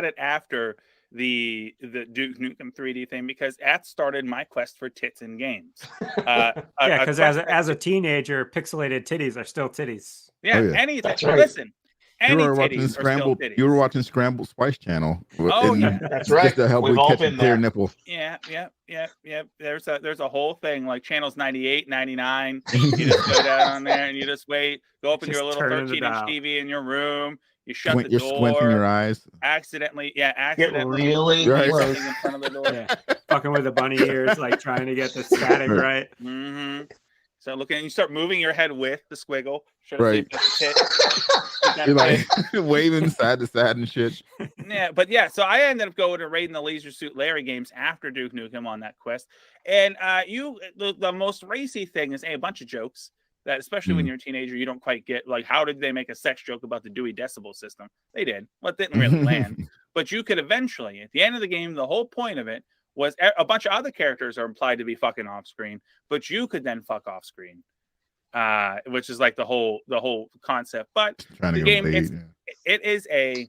Speaker 1: it after the Duke Nukem 3D thing because that started my quest for tits in games.
Speaker 3: Because as a teenager, pixelated titties are still titties.
Speaker 1: Yeah, anything. That's right. Listen,
Speaker 5: you were watching Scramble Spice Channel.
Speaker 2: That's right.
Speaker 5: Just to help you catch a clear nipple.
Speaker 1: Yeah. There's a whole thing like channels 98, 99. You just go down on there and you just wait. Go open your little 13-inch TV in your room. You shut the door.
Speaker 5: You're squinting your eyes.
Speaker 1: Accidentally.
Speaker 2: Get really close.
Speaker 1: In front of the door.
Speaker 3: Fucking with the bunny ears, like trying to get the static right.
Speaker 1: Mm-hmm. So you start moving your head with the squiggle.
Speaker 5: Right. You're like waving side to side and shit.
Speaker 1: So I ended up going to raiding the Leisure Suit Larry games after Duke Nukem on that quest. And the most racy thing is a bunch of jokes that, especially when you're a teenager, you don't quite get. Like, how did they make a sex joke about the Dewey Decibel System? They did. Well, it didn't really land. But you could eventually, at the end of the game, the whole point of it was a bunch of other characters are implied to be fucking off screen, but you could then fuck off screen, which is like the whole concept. But the game, it is a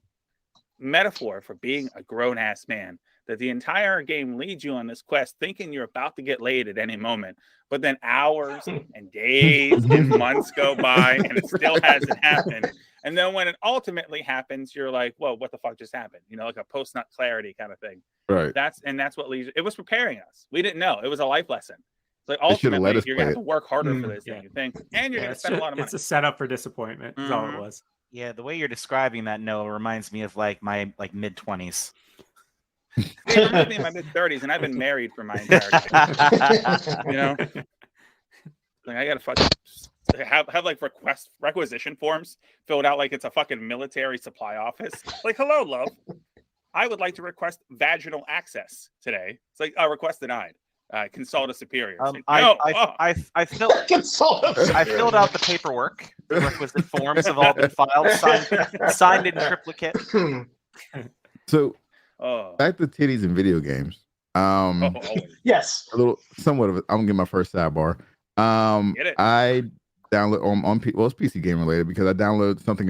Speaker 1: metaphor for being a grown-ass man. That the entire game leads you on this quest thinking you're about to get laid at any moment, but then hours and days and months go by and it still hasn't happened. And then when it ultimately happens, you're like, whoa, what the fuck just happened? You know, like a post-nut clarity kind of thing.
Speaker 5: Right.
Speaker 1: That's what leads. It was preparing us. We didn't know. It was a life lesson. It's like ultimately you're gonna have to work harder for this than you think, and you're gonna spend a lot of money.
Speaker 3: It's a setup for disappointment. Is all it was.
Speaker 4: Yeah, the way you're describing that, Noah, reminds me of like my mid-20s.
Speaker 1: It reminds me of my mid-30s, and I've been married for my entire life. You know, like I gotta fucking have like requisition forms filled out like it's a fucking military supply office. Like, hello, love. I would like to request vaginal access today. It's like, request denied. Consult a superior. Like, no.
Speaker 4: I filled out the paperwork. The requisite forms have all been filed, signed in triplicate.
Speaker 5: So, back to titties and video games.
Speaker 2: Yes.
Speaker 5: A little, somewhat of it. I'm gonna get my first sidebar. I download on it's PC game related because I downloaded something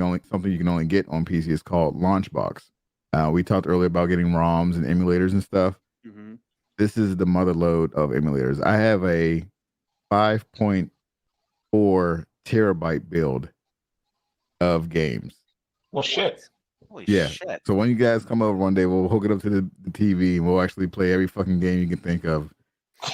Speaker 5: you can only get on PC. It's called Launchbox. We talked earlier about getting ROMs and emulators and stuff.
Speaker 1: Mm-hmm.
Speaker 5: This is the mother load of emulators. I have a 5.4 terabyte build of games.
Speaker 2: Well, shit.
Speaker 4: Holy
Speaker 5: Yeah.
Speaker 4: shit.
Speaker 5: So when you guys come over one day, we'll hook it up to the TV and we'll actually play every fucking game you can think of.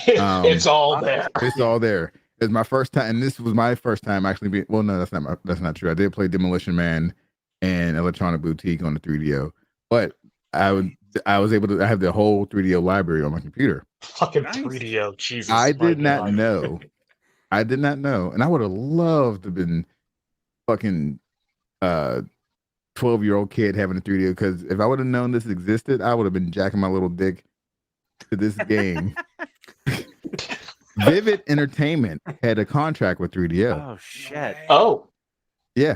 Speaker 2: It's all there.
Speaker 5: It's all there. It's my first time, and this was my first time actually. Well, no, that's not true. I did play Demolition Man and Electronic Boutique on the 3DO, but I was able to. I have the whole 3DO library on my computer.
Speaker 2: Fucking 3DO, Jesus!
Speaker 5: I did not know, and I would have loved to have been fucking 12-year-old kid having a 3DO, because if I would have known this existed, I would have been jacking my little dick to this game. Vivid Entertainment had a contract with 3DO.
Speaker 4: Oh shit!
Speaker 2: Oh
Speaker 5: yeah,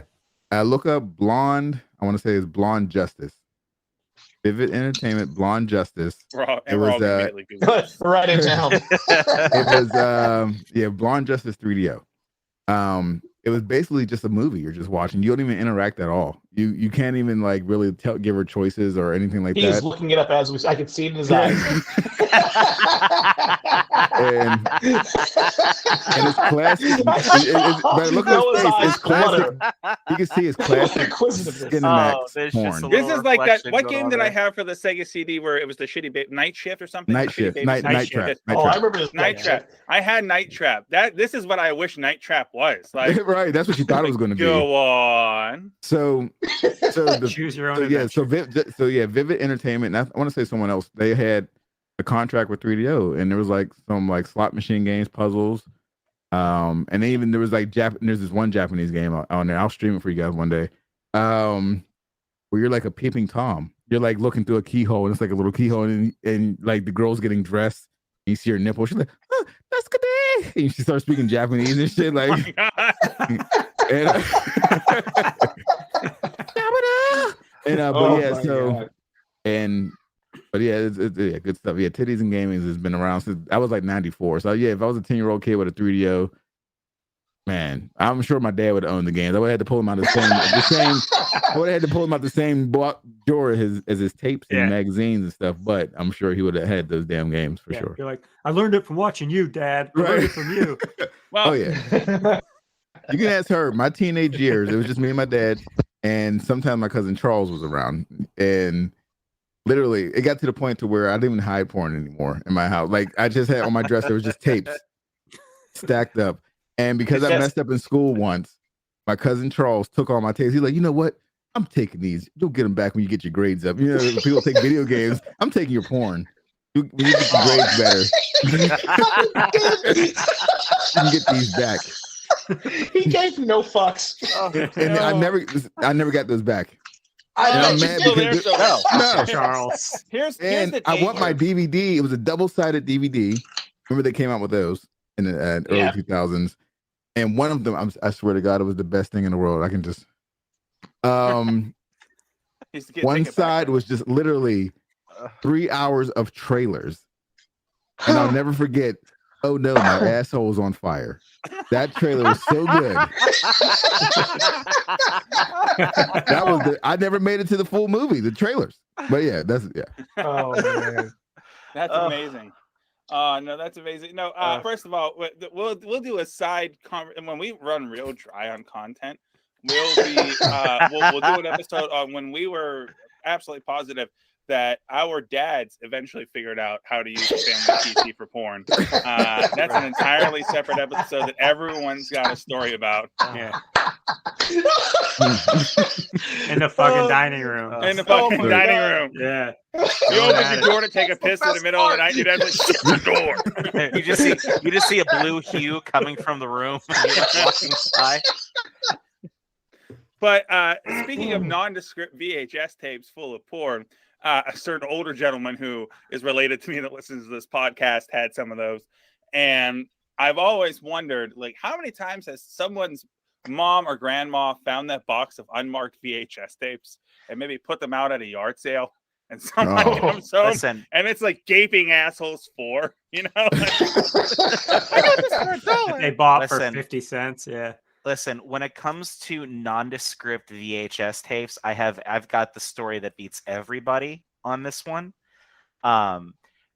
Speaker 5: look up Blonde. I want to say it's Blonde Justice. Vivid Entertainment, Blonde Justice.
Speaker 1: It was
Speaker 2: write it down.
Speaker 5: It was Blonde Justice 3DO. It was basically just a movie you're just watching. You don't even interact at all. You can't even like really give her choices or anything like that.
Speaker 2: He's looking it up as I can see it in his eyes.
Speaker 5: and it's classic. But look at his face. It's classic. You can see his classic Skinemax porn.
Speaker 1: This is like that. What game did I have for the Sega CD where it was the shitty Night Shift or something?
Speaker 5: Night Shift. Night Trap.
Speaker 2: I remember this.
Speaker 1: Night Trap. I had Night Trap. This is what I wish Night Trap was. Like,
Speaker 5: right. That's what you thought it was going to be.
Speaker 1: Go on.
Speaker 5: So
Speaker 3: choose your own.
Speaker 5: Vivid Entertainment. And I want to say someone else. They had a contract with 3DO, and there was like some like slot machine games, puzzles, and then even there was like there's this one Japanese game on there. I'll stream it for you guys one day. Where you're like a peeping Tom. You're like looking through a keyhole, and it's like a little keyhole, and like the girl's getting dressed. And you see her nipple. She's like, "Oh, that's good day," and she starts speaking Japanese and shit. Like, it's good stuff. Yeah, titties and gaming has been around since I was like 94. So yeah, if I was a 10-year-old kid with a 3DO, man, I'm sure my dad would have owned the games. I would have had to pull him out of the same. I would have had to pull him out the same drawer as his tapes and magazines and stuff. But I'm sure he would have had those damn games for sure.
Speaker 3: You're like, I learned it from watching you, Dad. I learned it from you.
Speaker 1: Well,
Speaker 5: oh yeah. You can ask her. My teenage years, it was just me and my dad, and sometimes my cousin Charles was around, and literally, it got to the point to where I didn't even hide porn anymore in my house. Like, I just had on my dresser, there was just tapes stacked up. And because I messed up in school once, my cousin Charles took all my tapes. He's like, you know what? I'm taking these. You'll get them back when you get your grades up. You know, people take video games. I'm taking your porn. When you get your grades better, you can get these back.
Speaker 2: He gave no fucks.
Speaker 5: And I never got those back.
Speaker 2: I'm
Speaker 5: mad because no,
Speaker 1: Charles. Here's the
Speaker 5: I want my DVD. It was a double-sided DVD. Remember they came out with those in the early 2000s, and one of them, I swear to God, it was the best thing in the world. I can just one side was just literally 3 hours of trailers, and I'll never forget. Oh no, my asshole is on fire. That trailer was so good. That was I never made it to the full movie, the trailers. But yeah,
Speaker 2: Oh man.
Speaker 1: That's amazing. No, that's amazing. No, first of all, we'll do a side when we run real dry on content. We'll be we'll do an episode on when we were absolutely positive that our dads eventually figured out how to use a family PC for porn. That's an entirely separate episode that everyone's got a story about.
Speaker 3: Yeah. In the fucking dining room.
Speaker 1: In the fucking dining room.
Speaker 3: Yeah.
Speaker 1: You open your door to take a piss in the middle of the night, you'd have to shut the door.
Speaker 4: You just see a blue hue coming from the room walking by.
Speaker 1: But speaking of nondescript VHS tapes full of porn, a certain older gentleman who is related to me that listens to this podcast had some of those. And I've always wondered, like, how many times has someone's mom or grandma found that box of unmarked VHS tapes and maybe put them out at a yard sale? And someone comes home and it's like Gaping Assholes 4, you know? I got this for $1.
Speaker 3: They bought for 50 cents, yeah.
Speaker 4: Listen, when it comes to nondescript VHS tapes, I've got the story that beats everybody on this one.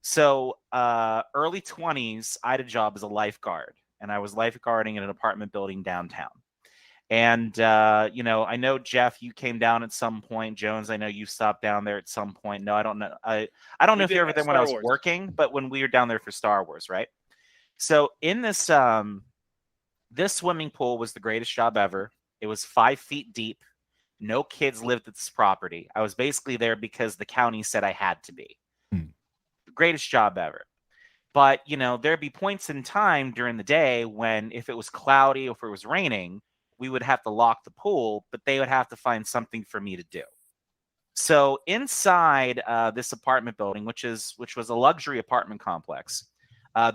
Speaker 4: So early 20s, I had a job as a lifeguard, and I was lifeguarding in an apartment building downtown. And you know, I know Jeff, you came down at some point. Jones, I know you stopped down there at some point. No, I don't know. I don't know if you were there when I was working, but when we were down there for Star Wars, right? So in this this swimming pool was the greatest job ever. It was 5 feet deep. No kids lived at this property. I was basically there because the county said I had to be. The greatest job ever. But, you know, there'd be points in time during the day when if it was cloudy or if it was raining, we would have to lock the pool, but they would have to find something for me to do. So inside this apartment building, which was a luxury apartment complex,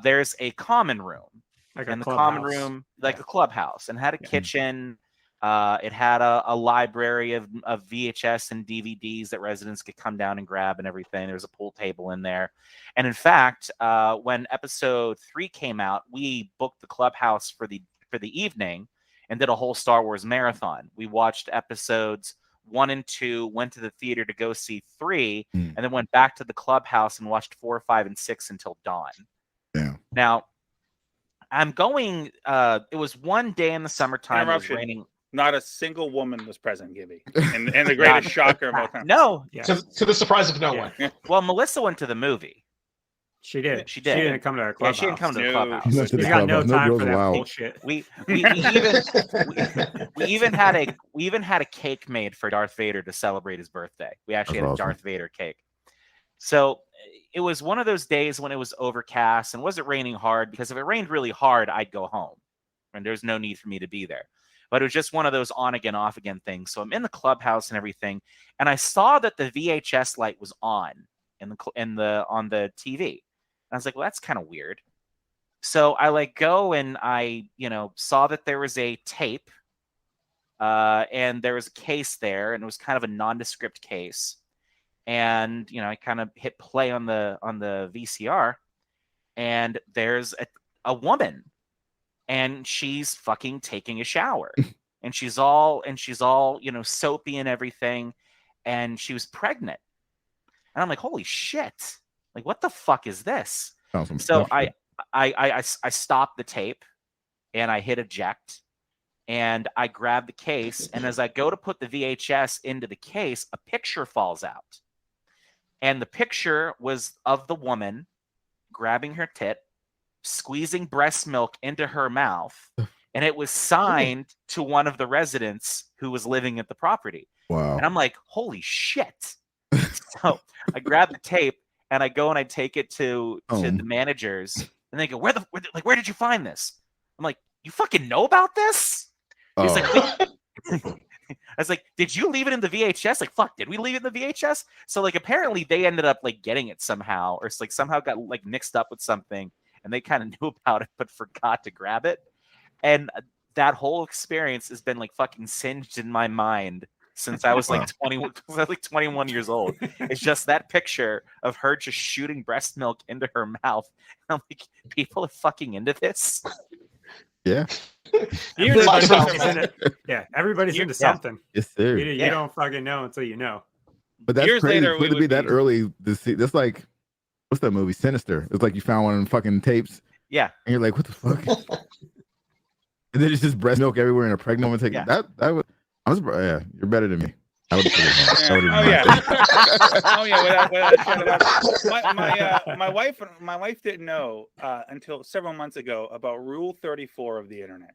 Speaker 4: there's a common room. And the common room, like a clubhouse, and had a kitchen. It had a library of VHS and DVDs that residents could come down and grab and everything. There was a pool table in there. And in fact, when episode 3 came out, we booked the clubhouse for the evening and did a whole Star Wars marathon. We watched episodes 1 and 2, went to the theater to go see 3, and then went back to the clubhouse and watched 4, 5, and 6 until dawn. Yeah. Now, I'm going. It was one day in the summertime. It was raining.
Speaker 1: Not a single woman was present, Gibby. And the greatest shocker of all time.
Speaker 4: No.
Speaker 2: Yeah. To the surprise of no one.
Speaker 4: Well, Melissa went to the movie.
Speaker 3: She did.
Speaker 4: She did.
Speaker 3: She didn't come to our clubhouse.
Speaker 4: Yeah, she didn't come to the clubhouse.
Speaker 3: We got no time for that bullshit.
Speaker 4: We even had a cake made for Darth Vader to celebrate his birthday. We actually had a Darth Vader cake. So it was one of those days when it was overcast and wasn't raining hard, because if it rained really hard, I'd go home and there's no need for me to be there. But it was just one of those on again, off again things. So I'm in the clubhouse and everything, and I saw that the VHS light was on on the TV. And I was like, well, that's kind of weird. So I go and I, saw that there was a tape and there was a case there, and it was kind of a nondescript case. And, I kind of hit play on the VCR, and there's a woman, and she's fucking taking a shower, and she's all, soapy and everything. And she was pregnant. And I'm like, holy shit. Like, what the fuck is this? So I stopped the tape and I hit eject, and I grabbed the case. And as I go to put the VHS into the case, a picture falls out. And the picture was of the woman grabbing her tit, squeezing breast milk into her mouth. And it was signed to one of the residents who was living at the property.
Speaker 5: Wow.
Speaker 4: And I'm like, holy shit. So I grab the tape and I go and I take it to the managers, and they go, where did you find this? I'm like, you fucking know about this? He's like, I was like, did you leave it in the VHS? Like, fuck, did we leave it in the VHS? So apparently they ended up getting it somehow, or somehow got mixed up with something, and they kind of knew about it but forgot to grab it. And that whole experience has been fucking singed in my mind since I was 21 years old. It's just that picture of her just shooting breast milk into her mouth. I'm like, people are fucking into this.
Speaker 5: Yeah.
Speaker 3: Everybody's
Speaker 2: Myself.
Speaker 3: into it. Yeah, everybody's into something.
Speaker 5: Yes, sir.
Speaker 3: You don't fucking know until you know.
Speaker 5: But that's
Speaker 1: Years
Speaker 5: crazy
Speaker 1: later,
Speaker 5: for it
Speaker 1: we
Speaker 5: to be
Speaker 1: would
Speaker 5: that
Speaker 1: be-
Speaker 5: early to see. That's like, what's that movie? Sinister. It's like you found one of them fucking tapes,
Speaker 4: Yeah.
Speaker 5: and you're like, what the fuck? And then it's just breast milk everywhere and a pregnant woman taking
Speaker 4: Yeah.
Speaker 5: that would. I'm surprised. Yeah, you're better than me. I would
Speaker 1: Yeah. Oh yeah. Without a shadow of doubt. My wife didn't know until several months ago about Rule 34 of the internet.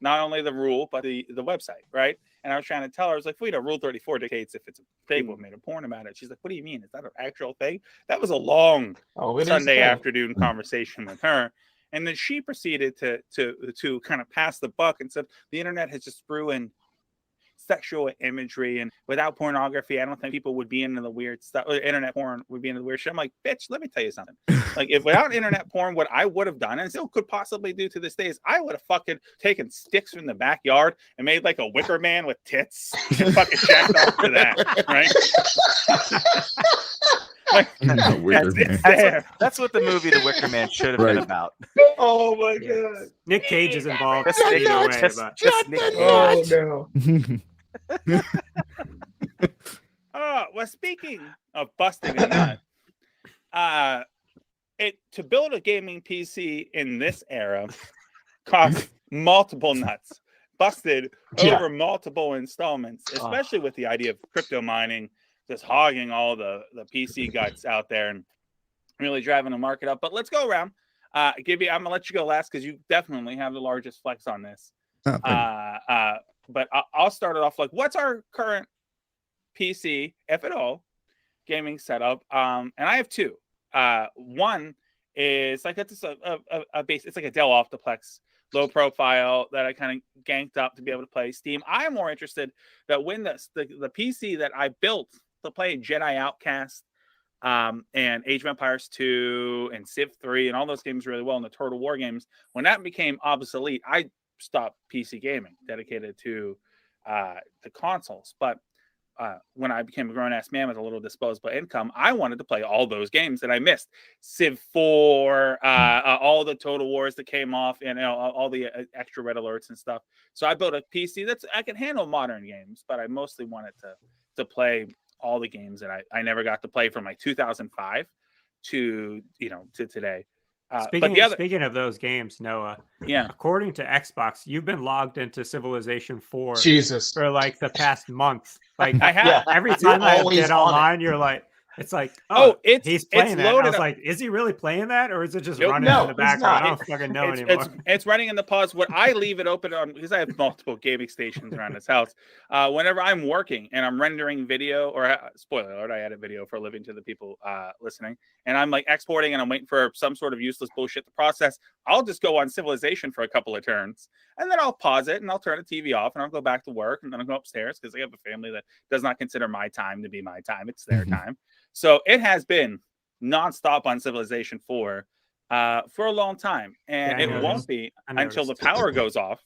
Speaker 1: Not only the rule, but the website, right? And I was trying to tell her, I was like, wait, Rule 34 dictates if it's a thing, we've made a porn about it. She's like, what do you mean? Is that an actual thing? That was a long Sunday afternoon conversation with her. And then she proceeded to kind of pass the buck and said, the internet has just ruined sexual imagery, and without pornography, I don't think people would be into the weird stuff. Internet porn would be into the weird shit. I'm like, bitch, let me tell you something. Like, if without internet porn, what I would have done, and still could possibly do to this day, is I would have fucking taken sticks from the backyard and made like a wicker man with tits and fucking jacked off to that, right?
Speaker 4: That's what the movie The Wicker Man should have been about.
Speaker 2: Oh my god.
Speaker 3: Nick Cage is involved.
Speaker 4: Just Nick,
Speaker 3: either way,
Speaker 4: just Nick Cage.
Speaker 2: Oh no.
Speaker 1: Well, speaking of busting a nut, to build a gaming PC in this era costs multiple nuts, busted over multiple installments, especially with the idea of crypto mining just hogging all the PC guts out there and really driving the market up. But let's go around. Gibby, I'm gonna let you go last because you definitely have the largest flex on this. But I'll start it off. Like, what's our current PC, if at all, gaming setup? And I have two. One is like it's a base. It's like a Dell Optiplex, low profile that I kind of ganked up to be able to play Steam. I'm more interested that when the PC that I built to play Jedi Outcast and Age of Empires 2 and Civ 3 and all those games really well, and the Total War games, when that became obsolete, I stopped PC gaming, dedicated to the consoles. But when I became a grown-ass man with a little disposable income, I wanted to play all those games that I missed. Civ 4, all the Total Wars that came off, and all the extra red alerts and stuff. So I built a PC I can handle modern games, but I mostly wanted to play all the games that I never got to play from like 2005 to today.
Speaker 3: Speaking of those games, Noah,
Speaker 1: yeah,
Speaker 3: according to Xbox, you've been logged into Civilization 4
Speaker 2: for
Speaker 3: like the past month. Like,
Speaker 1: I have.
Speaker 3: Every time I get online, you're like, it's like, he's playing that. I was like, is he really playing that, or is it just running in the background? I don't fucking know anymore.
Speaker 1: It's running in the pause. What I leave it open on, because I have multiple gaming stations around this house. Whenever I'm working and I'm rendering video, or spoiler alert, I edit video for a living to the people listening, and I'm like exporting and I'm waiting for some sort of useless bullshit to process, I'll just go on Civilization for a couple of turns, and then I'll pause it and I'll turn the TV off and I'll go back to work, and then I'll go upstairs because I have a family that does not consider my time to be my time. It's their time. So it has been nonstop on Civilization 4 for a long time. And it won't be until the power goes off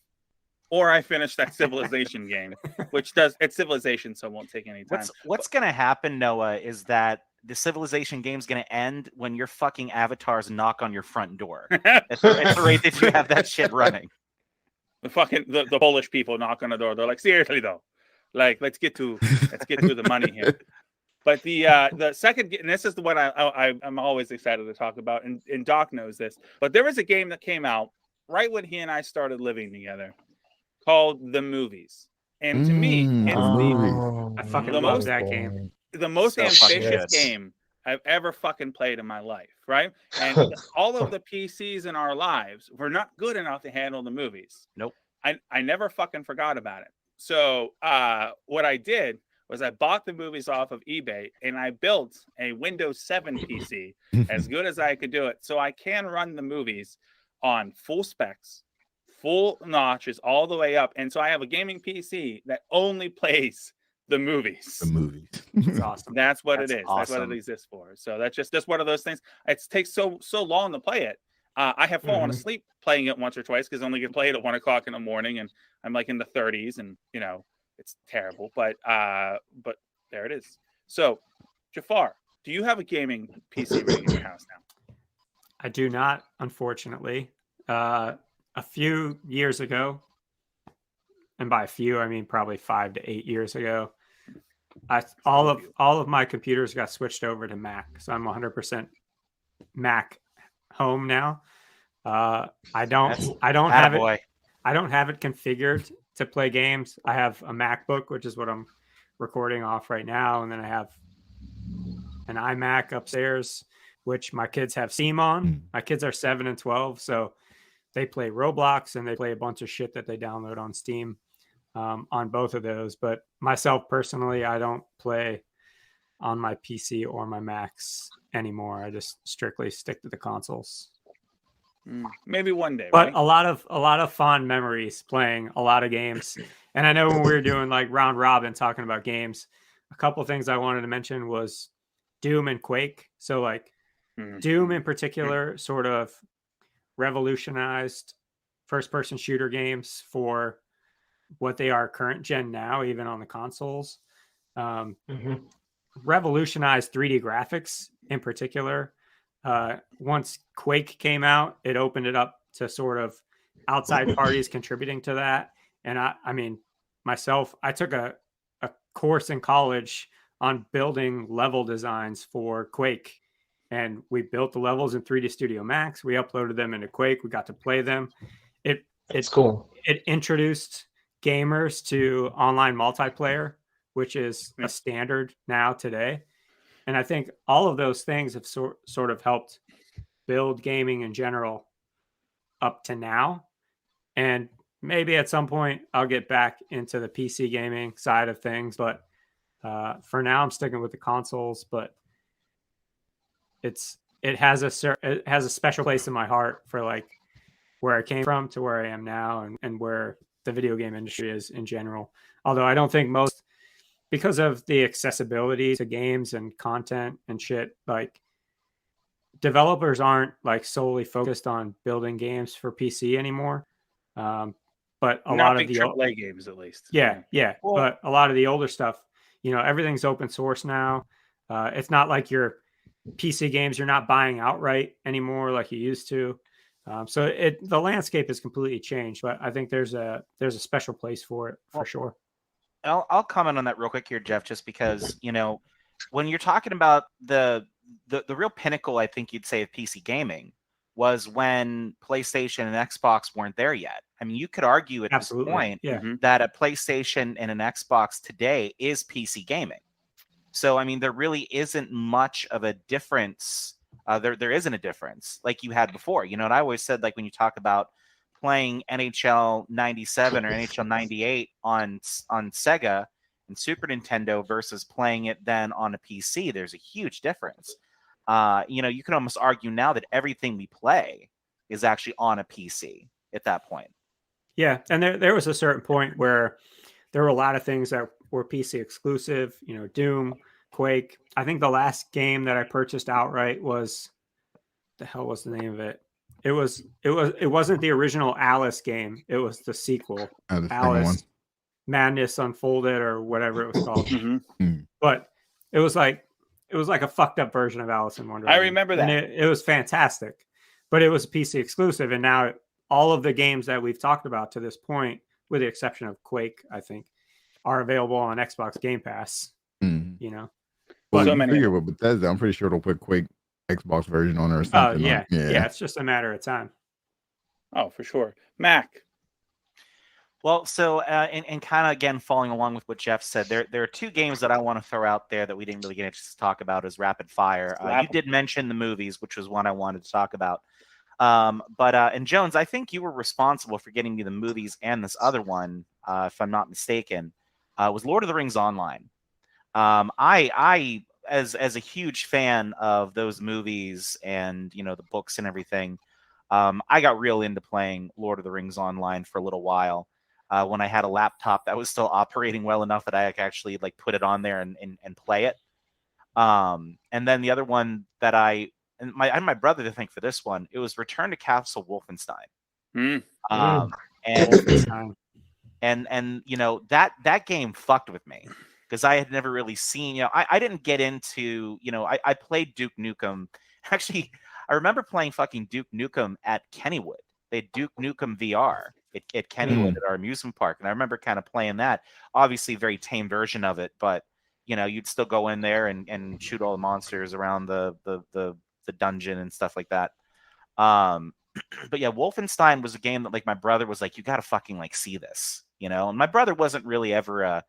Speaker 1: or I finish that Civilization game, which it's Civilization, so it won't take any time.
Speaker 4: What's going to happen, Noah, is that the Civilization game's going to end when your fucking avatars knock on your front door. At the rate that you have that shit running.
Speaker 1: The Polish people knock on the door. They're like, seriously, though. Like, let's get to the money here. But the second, and this is the one I'm always excited to talk about, and Doc knows this, but there was a game that came out right when he and I started living together called The Movies. And to me, it's
Speaker 3: I fucking love that game.
Speaker 1: The most ambitious game I've ever fucking played in my life, right? And all of the PCs in our lives were not good enough to handle the movies.
Speaker 4: Nope.
Speaker 1: I never fucking forgot about it. So what I did was I bought the movies off of eBay and I built a Windows 7 PC as good as I could do it. So I can run the movies on full specs, full notches, all the way up. And so I have a gaming PC that only plays the movies.
Speaker 3: That's awesome.
Speaker 1: That's what it is.
Speaker 4: Awesome.
Speaker 1: That's what it exists for. So that's just one of those things. It takes so long to play it. I have fallen asleep playing it once or twice because I only can play it at 1 o'clock in the morning, and I'm like in the 30s, and it's terrible, but there it is. So, Jafar, do you have a gaming PC running in your house now?
Speaker 3: I do not, unfortunately. a few years ago, and by a few I mean probably 5 to 8 years ago, all of my computers got switched over to Mac, so I'm 100% Mac home now. I don't have it. I don't have it configured to play games. I have a MacBook, which is what I'm recording off right now, and then I have an iMac upstairs, which my kids have Steam on. My kids are 7 and 12, so they play Roblox and they play a bunch of shit that they download on Steam on both of those. But myself personally, I don't play on my PC or my Macs anymore. I just strictly stick to the consoles.
Speaker 1: Maybe one day,
Speaker 3: but
Speaker 1: right?
Speaker 3: a lot of fond memories playing a lot of games. And I know when we were doing like round robin talking about games, a couple of things I wanted to mention was Doom and Quake. So like Doom in particular sort of revolutionized first person shooter games for what they are current gen now, even on the consoles. Revolutionized 3D graphics in particular. Once Quake came out, it opened it up to sort of outside parties contributing to that. And I mean, myself, I took a course in college on building level designs for Quake. And we built the levels in 3D Studio Max. We uploaded them into Quake. We got to play them. It's cool. It introduced gamers to online multiplayer, which is a standard now today. And I think all of those things have sort of helped build gaming in general up to now. And maybe at some point I'll get back into the PC gaming side of things. But for now, I'm sticking with the consoles. But it has a special place in my heart for like where I came from to where I am now, and where the video game industry is in general. Although I don't think most, because of the accessibility to games and content and shit, like developers aren't like solely focused on building games for PC anymore. But a lot of the
Speaker 1: AAA games, at least.
Speaker 3: Yeah. Well, but a lot of the older stuff, everything's open source now. It's not like your PC games you're not buying outright anymore like you used to. So the landscape has completely changed, but I think there's a special place for it for sure.
Speaker 4: I'll comment on that real quick here, Jeff, just because, when you're talking about the real pinnacle, I think you'd say, of PC gaming was when PlayStation and Xbox weren't there yet. I mean, you could argue at this point that a PlayStation and an Xbox today is PC gaming. So, I mean, there really isn't much of a difference. There isn't a difference like you had before. And I always said, like, when you talk about playing NHL 97 or NHL 98 on Sega and Super Nintendo versus playing it then on a PC, there's a huge difference. You can almost argue now that everything we play is actually on a PC at that point.
Speaker 3: Yeah, and there was a certain point where there were a lot of things that were PC exclusive, Doom, Quake. I think the last game that I purchased outright was, the hell was the name of it? It wasn't the original Alice game. It was the sequel, Alice Madness Unfolded or whatever it was called. But it was like a fucked up version of Alice in Wonderland.
Speaker 1: I remember that.
Speaker 3: And it was fantastic, but it was PC exclusive. And now all of the games that we've talked about to this point, with the exception of Quake, I think, are available on Xbox Game Pass.
Speaker 5: Well, so many with Bethesda, I'm pretty sure it'll put Quake Xbox version on there or something.
Speaker 3: Yeah, it's just a matter of time.
Speaker 1: Oh, for sure. Mac.
Speaker 4: Well, so and kind of again following along with what Jeff said, there are two games that I want to throw out there that we didn't really get to talk about as rapid fire. You did mention the movies, which was one I wanted to talk about. And Jones, I think you were responsible for getting me the movies and this other one, if I'm not mistaken, was Lord of the Rings Online. I as a huge fan of those movies and the books and everything, I got real into playing Lord of the Rings Online for a little while. When I had a laptop that was still operating well enough that I could actually like put it on there and play it. And then the other one that I had my brother to thank for this one, it was Return to Castle Wolfenstein. And that game fucked with me because I had never really seen, I didn't get into, I played Duke Nukem. Actually, I remember playing fucking Duke Nukem at Kennywood They Duke Nukem VR at Kennywood at our amusement park, and I remember kind of playing that. Obviously, very tame version of it, but you'd still go in there and shoot all the monsters around the dungeon and stuff like that. But yeah, Wolfenstein was a game that like my brother was like, you got to fucking like see this, and my brother wasn't really ever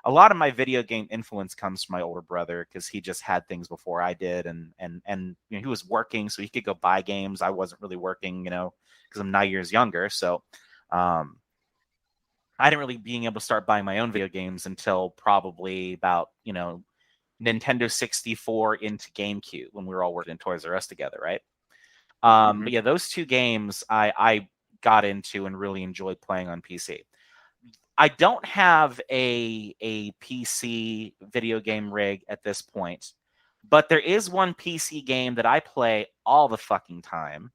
Speaker 4: a lot of my video game influence comes from my older brother because he just had things before I did, and he was working, so he could go buy games. I wasn't really working, because I'm 9 years younger. So I didn't really being able to start buying my own video games until probably about, Nintendo 64 into GameCube when we were all working in Toys R Us together, right? But yeah, those two games I got into and really enjoyed playing on PC. I don't have a PC video game rig at this point, but there is one PC game that I play all the fucking time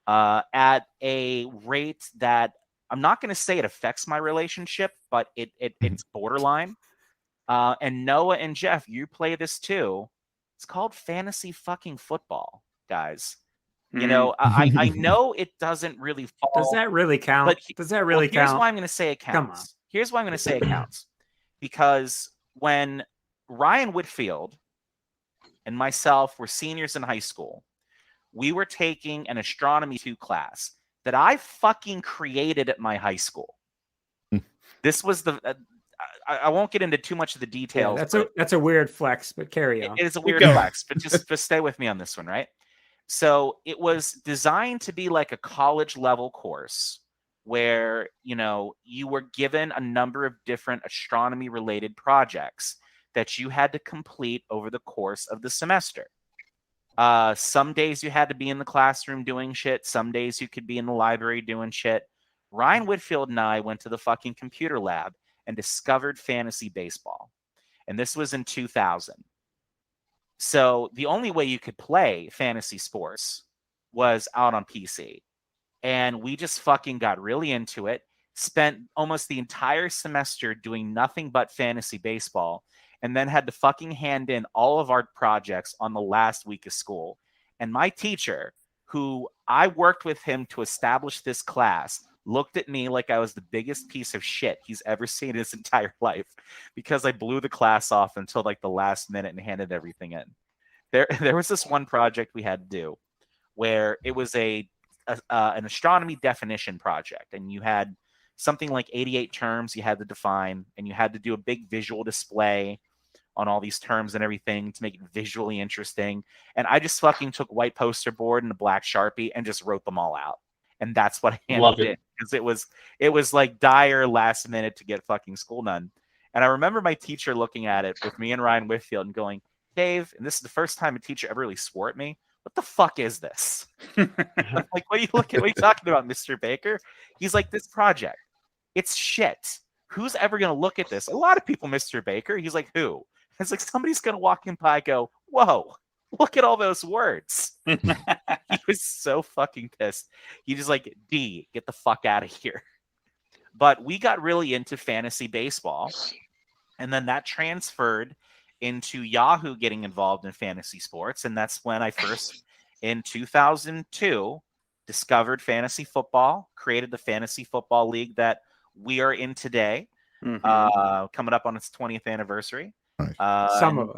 Speaker 4: at a rate that I'm not going to say it affects my relationship, but it's borderline. And Noah and Jeff, you play this too. It's called fantasy fucking football, guys. I know it doesn't really fall.
Speaker 3: Does that really count?
Speaker 4: But
Speaker 3: Does that really count?
Speaker 4: Here's why I'm going to say it counts.
Speaker 3: Come on.
Speaker 4: Here's why I'm going to say it counts. Because when Ryan Whitfield and myself were seniors in high school, we were taking an astronomy 2 class that I fucking created at my high school. This was I won't get into too much of the details.
Speaker 3: Yeah, that's a weird flex, but carry on.
Speaker 4: It is a weird flex, but just stay with me on this one, right? So it was designed to be like a college level course where, you were given a number of different astronomy related projects that you had to complete over the course of the semester. Some days you had to be in the classroom doing shit. Some days you could be in the library doing shit. Ryan Whitfield and I went to the fucking computer lab and discovered fantasy baseball. And this was in 2000. So the only way you could play fantasy sports was out on PC. And we just fucking got really into it, spent almost the entire semester doing nothing but fantasy baseball, and then had to fucking hand in all of our projects on the last week of school. And my teacher, who I worked with him to establish this class, looked at me like I was the biggest piece of shit he's ever seen in his entire life because I blew the class off until like the last minute and handed everything in. There was this one project we had to do where it was an astronomy definition project, and you had something like 88 terms you had to define, and you had to do a big visual display on all these terms and everything to make it visually interesting. And I just fucking took white poster board and a black Sharpie and just wrote them all out. And that's what I handed in, because it was like dire last minute to get fucking school done. And I remember my teacher looking at it with me and Ryan Whitfield and going, Dave, and this is the first time a teacher ever really swore at me, what the fuck is this? I'm like, what are you talking about, Mr. Baker? He's like, this project, it's shit. Who's ever going to look at this? A lot of people, Mr. Baker. He's like, who? It's like, somebody's going to walk in by, go, whoa, look at all those words. He was so fucking pissed. He just like, D, get the fuck out of here. But we got really into fantasy baseball. And then that transferred into Yahoo getting involved in fantasy sports. And that's when I first, in 2002, discovered fantasy football, created the fantasy football league that we are in today, coming up on its 20th anniversary.
Speaker 5: Nice.
Speaker 3: Some of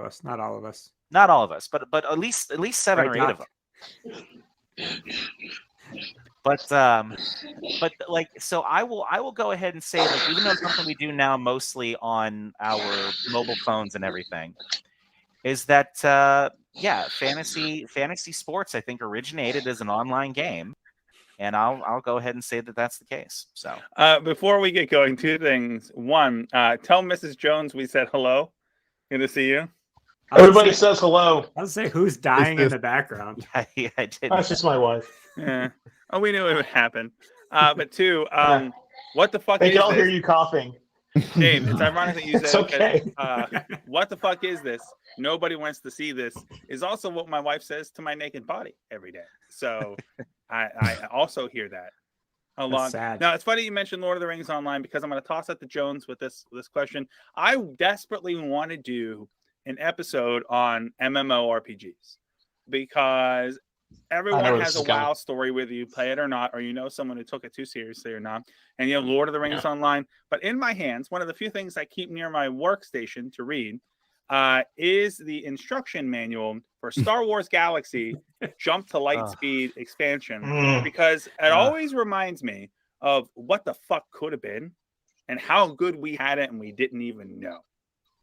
Speaker 3: us, not all of us.
Speaker 4: Not all of us, but at least 7 or 8 of them. But like, so I will go ahead and say, like, even though it's something we do now mostly on our mobile phones and everything, is that fantasy sports I think originated as an online game, and I'll go ahead and say that that's the case. So
Speaker 1: before we get going, 2 things. One, tell Mrs. Jones we said hello. Good to see you.
Speaker 2: Everybody says hello.
Speaker 3: I'll say who's dying in the background.
Speaker 4: Yeah, I did.
Speaker 2: That's just my wife.
Speaker 1: Yeah. Oh, we knew it would happen. But 2, what the fuck
Speaker 2: They
Speaker 1: is
Speaker 2: can all
Speaker 1: this?
Speaker 2: hear you coughing.
Speaker 1: Dave, it's ironic that you said
Speaker 2: It's okay.
Speaker 1: because, what the fuck is this? Nobody wants to see this is also what my wife says to my naked body every day. So I also hear that a lot.
Speaker 3: Sad.
Speaker 1: Now, it's funny you mentioned Lord of the Rings Online, because I'm going to toss at the Jones with this question. I desperately want to do an episode on MMORPGs, because everyone
Speaker 2: where
Speaker 1: has
Speaker 2: this
Speaker 1: a
Speaker 2: is going.
Speaker 1: WoW story, whether you play it or not, or you know someone who took it too seriously or not. And you have Lord of the Rings online. But in my hands, one of the few things I keep near my workstation to read is the instruction manual for Star Wars Galaxy Jump to Lightspeed expansion, because it always reminds me of what the fuck could have been and how good we had it and we didn't even know.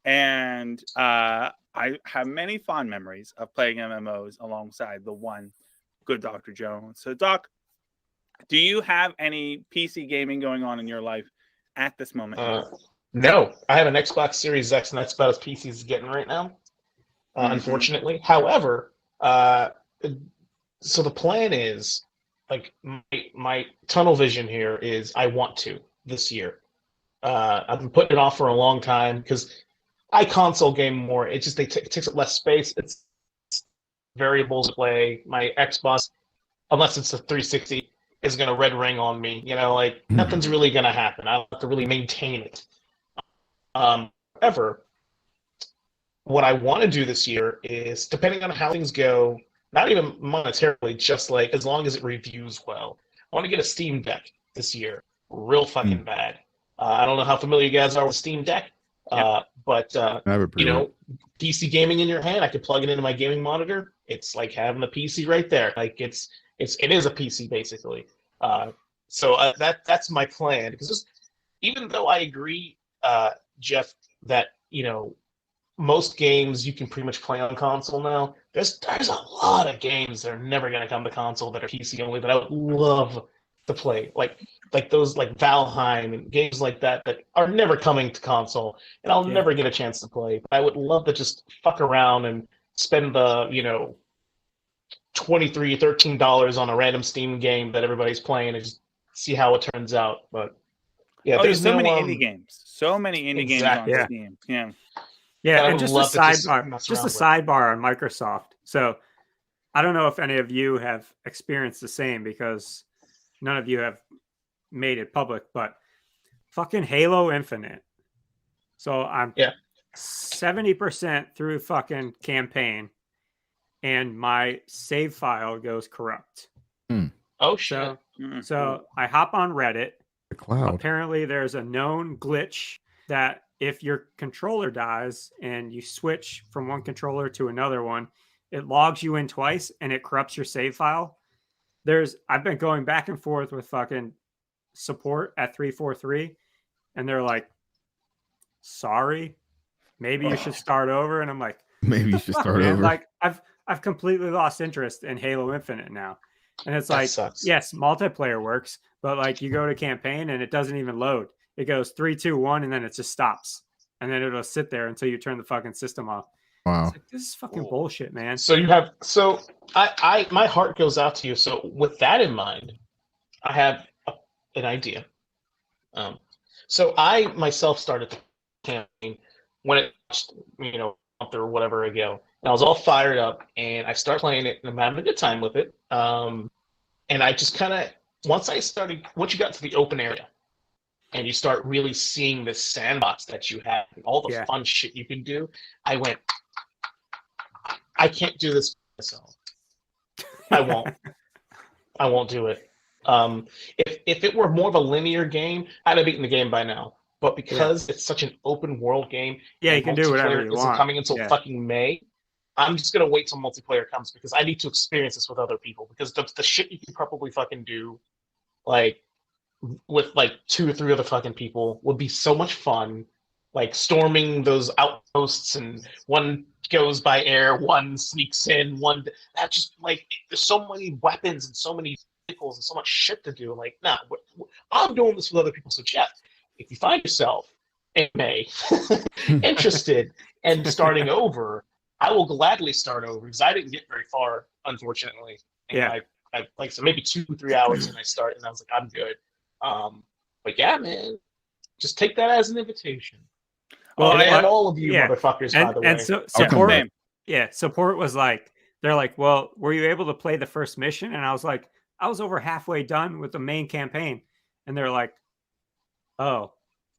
Speaker 1: And I have many fond memories of playing MMOs alongside the one good Dr. Jones. So, Doc, do you have any PC gaming going on in your life at this moment?
Speaker 2: No, I have an Xbox Series X, and that's about as PC as it's getting right now, unfortunately. However, so the plan is, like, my tunnel vision here is I want to this year. I've been putting it off for a long time because I console game more. It just it takes up less space. It's variables to play. My Xbox, unless it's a 360, is going to red ring on me. You know, like nothing's really going to happen. I have to really maintain it. However, what I want to do this year is, depending on how things go, not even monetarily, just like as long as it reviews well, I want to get a Steam Deck this year, real fucking bad. I don't know how familiar you guys are with Steam Deck, but you know, PC gaming in your hand, I can plug it into my gaming monitor. It's like having a PC right there. Like it is a PC basically. So that's my plan, because even though I agree, Jeff, that you know most games you can pretty much play on console now. There's a lot of games that are never going to come to console that are PC only that I would love to play, like those like Valheim and games like that are never coming to console, and I'll never get a chance to play. But I would love to just fuck around and spend the $13 on a random Steam game that everybody's playing and just see how it turns out. But yeah, there's
Speaker 1: so many indie games. So many indie games on Steam.
Speaker 3: Yeah, and just a sidebar on Microsoft. So I don't know if any of you have experienced the same, because none of you have made it public, but fucking Halo Infinite. So I'm 70% through fucking campaign, and my save file goes corrupt.
Speaker 2: Oh shit.
Speaker 3: So I hop on Reddit.
Speaker 5: The cloud.
Speaker 3: Apparently there's a known glitch that if your controller dies and you switch from one controller to another one, it logs you in twice and it corrupts your save file. I've been going back and forth with fucking support at 343, and they're like, sorry, maybe you should start over. And I'm like,
Speaker 5: maybe you should start over.
Speaker 3: Like I've completely lost interest in Halo Infinite now. And it's like, yes, multiplayer works, but like you go to campaign and it doesn't even load. It goes 3, 2, 1, and then it just stops. And then it'll sit there until you turn the fucking system off.
Speaker 5: Wow.
Speaker 3: Like, this is fucking bullshit, man.
Speaker 2: So my heart goes out to you. So with that in mind, I have an idea. So I myself started the campaign when it, month or whatever ago, and I was all fired up, and I started playing it, and I'm having a good time with it. And I just kind of, once you got to the open area, and you start really seeing this sandbox that you have, and all the fun shit you can do, I went, I can't do this myself. I won't do it. If it were more of a linear game, I'd have beaten the game by now. But because it's such an open world game,
Speaker 3: you can do whatever you want.
Speaker 2: Coming until fucking May, I'm just gonna wait till multiplayer comes, because I need to experience this with other people. Because the shit you can probably fucking do, like with like 2 or 3 other fucking people, would be so much fun. Like storming those outposts, and one goes by air, one sneaks in, that just like there's so many weapons and so many vehicles and so much shit to do. Like, nah, I'm doing this with other people. So Jeff, if you find yourself in May interested in starting over, I will gladly start over, because I didn't get very far, unfortunately. And I like, so maybe 2-3 hours, and I started, and I was like, I'm good. But yeah, man, just take that as an invitation. Well, and all of you motherfuckers, by the way. And
Speaker 3: so support was like, they're like, well, were you able to play the first mission? And I was like, I was over halfway done with the main campaign. And they're like, oh,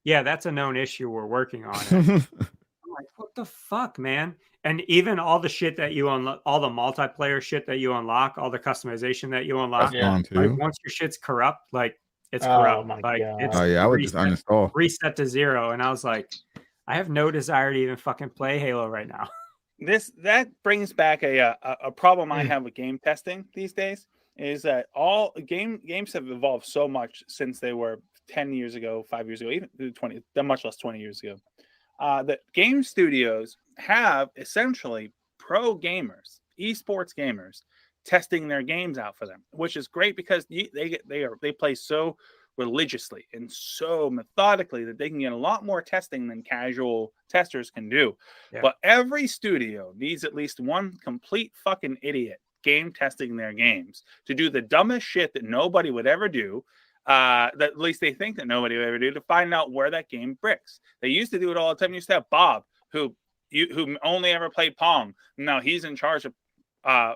Speaker 3: yeah, that's a known issue. We're working on it. I'm like, what the fuck, man? And even all the shit that you unlock, all the multiplayer shit that you unlock, all the customization that you unlock,
Speaker 5: That's fun too.
Speaker 3: like once your shit's corrupt, like it's
Speaker 2: Oh
Speaker 3: corrupt.
Speaker 2: my
Speaker 3: Like
Speaker 2: God.
Speaker 3: it's
Speaker 5: Oh yeah, I would just uninstall.
Speaker 3: reset to 0. And I was like, I have no desire to even fucking play Halo right now.
Speaker 1: That brings back a problem I have with game testing these days. Is that all games have evolved so much since they were 10 years ago, 5 years ago, even 20, much less 20 years ago. That game studios have essentially pro gamers, esports gamers, testing their games out for them, which is great because they play so religiously and so methodically that they can get a lot more testing than casual testers can do.
Speaker 3: Yeah.
Speaker 1: But every studio needs at least one complete fucking idiot game testing their games to do the dumbest shit that nobody would ever do. That at least they think that nobody would ever do, to find out where that game bricks. They used to do it all the time. You used to have Bob, who only ever played Pong. Now he's in charge of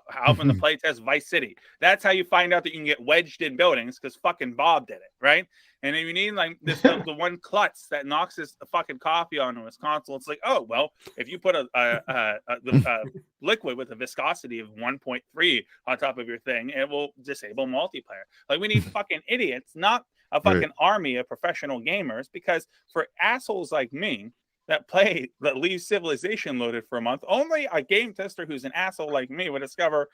Speaker 1: helping the playtest Vice City. That's how you find out that you can get wedged in buildings, because fucking Bob did it, right? And if you need like this, the one klutz that knocks his fucking coffee onto his console, it's like, oh well, if you put a liquid with a viscosity of 1.3 on top of your thing, it will disable multiplayer. Like, we need fucking idiots, not a fucking army of professional gamers, because for assholes like me that leave Civilization loaded for a month, only a game tester who's an asshole like me would discover,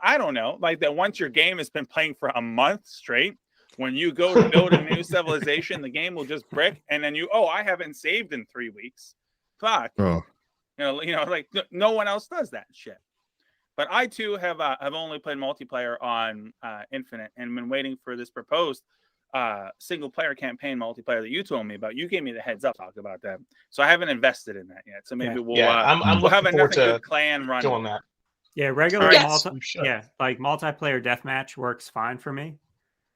Speaker 1: I don't know, like that once your game has been playing for a month straight, when you go to build a new Civilization, the game will just brick, and then I haven't saved in 3 weeks. Fuck.
Speaker 5: Oh.
Speaker 1: Like no one else does that shit. But I too have only played multiplayer on Infinite, and been waiting for this proposed single player campaign multiplayer that you told me about. You gave me the heads up, talk about that. So I haven't invested in that yet. So maybe we'll have a good clan run
Speaker 2: doing that.
Speaker 3: Yeah, regular like multiplayer deathmatch works fine for me.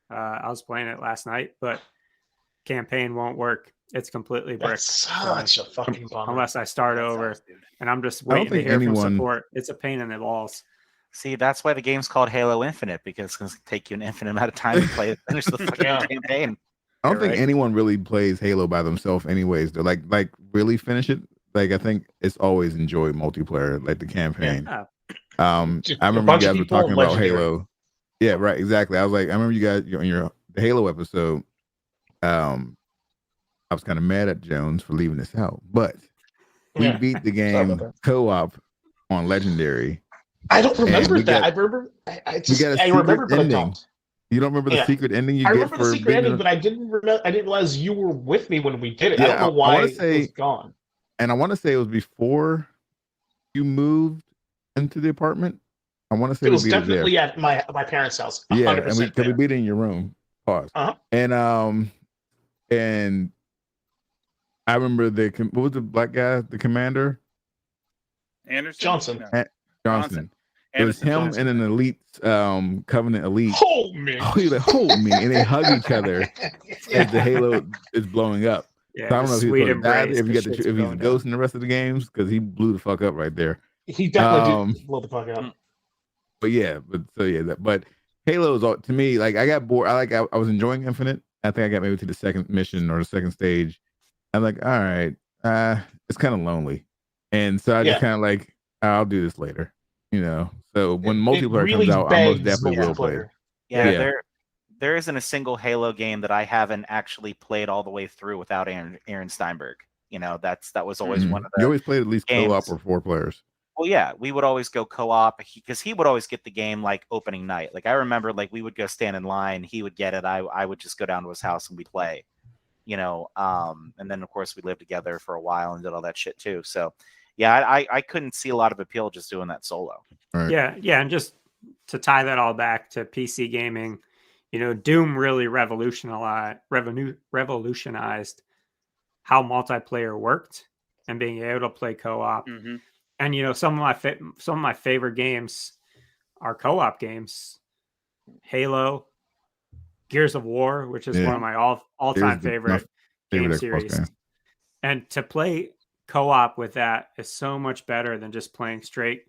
Speaker 3: I was playing it last night, but campaign won't work. It's completely brick.
Speaker 2: That's such a fucking bummer.
Speaker 3: Unless I start over, and I'm just waiting to hear from support. It's a pain in the balls.
Speaker 4: See, that's why the game's called Halo Infinite, because it's going to take you an infinite amount of time to finish the fucking campaign.
Speaker 5: I don't think anyone really plays Halo by themselves anyways. They're like really finish it. Like, I think it's always enjoyed multiplayer, like the campaign.
Speaker 3: Yeah.
Speaker 5: I remember you guys were talking about Halo. Yeah, right, exactly. I was like, I remember you guys in the Halo episode. I was kind of mad at Jones for leaving this out, but we beat the game co-op on Legendary.
Speaker 2: I don't remember that. I remember. I remember, but I don't.
Speaker 5: You don't remember the secret ending
Speaker 2: I remember the secret ending, but I didn't realize you were with me when we did it. I don't know why it was gone.
Speaker 5: And I want to say it was before you moved into the apartment. I want to say
Speaker 2: it was definitely at my parents' house. 100%.
Speaker 5: Yeah, and we beat it in your room. Pause. And I remember what was the black guy, the commander?
Speaker 2: Johnson.
Speaker 5: It was him and an elite, Covenant elite.
Speaker 2: Hold me.
Speaker 5: Hold me. And they hug each other as the Halo is blowing up.
Speaker 3: Yeah,
Speaker 5: so I don't know if he's a ghost in the rest of the games, because he blew the fuck up right there.
Speaker 2: He definitely did blow the fuck up.
Speaker 5: But Halo is, to me, like, I got bored. I was enjoying Infinite. I think I got maybe to the second mission or the second stage. I'm like, all right, it's kind of lonely. And so I just kind of like, I'll do this later. So when multiplayer comes out, I most definitely will play.
Speaker 4: Yeah, there isn't a single Halo game that I haven't actually played all the way through without Aaron Steinberg. That was always one of the.
Speaker 5: You always played at least
Speaker 4: games.
Speaker 5: Co-op or 4 players.
Speaker 4: Well, yeah, we would always go co-op because he would always get the game like opening night. Like, I remember, like, we would go stand in line, he would get it, I would just go down to his house and we'd play. And then of course we lived together for a while and did all that shit too. So yeah, I couldn't see a lot of appeal just doing that solo.
Speaker 5: Right.
Speaker 3: Yeah, and just to tie that all back to PC gaming, Doom really revolutionized how multiplayer worked and being able to play co-op.
Speaker 1: Mm-hmm.
Speaker 3: And some of my favorite games are co-op games. Halo, Gears of War, which is one of my all-time favorite game series. And to play co-op with that is so much better than just playing straight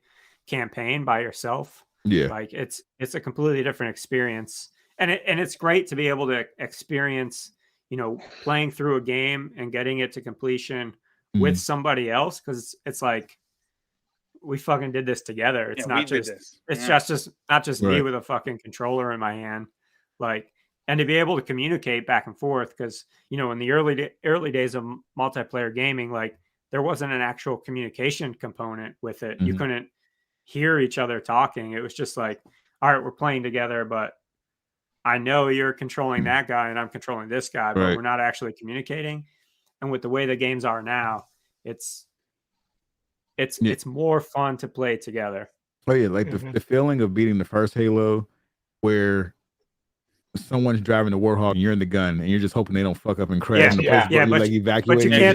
Speaker 3: campaign by yourself.
Speaker 5: Yeah.
Speaker 3: Like, it's a completely different experience. And it's great to be able to experience, playing through a game and getting it to completion with somebody else, because it's like we fucking did this together. It's not just not just me
Speaker 5: Right.
Speaker 3: with a fucking controller in my hand, like, and to be able to communicate back and forth, because you know in the early days of multiplayer gaming, like there wasn't an actual communication component with it. You couldn't hear each other talking. It was just like, all right, we're playing together, but I know you're controlling that guy and I'm controlling this guy, but we're not actually communicating. And with the way the games are now, it's more fun to play together.
Speaker 5: Oh yeah, like the feeling of beating the first Halo, where someone's driving the Warthog and you're in the gun and you're just hoping they don't fuck up and crash.
Speaker 3: But you can't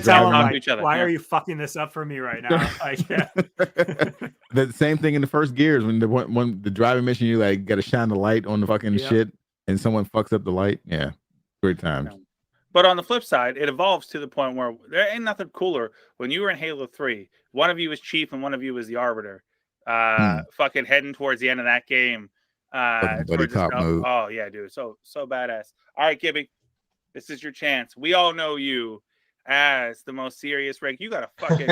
Speaker 3: tell them like, why are you fucking this up for me right now? Like,
Speaker 5: the same thing in the first Gears when the driving mission, you like got to shine the light on the fucking shit and someone fucks up the light. Yeah, great times.
Speaker 1: But on the flip side, it evolves to the point where there ain't nothing cooler. When you were in Halo 3, one of you was Chief and one of you was the Arbiter. Fucking heading towards the end of that game.
Speaker 5: Buddy cop mode.
Speaker 1: Oh yeah, dude. So badass. All right, Gibby. This is your chance. We all know you as the most serious rig. You got a fucking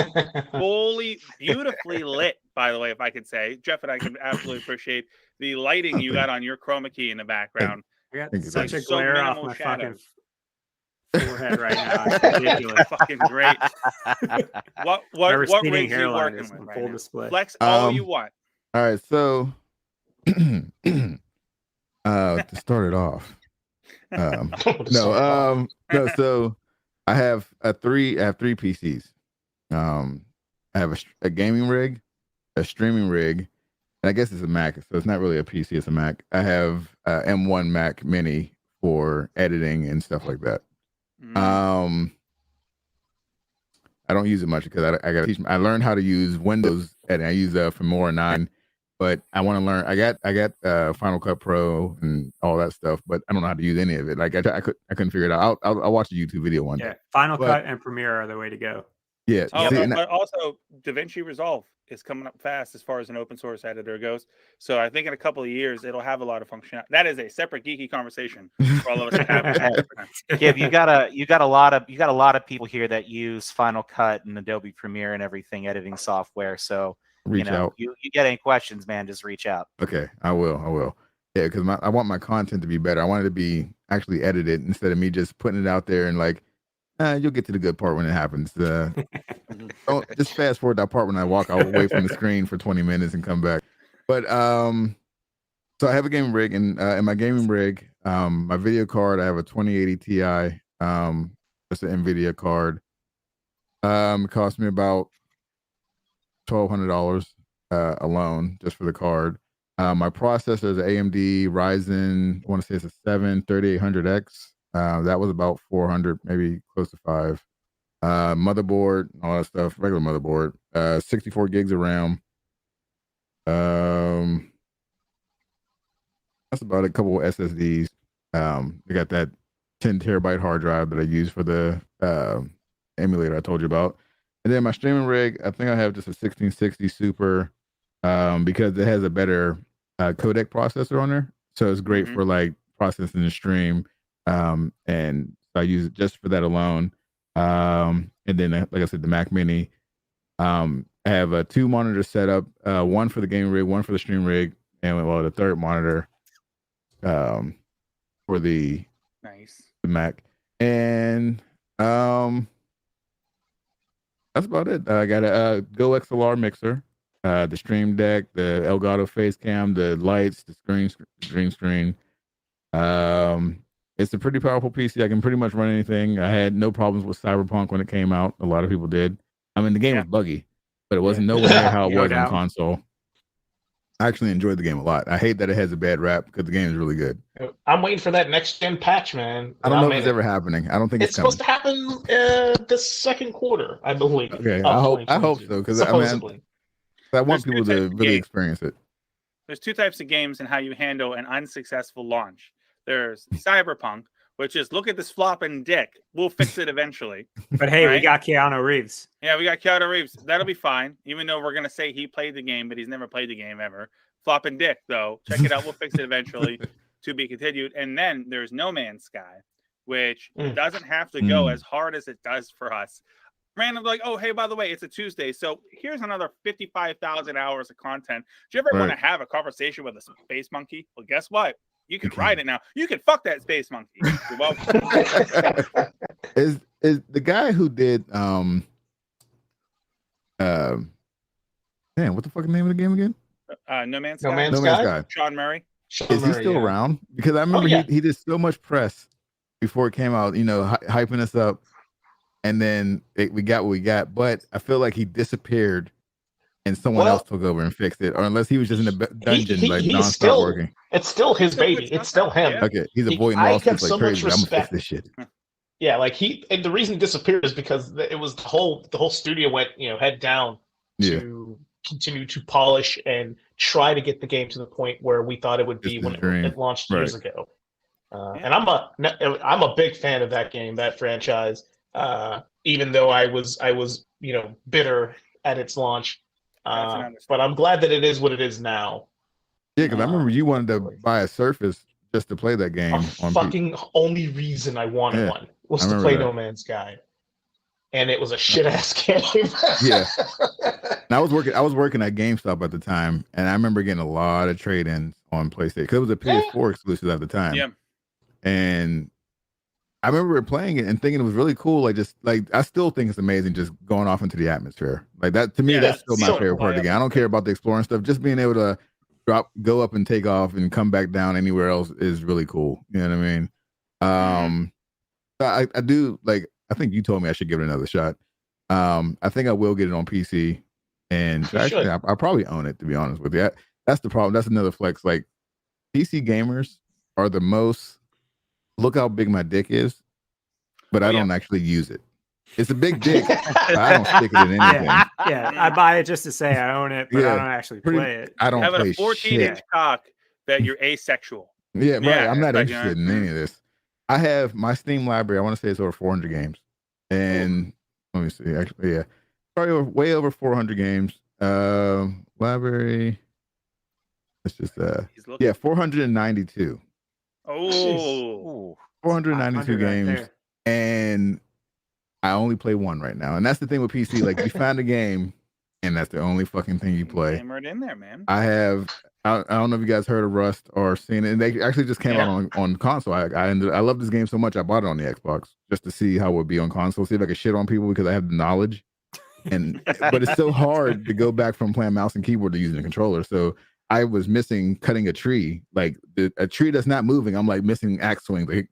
Speaker 1: fully beautifully lit, by the way, if I could say. Jeff and I can absolutely appreciate the lighting you got on your chroma key in the background.
Speaker 3: I got such a glare off my fucking forehead right now. It's ridiculous.
Speaker 1: Fucking great. What rigs are you working with right now?
Speaker 3: Display.
Speaker 1: Flex all you want.
Speaker 5: All right, so to start it off, so I have three PCs. I have a gaming rig, a streaming rig, and I guess it's a Mac, so it's not really a PC, it's a Mac. I have M1 Mac Mini for editing and stuff like that. I don't use it much because I got to teach. I learned how to use Windows editing. I use Filmora 9, but I want to learn. I got Final Cut Pro and all that stuff, but I don't know how to use any of it. Like I couldn't figure it out. I'll watch a YouTube video one day.
Speaker 3: Yeah, Final Cut and Premiere are the way to go.
Speaker 5: Yeah.
Speaker 1: But also DaVinci Resolve is coming up fast as far as an open source editor goes. So I think in a couple of years it'll have a lot of functionality. That is a separate geeky conversation for all of us to have.
Speaker 4: Gib, you got a lot of people here that use Final Cut and Adobe Premiere and everything editing software. So
Speaker 5: reach out.
Speaker 4: You get any questions, man, just reach out.
Speaker 5: Okay, I will. Yeah, because I want my content to be better. I want it to be actually edited instead of me just putting it out there and like, you'll get to the good part when it happens. Don't just fast forward that part when I walk away from the screen for 20 minutes and come back. But so I have a gaming rig, and in my gaming rig, my video card, I have a 2080 Ti. It's an NVIDIA card. It cost me about $1,200 alone just for the card. My processor is an AMD Ryzen. I want to say it's a 7 3800X. That was about 400, maybe close to 5. Motherboard, all that stuff, regular motherboard. 64 gigs of RAM. That's about a couple of SSDs. I got that 10 terabyte hard drive that I use for the emulator I told you about. And then my streaming rig, I think I have just a 1660 Super because it has a better codec processor on there. So it's great for like processing the stream. And I use it just for that alone. And then, like I said, the Mac Mini. I have a 2 monitor setup, one for the gaming rig, one for the stream rig, and the third monitor for the Mac. And that's about it. I got a Go XLR mixer, the Stream Deck, the Elgato Face Cam, the lights, the green screen. It's a pretty powerful PC. I can pretty much run anything. I had no problems with Cyberpunk when it came out. A lot of people did. I mean, the game was buggy, but it wasn't nowhere near how it was on console. I actually enjoyed the game a lot. I hate that it has a bad rap because the game is really good.
Speaker 2: I'm waiting for that next gen patch, man.
Speaker 5: I don't know if it's ever happening. I don't think it's
Speaker 2: supposed to happen this second quarter, I believe.
Speaker 5: Okay, I hope so because I want people to really experience it.
Speaker 1: There's 2 types of games and how you handle an unsuccessful launch. There's Cyberpunk, which is look at this flopping dick. We'll fix it eventually.
Speaker 3: But hey, we got Keanu Reeves.
Speaker 1: Yeah, we got Keanu Reeves. That'll be fine. Even though we're gonna say he played the game, but he's never played the game ever. Flopping dick, though. Check it out. We'll fix it eventually. To be continued. And then there's No Man's Sky, which doesn't have to go as hard as it does for us. random like, oh, hey, by the way, it's a Tuesday, so here's another 55,000 hours of content. Do you ever want to have a conversation with a space monkey? Well, guess what? You can ride it now. You can fuck that space monkey. You're welcome.
Speaker 5: Is the guy who did man, what the fuck is the name of the game again?
Speaker 1: No Man's
Speaker 2: No
Speaker 1: Sky.
Speaker 2: Man's
Speaker 5: No Man's
Speaker 2: Sky?
Speaker 5: Sky.
Speaker 1: Sean Murray.
Speaker 5: Is he still around? Because I remember he did so much press before it came out, you know, hyping us up, and then we got what we got. But I feel like he disappeared, and someone else took over and fixed it, or unless he was just in a dungeon nonstop working.
Speaker 2: It's still his baby. It's still him.
Speaker 1: Yeah.
Speaker 5: Okay, he's avoiding lawsuits like crazy. I'm gonna fix this shit.
Speaker 2: Yeah, like and the reason he disappeared is because it was the whole studio went, you know, head down to continue to polish and try to get the game to the point where we thought it would be when it launched years ago. And I'm a big fan of that game, that franchise. Even though I was you know, bitter at its launch, but I'm glad that it is what it is now.
Speaker 5: Yeah, because I remember you wanted to buy a Surface just to play that game.
Speaker 2: Only reason I wanted one was to play No Man's Sky, and it was a shit ass game.
Speaker 5: Yeah, and I was working at GameStop at the time, and I remember getting a lot of trade-ins on PlayStation because it was a PS4 exclusive at the time.
Speaker 1: Yeah,
Speaker 5: and I remember playing it and thinking it was really cool. I still think it's amazing just going off into the atmosphere. Like that to me, that's still my favorite part of the game. I don't care about the exploring stuff. Just being able to go up and take off and come back down anywhere else is really cool. You know what I mean? I do like. I think you told me I should give it another shot. I think I will get it on PC, and actually, I probably own it, to be honest with you. That's the problem. That's another flex. Like PC gamers are the most. Look how big my dick is, but I don't actually use it. It's a big dick. I don't stick it in anything.
Speaker 3: Yeah, I buy it just to say I own it, but I don't actually play it.
Speaker 5: I don't play
Speaker 1: a 14-inch cock that you're asexual.
Speaker 5: Yeah, right. I'm not interested in any of this. I have my Steam library. I want to say it's over 400 games, and let me see. Actually, probably way over 400 games. Library. It's just 492.
Speaker 1: Oh,
Speaker 5: 492 games, and I only play one right now. And that's the thing with PC. Like, you find a game, and that's the only fucking thing you play.
Speaker 1: Hammered in there, man.
Speaker 5: I don't know if you guys heard of Rust or seen it. And they actually just came out on console. I love this game so much, I bought it on the Xbox just to see how it would be on console, see if I could shit on people because I have the knowledge. But it's so hard to go back from playing mouse and keyboard to using a controller. So I was missing cutting a tree, like a tree that's not moving. I'm like missing axe swing. Like,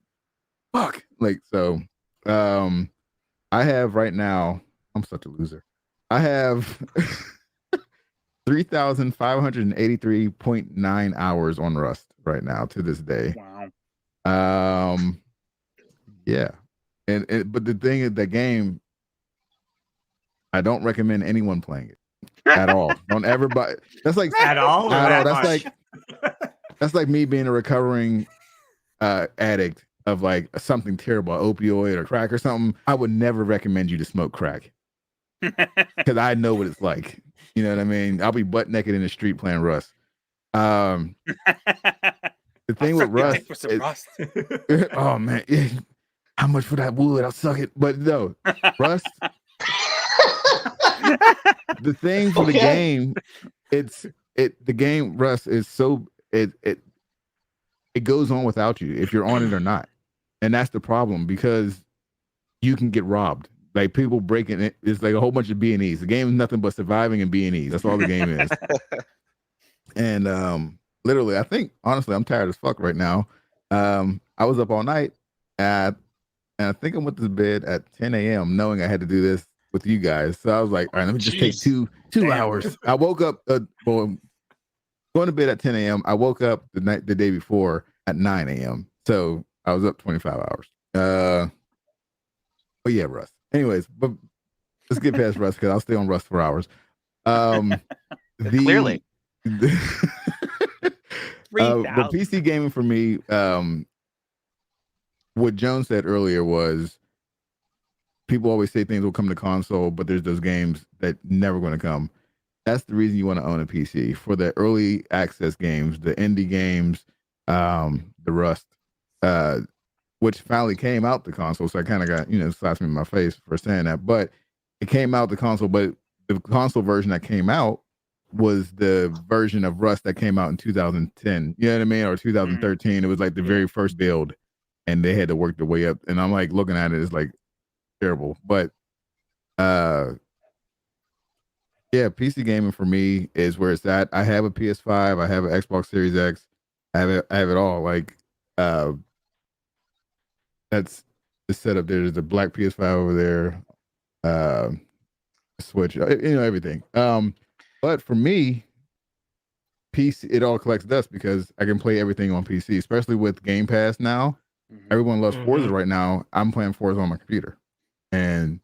Speaker 5: fuck. Like, so I have right now, I'm such a loser. I have 3,583.9 hours on Rust right now to this day.
Speaker 1: Wow.
Speaker 5: Yeah. But the thing is, the game, I don't recommend anyone playing it at all. Don't ever buy. That's like
Speaker 3: at all.
Speaker 5: That's like me being a recovering addict of like something terrible, opioid or crack or something. I would never recommend you to smoke crack because I know what it's like. You know what I mean? I'll be butt naked in the street playing Rust. The thing with Rust, oh man, how much for that wood? I'll suck it. But no, Rust. The thing for the game, the game Rust is so it goes on without you if you're on it or not, and that's the problem because you can get robbed. Like people breaking it, it's like a whole bunch of B&Es. The game is nothing but surviving and B&Es. That's all the game is. And literally, I think honestly, I'm tired as fuck right now. I was up all night, and I think I went to bed at 10 a.m. knowing I had to do this with you guys. So I was like, all right, let me just take two hours. I woke up going to bed at 10 a.m. I woke up the day before at 9 a.m. So I was up 25 hours. But yeah, Rust. Anyways, but let's get past Rust because I'll stay on Rust for hours.
Speaker 4: Clearly.
Speaker 5: The PC gaming for me, what Jones said earlier was people always say things will come to console, but there's those games that never going to come. That's the reason you want to own a PC for the early access games, the indie games, the Rust, which finally came out the console. So I kind of got, slapped me in my face for saying that. But it came out the console, but the console version that came out was the version of Rust that came out in 2010. You know what I mean? Or 2013. It was like the very first build, and they had to work their way up. And I'm like looking at it, it's like terrible. But yeah, PC gaming for me is where it's at. I have a PS5, I have an Xbox Series X, I have it all. Like that's the setup. There's the black PS5 over there, Switch, everything. But for me, PC, it all collects dust because I can play everything on PC, especially with Game Pass now. Everyone loves Forza right now. I'm playing Forza on my computer, and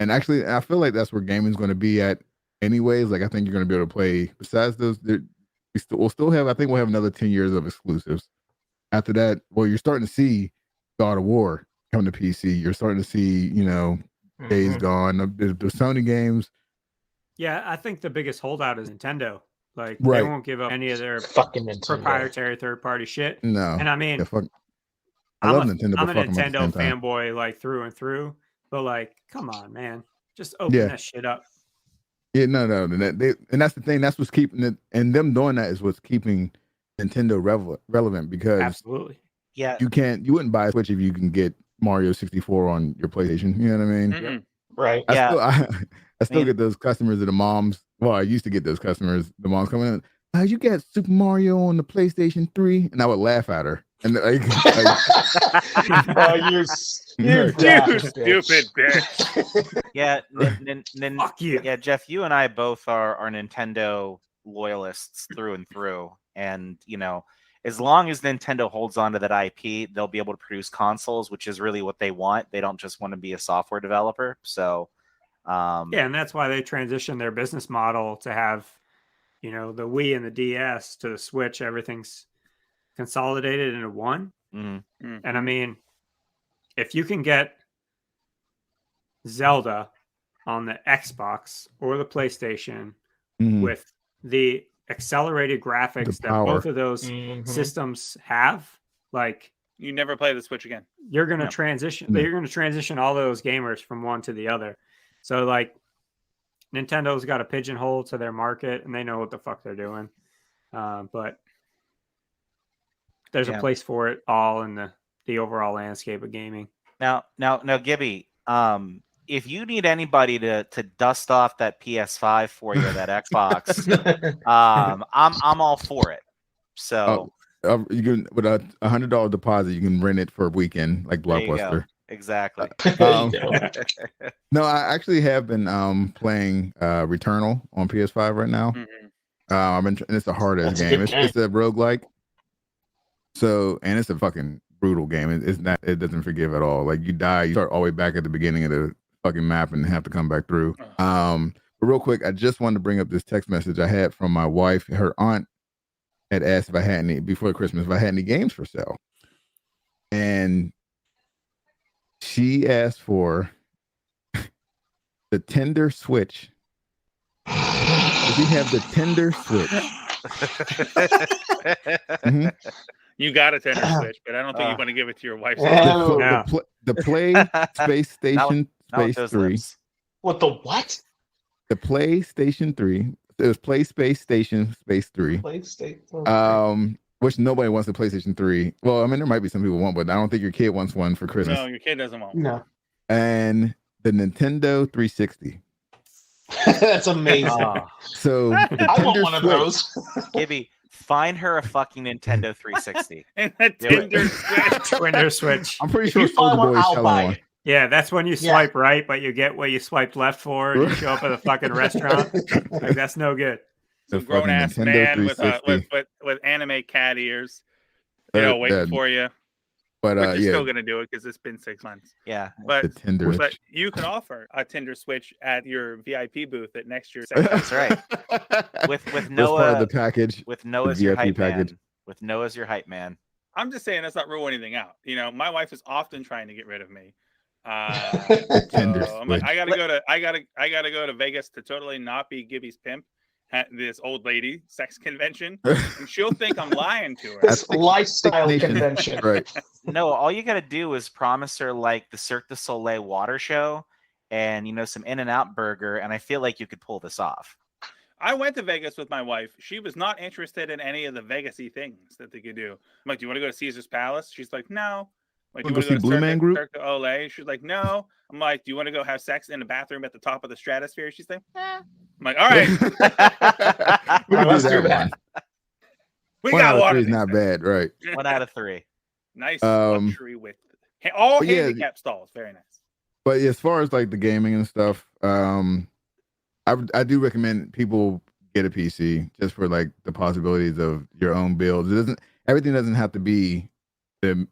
Speaker 5: actually, I feel like that's where gaming's going to be at, anyways. Like I think you're going to be able to play. Besides those, we'll still have. I think we'll have another 10 years of exclusives. After that, well, you're starting to see God of War come to PC. You're starting to see, Days Gone. The Sony games.
Speaker 3: Yeah, I think the biggest holdout is Nintendo. Like
Speaker 5: Right.
Speaker 3: they won't give up any of their
Speaker 2: Fucking Nintendo.
Speaker 3: proprietary third-party shit.
Speaker 5: No,
Speaker 3: And I mean,
Speaker 5: I love Nintendo.
Speaker 3: I'm
Speaker 5: but
Speaker 3: a
Speaker 5: fuck 'em at the
Speaker 3: Nintendo
Speaker 5: same time.
Speaker 3: fanboy, like through and through. But like, come on, man, just open that shit up.
Speaker 5: Yeah, no. And that's the thing. That's what's keeping it. And them doing that is what's keeping Nintendo relevant because
Speaker 3: Absolutely.
Speaker 4: Yeah.
Speaker 5: you wouldn't buy a Switch if you can get Mario 64 on your PlayStation. You know what I mean?
Speaker 2: Right.
Speaker 5: I still get those customers of the moms. Well, I used to get those customers. The moms coming in. You got Super Mario on the PlayStation 3, and I would laugh at her. And like
Speaker 2: you're
Speaker 1: You
Speaker 2: daft,
Speaker 1: stupid bitch.
Speaker 4: Yeah.
Speaker 3: Fuck you.
Speaker 4: Yeah, Jeff, you and I both are Nintendo loyalists through and through. And, as long as Nintendo holds on to that IP, they'll be able to produce consoles, which is really what they want. They don't just want to be a software developer. So,
Speaker 3: yeah, and that's why they transitioned their business model to have, the Wii and the DS to the Switch. Everything's consolidated into one. And I mean, if you can get Zelda on the Xbox or the PlayStation with the accelerated graphics that both of those systems have, like
Speaker 1: You never play the Switch again.
Speaker 3: you're going to transition. You're going to transition all those gamers from one to the other. So like Nintendo's got a pigeonhole to their market and they know what the fuck they're doing. But there's a place for it all in the overall landscape of gaming.
Speaker 4: Now, Gibby, if you need anybody to dust off that PS5 for you, that Xbox, I'm all for it. So
Speaker 5: you can, with a $100 deposit, you can rent it for a weekend, like Blockbuster.
Speaker 4: Exactly.
Speaker 5: No, I actually have been playing Returnal on PS5 right now. And it's a hard ass game. It's a roguelike. So, and it's a fucking brutal game. It doesn't forgive at all. Like you die, you start all the way back at the beginning of the fucking map and have to come back through. But real quick, I just wanted to bring up this text message I had from my wife. Her aunt had asked if I had any before Christmas, if I had any games for sale. And she asked for the Tender Switch. Does he have the Tender Switch?
Speaker 1: You got a Tender Switch, but I don't think you want to give it to your wife.
Speaker 5: The PlayStation Space 3.
Speaker 2: What the what?
Speaker 5: The PlayStation 3. It was PlayStation Space 3.
Speaker 2: PlayStation.
Speaker 5: Which nobody wants a PlayStation 3. Well, I mean, there might be some people want, but I don't think your kid wants one for Christmas.
Speaker 1: No, your kid doesn't want one.
Speaker 2: No.
Speaker 5: And the Nintendo 360.
Speaker 2: That's amazing.
Speaker 5: So
Speaker 2: I want one of those.
Speaker 4: Gibby, find her a fucking Nintendo 360.
Speaker 1: And a Tender Switch.
Speaker 3: Tender Switch.
Speaker 5: I'm pretty
Speaker 2: If
Speaker 5: sure
Speaker 2: you find one, I'll buy it.
Speaker 3: Yeah, that's when you swipe right, but you get what you swiped left for, and you show up at a fucking restaurant. Like, that's no good.
Speaker 1: Some grown ass man with anime cat ears, waiting for you.
Speaker 5: But
Speaker 1: you're still gonna do it because it's been 6 months.
Speaker 4: Yeah,
Speaker 1: but you can offer a Tender Switch at your VIP booth at next year's.
Speaker 4: That's right. With Noah,
Speaker 5: part of the package.
Speaker 4: With Noah's your hype package. Man. With Noah's your hype man.
Speaker 1: I'm just saying, let's not rule anything out. My wife is often trying to get rid of me. So I'm like, I gotta go to Vegas to totally not be Gibby's pimp at this old lady sex convention, and she'll think I'm lying to her.
Speaker 2: This lifestyle convention,
Speaker 5: right?
Speaker 4: No, all you gotta do is promise her like the Cirque du Soleil water show, and some In-N-Out burger, and I feel like you could pull this off.
Speaker 1: I went to Vegas with my wife. She was not interested in any of the Vegas-y things that they could do. I'm like, do you want to go to Caesar's Palace? She's like, no. I'm like, do you want to go to
Speaker 5: Blue Man Group?
Speaker 1: Cirque du Soleil? She's like, no. I'm like, do you want to go have sex in a bathroom at the top of the stratosphere? She's like, eh. I'm like, all right.
Speaker 5: We can
Speaker 2: Let's
Speaker 5: do
Speaker 2: do
Speaker 5: that
Speaker 2: that.
Speaker 1: We
Speaker 5: one.
Speaker 1: got
Speaker 5: One out of
Speaker 1: one.
Speaker 5: three is not bad, right?
Speaker 4: 1 out of 3.
Speaker 1: Nice luxury with all handicap stalls. Very nice.
Speaker 5: But as far as like the gaming and stuff, I do recommend people get a PC just for like the possibilities of your own builds. Everything doesn't have to be the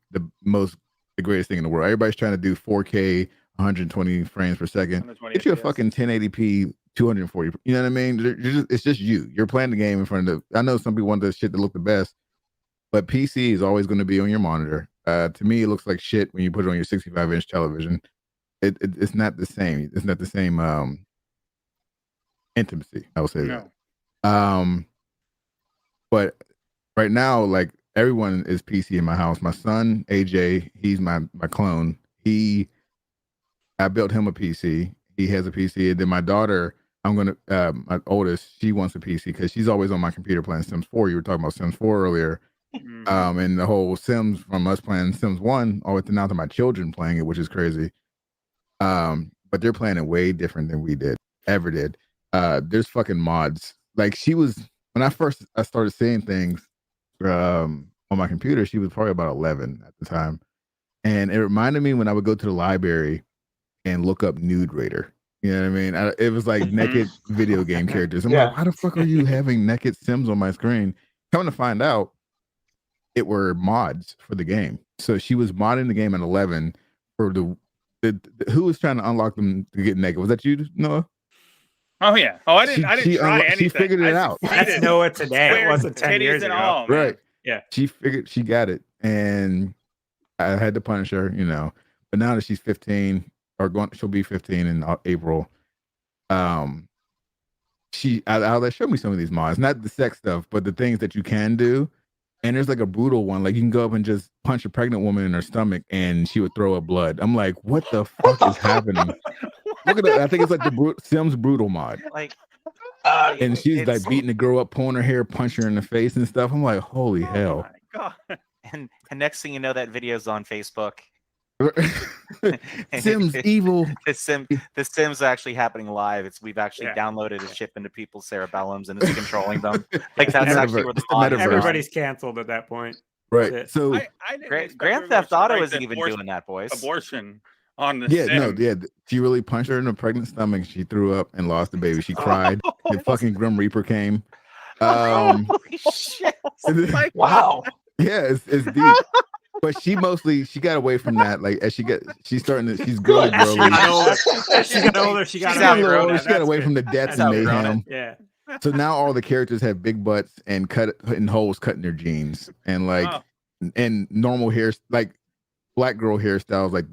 Speaker 5: greatest thing in the world. Everybody's trying to do 4K, 120 frames per second. Get you a fucking 1080p, 240. You know what I mean? It's just you. You're playing the game in front of I know some people want the shit to look the best, but PC is always going to be on your monitor. To me, it looks like shit when you put it on your 65-inch television. It's not the same. It's not the same intimacy. I will say that. But right now, like everyone is PC in my house. My son AJ, he's my clone. I built him a PC. He has a PC, and then my daughter, my oldest, she wants a PC because she's always on my computer playing Sims 4. You were talking about Sims 4 earlier, and the whole Sims from us playing Sims 1 all the way to now to my children playing it, which is crazy. But they're playing it way different than we ever did. There's fucking mods. Like when I started seeing things on my computer, she was probably about 11 at the time. And it reminded me when I would go to the library and look up Nude Raider. You know what I mean? It was like naked video game characters. I'm like, why the fuck are you having naked Sims on my screen? Coming to find out, it were mods for the game. So she was modding the game at 11 for who was trying to unlock them to get naked? Was that you, Noah?
Speaker 1: Oh yeah. Oh, I didn't try anything.
Speaker 5: She figured it out.
Speaker 3: That's Noah today. It wasn't 10 years ago.
Speaker 1: All,
Speaker 5: right.
Speaker 3: Yeah.
Speaker 5: She got it, and I had to punish her, But now that she's 15, she'll be 15 in April. I'll let show me some of these mods, not the sex stuff, but the things that you can do. And there's like a brutal one, like you can go up and just punch a pregnant woman in her stomach, and she would throw up blood. I'm like, what the fuck is happening? Look at that! I think it's like the Sims brutal mod. And she's like beating the girl up, pulling her hair, punching her in the face and stuff. I'm like, holy hell!
Speaker 1: My God.
Speaker 4: And next thing you know, that video's on Facebook.
Speaker 5: Sims evil.
Speaker 4: The Sims are actually happening live. We've actually downloaded a chip into people's cerebellums, and it's controlling them. Like that's actually where the metaverse.
Speaker 3: Everybody's canceled at that point.
Speaker 5: Right. So
Speaker 4: Grand Theft Auto isn't even doing that, boys.
Speaker 1: Abortion on the
Speaker 5: Sim. She really punched her in the pregnant stomach. She threw up and lost the baby. She cried. The fucking Grim Reaper came.
Speaker 4: Holy shit!
Speaker 2: Wow.
Speaker 5: Yeah, it's deep. But she got away from that. Like as she's growing girly.
Speaker 3: She got older. She got
Speaker 5: away from the death and mayhem.
Speaker 3: Yeah.
Speaker 5: So now all the characters have big butts and holes cut in their jeans, and and normal hair, like black girl hairstyles, like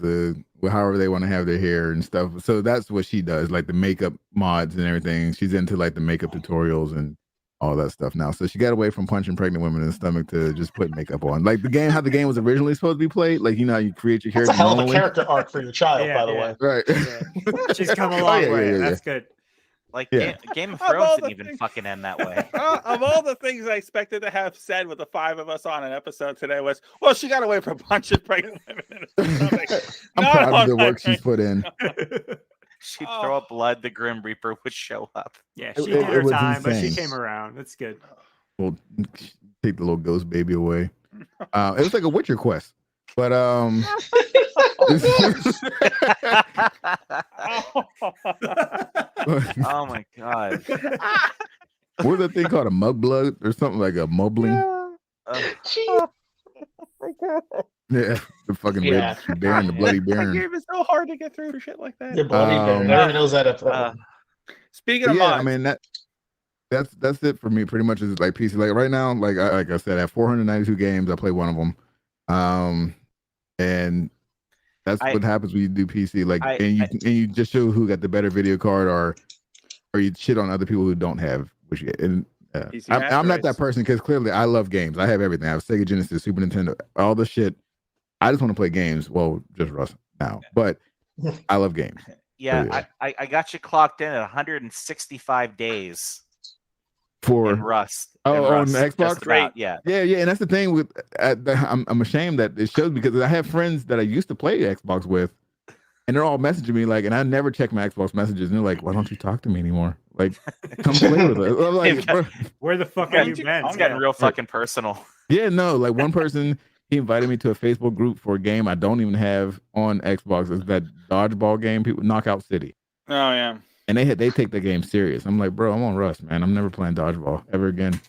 Speaker 5: however they want to have their hair and stuff. So that's what she does, like the makeup mods and everything. She's into like the makeup tutorials and all that stuff now. So she got away from punching pregnant women in the stomach to just put makeup on. Like how the game was originally supposed to be played. Like, you create your character.
Speaker 2: That's a hell of a character arc for your child, by the way.
Speaker 5: Right.
Speaker 3: Yeah. She's come a long way. That's good.
Speaker 4: Like Game of Thrones didn't even fucking end that way.
Speaker 1: Of all the things I expected to have said with the 5 of us on an episode today was, well, she got away from punching pregnant women in her stomach.
Speaker 5: I'm proud of the work she's put in.
Speaker 4: She'd throw up blood, the Grim Reaper would show up.
Speaker 3: Yeah, she did her time, insane. But she came around. That's good.
Speaker 5: We'll take the little ghost baby away. It was like a Witcher quest. But
Speaker 4: oh my God.
Speaker 5: What was that thing called? A mudblood or something, like a mubbling? Yeah, the fucking red baron, the bloody baron.
Speaker 1: That game is so hard to get through shit like that.
Speaker 2: The bloody baron. Everyone knows that.
Speaker 1: Speaking of mods,
Speaker 5: I mean that's it for me. Pretty much is like PC. Like right now, like I said, I have 492 games. I play one of them, and that's what happens when you do PC. Like, and you just show who got the better video card, or you shit on other people who don't have. Which and I'm not that person, because clearly I love games. I have everything. I have Sega Genesis, Super Nintendo, all the shit. I just want to play games. Well, just Russ now, but I love games.
Speaker 4: Yeah,
Speaker 5: yeah.
Speaker 4: I got you clocked in at 165 days
Speaker 5: For
Speaker 4: in Rust.
Speaker 5: on the Xbox?
Speaker 4: Just about, yeah.
Speaker 5: Yeah, and that's the thing with I'm ashamed that it shows because I have friends that I used to play Xbox with, and they're all messaging me like, and I never check my Xbox messages, and they're like, "Why don't you talk to me anymore? Like, come play with us." I'm like, bro.
Speaker 3: Where the fuck have you been?
Speaker 4: It's getting real fucking personal.
Speaker 5: Yeah, no, like one person he invited me to a Facebook group for a game I don't even have on Xbox. It's that dodgeball game, people Knockout City.
Speaker 1: Oh yeah.
Speaker 5: And they take the game serious. I'm like, bro, I'm on Rust, man. I'm never playing dodgeball ever again.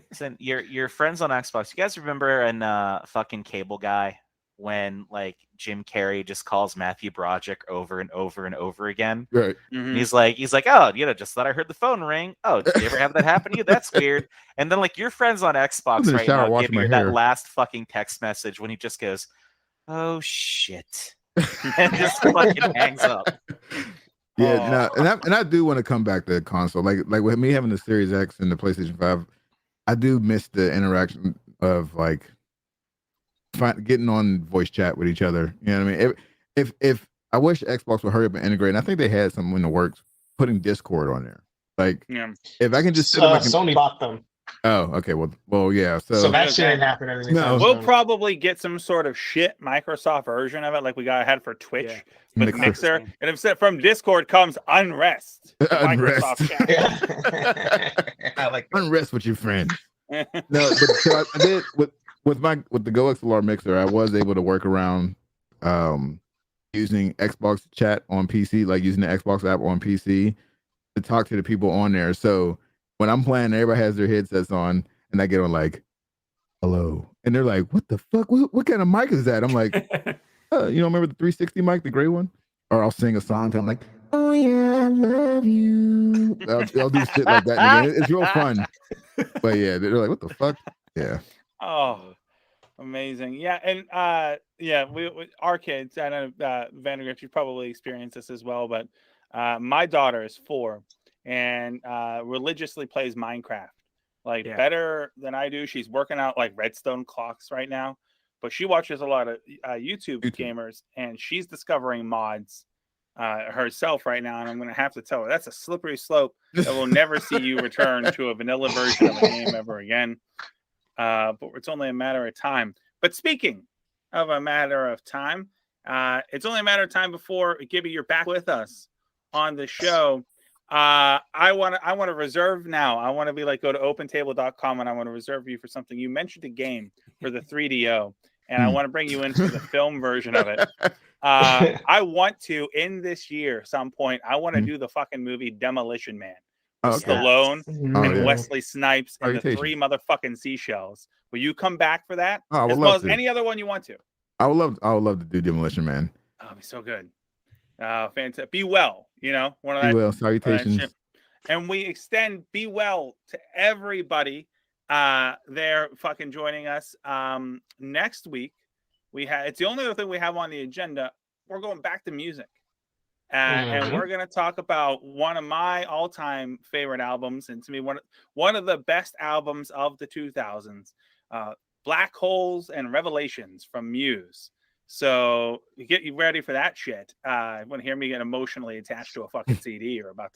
Speaker 4: Listen, your friends on Xbox. You guys remember in fucking Cable Guy when like Jim Carrey just calls Matthew Broderick over and over and over again?
Speaker 5: Right.
Speaker 4: And he's like, oh, just thought I heard the phone ring. Oh, did you ever have that happen to you? That's weird. And then like your friends on Xbox right now give you that last fucking text message when he just goes, "Oh shit," and just fucking hangs up.
Speaker 5: Yeah, and I do want to come back to the console. Like with me having the Series X and the PlayStation 5, I do miss the interaction of like getting on voice chat with each other. You know what I mean? If I wish Xbox would hurry up and integrate, and I think they had something in the works, putting Discord on there. Like, if I can just
Speaker 2: Sony bought them.
Speaker 5: Oh, okay. Well, yeah.
Speaker 2: So that shit ain't happening.
Speaker 5: No.
Speaker 1: We'll probably get some sort of shit Microsoft version of it, like we had for Twitch with Mixer. And instead from Discord comes Unrest.
Speaker 5: Unrest.
Speaker 2: I like
Speaker 5: Unrest with your friends. No, but so I did with the Go XLR mixer. I was able to work around using Xbox chat on PC, like using the Xbox app on PC to talk to the people on there. So when I'm playing, everybody has their headsets on, and I get on like, "Hello," and they're like, "What the fuck? What kind of mic is that?" I'm like, remember the 360 mic, the gray one? Or I'll sing a song to them like, "Oh yeah, I love you." I'll do shit like that. It's real fun. But yeah, they're like, "What the fuck?" Yeah.
Speaker 1: Oh, amazing. Yeah, and we our kids. I know Vandergrift, you've probably experienced this as well, but my daughter is 4. And religiously plays Minecraft, like better than I do. She's working out like redstone clocks right now, but she watches a lot of YouTube gamers, and she's discovering mods herself right now. And I'm gonna have to tell her that's a slippery slope that will never see you return to a vanilla version of a game ever again. But it's only a matter of time. But speaking of a matter of time, it's only a matter of time before Gibby, you're back with us on the show. I want to reserve now. I want to be like, go to opentable.com and I want to reserve you for something. You mentioned a game for the 3DO, and I want to bring you into the film version of it. I want to, in this year, some point, I want to do the fucking movie Demolition Man. Stallone and Wesley Snipes and the 3 motherfucking seashells. Will you come back for that? As well as any other one you want to.
Speaker 5: I would love to do Demolition Man.
Speaker 1: Oh, it'd be so good. Fantastic. Be well, one of that.
Speaker 5: Be well, salutations.
Speaker 1: And we extend be well to everybody there fucking joining us. Next week it's the only other thing we have on the agenda. We're going back to music. And we're gonna talk about one of my all-time favorite albums, and to me one of the best albums of the 2000s, Black Holes and Revelations from Muse. So get you ready for that shit. You want to hear me get emotionally attached to a fucking CD or about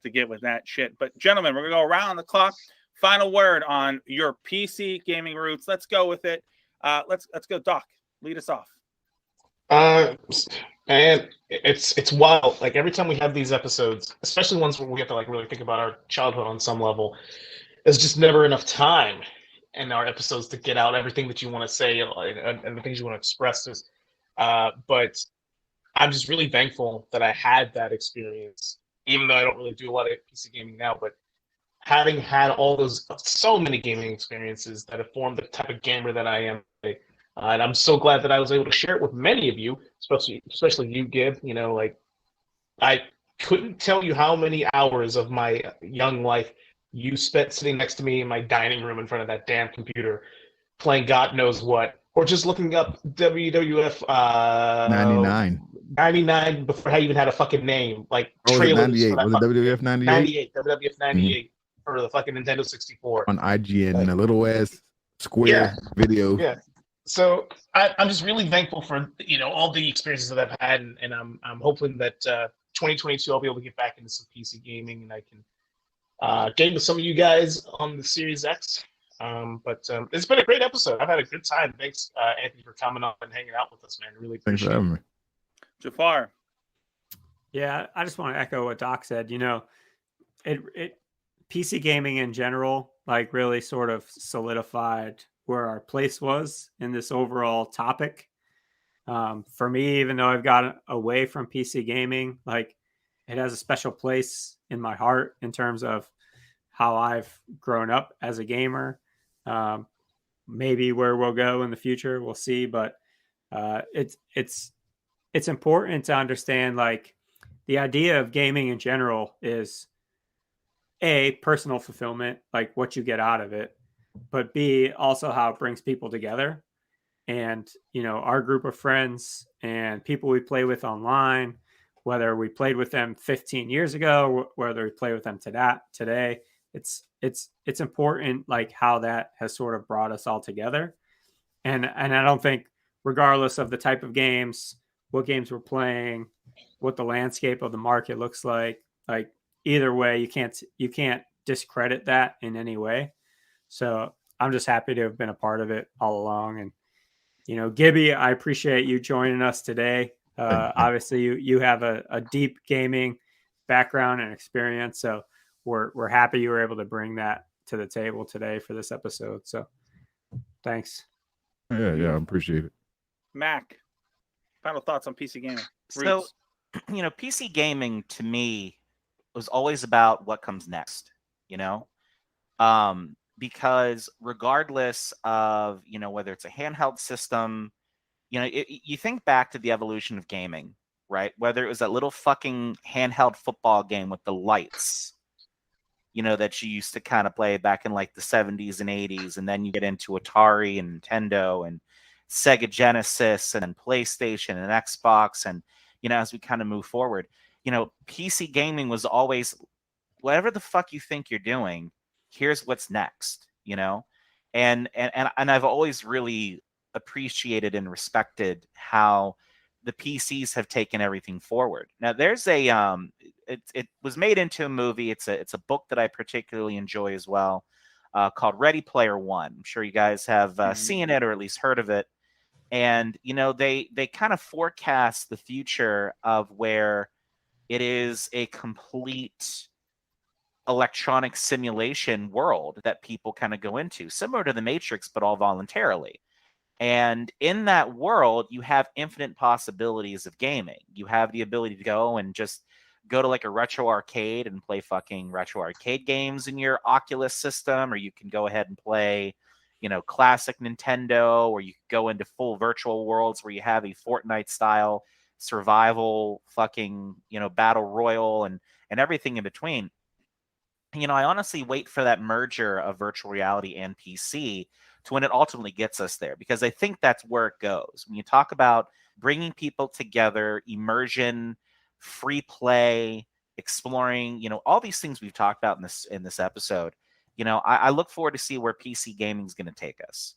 Speaker 1: to get with that shit. But gentlemen, we're gonna go around the clock. Final word on your PC gaming roots. Let's go with it. Let's go, Doc. Lead us off.
Speaker 2: And it's wild. Like every time we have these episodes, especially ones where we have to like really think about our childhood on some level, there's just never enough time in our episodes to get out everything that you want to say and the things you want to express. But I'm just really thankful that I had that experience, even though I don't really do a lot of PC gaming now. But having had so many gaming experiences that have formed the type of gamer that I am today, and I'm so glad that I was able to share it with many of you, especially you, Gib. I couldn't tell you how many hours of my young life you spent sitting next to me in my dining room in front of that damn computer, playing God knows what, or just looking up WWF 99 before I even had a fucking name, like trailers.
Speaker 5: 98? Was it WWF 98?
Speaker 2: WWF 98 for the fucking Nintendo 64
Speaker 5: on IGN, a little ass square video.
Speaker 2: Yeah. So I'm just really thankful for all the experiences that I've had, and I'm hoping that 2022 I'll be able to get back into some PC gaming, and I can game with some of you guys on the Series X. But it's been a great episode. I've had a good time. Thanks, Anthony, for coming on and hanging out with us, man. Really
Speaker 5: Thanks for
Speaker 2: appreciate
Speaker 5: having
Speaker 2: it.
Speaker 5: me.
Speaker 1: Jafar.
Speaker 3: Yeah, I just want to echo what Doc said. It PC gaming in general, like, really sort of solidified where our place was in this overall topic. For me, even though I've gotten away from PC gaming, like, it has a special place in my heart in terms of how I've grown up as a gamer. Maybe where we'll go in the future, we'll see. But it's important to understand, like, the idea of gaming in general is A, personal fulfillment, like what you get out of it, but B, also how it brings people together. And, our group of friends and people we play with online, whether we played with them 15 years ago, whether we play with them today, it's important, like, how that has sort of brought us all together. And I don't think, regardless of the type of games, what games we're playing, what the landscape of the market looks like either way, you can't discredit that in any way. So I'm just happy to have been a part of it all along. And, Gibby, I appreciate you joining us today. Obviously you have a deep gaming background and experience. So we're happy you were able to bring that to the table today for this episode. So thanks.
Speaker 5: Yeah, I appreciate it. Mac,
Speaker 1: final thoughts on PC gaming?
Speaker 4: So, PC gaming to me was always about what comes next, because regardless of, whether it's a handheld system, you think back to the evolution of gaming, right? Whether it was that little fucking handheld football game with the lights, that you used to kind of play back in like the 70s and 80s. And then you get into Atari and Nintendo and Sega Genesis and then PlayStation and Xbox. And, as we kind of move forward, PC gaming was always, whatever the fuck you think you're doing, here's what's next, and I've always really appreciated and respected how the PCs have taken everything forward. Now there's it was made into a movie. It's a book that I particularly enjoy as well, called Ready Player One. I'm sure you guys have seen it or at least heard of it. And they kind of forecast the future of where it is a complete electronic simulation world that people kind of go into, similar to the Matrix, but all voluntarily. And in that world, you have infinite possibilities of gaming. You have the ability to go and just go to like a retro arcade and play fucking retro arcade games in your Oculus system, or you can go ahead and play, classic Nintendo, or you could go into full virtual worlds where you have a Fortnite style survival fucking, battle royal and everything in between. I honestly wait for that merger of virtual reality and PC to when it ultimately gets us there, because I think that's where it goes. When you talk about bringing people together, immersion, free play, exploring, all these things we've talked about in this episode, I look forward to see where PC gaming is going to take us.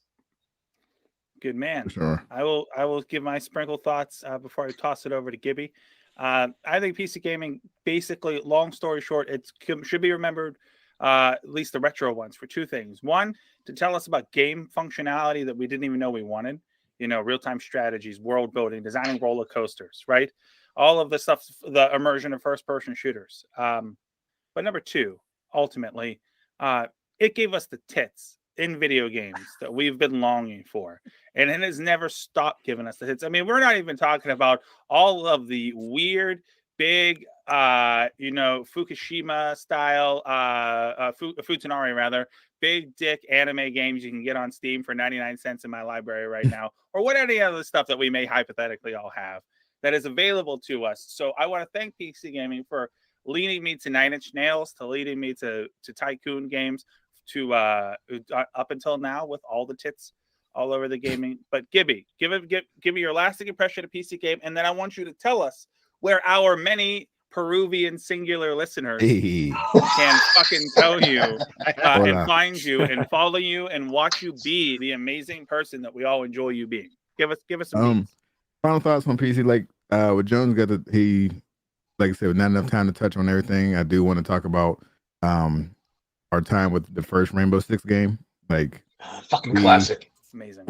Speaker 1: Good man.
Speaker 5: Sure.
Speaker 1: I will give my sprinkle thoughts before I toss it over to Gibby. I think PC gaming, basically, long story short, it should be remembered, at least the retro ones, for two things. One, to tell us about game functionality that we didn't even know we wanted. Real-time strategies, world building, designing roller coasters, right? All of the stuff, the immersion of first-person shooters. But number two, ultimately, it gave us the tits in video games that we've been longing for, and it has never stopped giving us the hits. I mean, we're not even talking about all of the weird, big, Fukushima style, Futanari rather, big dick anime games you can get on Steam for 99 cents in my library right now, or what any other stuff that we may hypothetically all have that is available to us. So I want to thank PC Gaming for leading me to 9 Inch Nails, to leading me to Tycoon games, to up until now with all the tits all over the gaming. But Gibby, give me your lasting impression of PC game, and then I want you to tell us where our many Peruvian singular listeners can fucking tell you and find you and follow you and watch you be the amazing person that we all enjoy you being. Give us some
Speaker 5: final thoughts on PC. Like what Jones got, like I said, not enough time to touch on everything. I do want to talk about our time with the first Rainbow Six game. Like,
Speaker 2: fucking classic.
Speaker 1: It's amazing.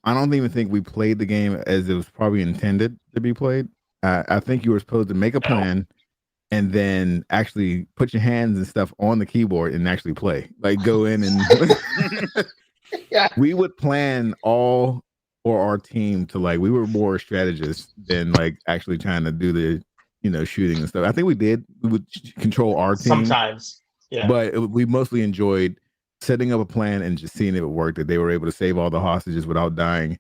Speaker 5: I don't even think we played the game as it was probably intended to be played. I think you were supposed to make a plan and then actually put your hands and stuff on the keyboard and actually play. Like, go in and
Speaker 2: Yeah.
Speaker 5: we would plan all for our team to, like, we were more strategists than like actually trying to do the, you know, shooting and stuff. I think we would control our team
Speaker 2: Sometimes. Yeah.
Speaker 5: but we mostly enjoyed setting up a plan and just seeing if it worked, that they were able to save all the hostages without dying.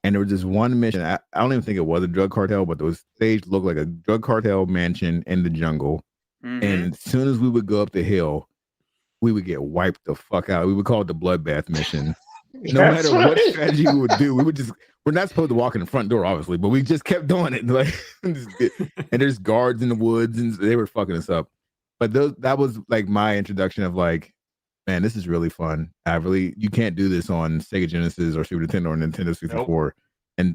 Speaker 5: And there was this one mission. I don't even think it was a drug cartel, but the stage looked like a drug cartel mansion in the jungle.
Speaker 1: Mhm.
Speaker 5: And as soon as we would go up the hill, we would get wiped the fuck out. We would call it the bloodbath mission. No
Speaker 2: That's
Speaker 5: matter what
Speaker 2: right.
Speaker 5: strategy we would do, we're not supposed to walk in the front door, obviously, but we just kept doing it. Like, and there's guards in the woods and they were fucking us up. But that was like my introduction of like, man, this is really fun. You can't do this on Sega Genesis or Super Nintendo or Nintendo 64. Nope.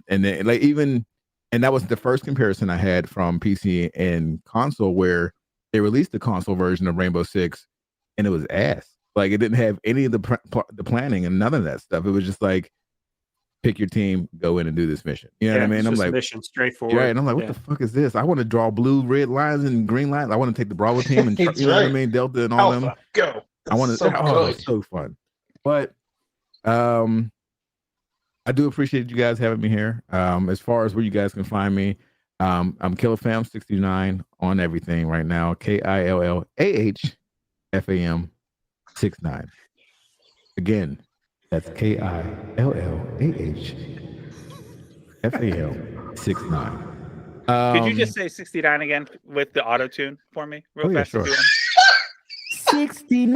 Speaker 5: And then like and that was the first comparison I had from PC and console, where they released the console version of Rainbow Six and it was ass. Like, it didn't have any of the planning and none of that stuff. It was just like, pick your team, go in and do this mission. You know what I mean? I'm like,
Speaker 3: mission straightforward.
Speaker 5: Yeah, and I'm like, what the fuck is this? I want to draw blue, red lines and green lines. I want to take the Bravo team and you know what I mean, Delta and all
Speaker 2: Alpha,
Speaker 5: them.
Speaker 2: go.
Speaker 5: I want to.
Speaker 2: So
Speaker 5: it's so fun. But I do appreciate you guys having me here. As far as where you guys can find me, I'm KillahFam69 on everything right now. KillahFam69. Again, that's KillahFam69.
Speaker 1: Could you just say 69 again with the auto tune for me, real fast?
Speaker 5: Sure.
Speaker 1: If you want?
Speaker 5: 69.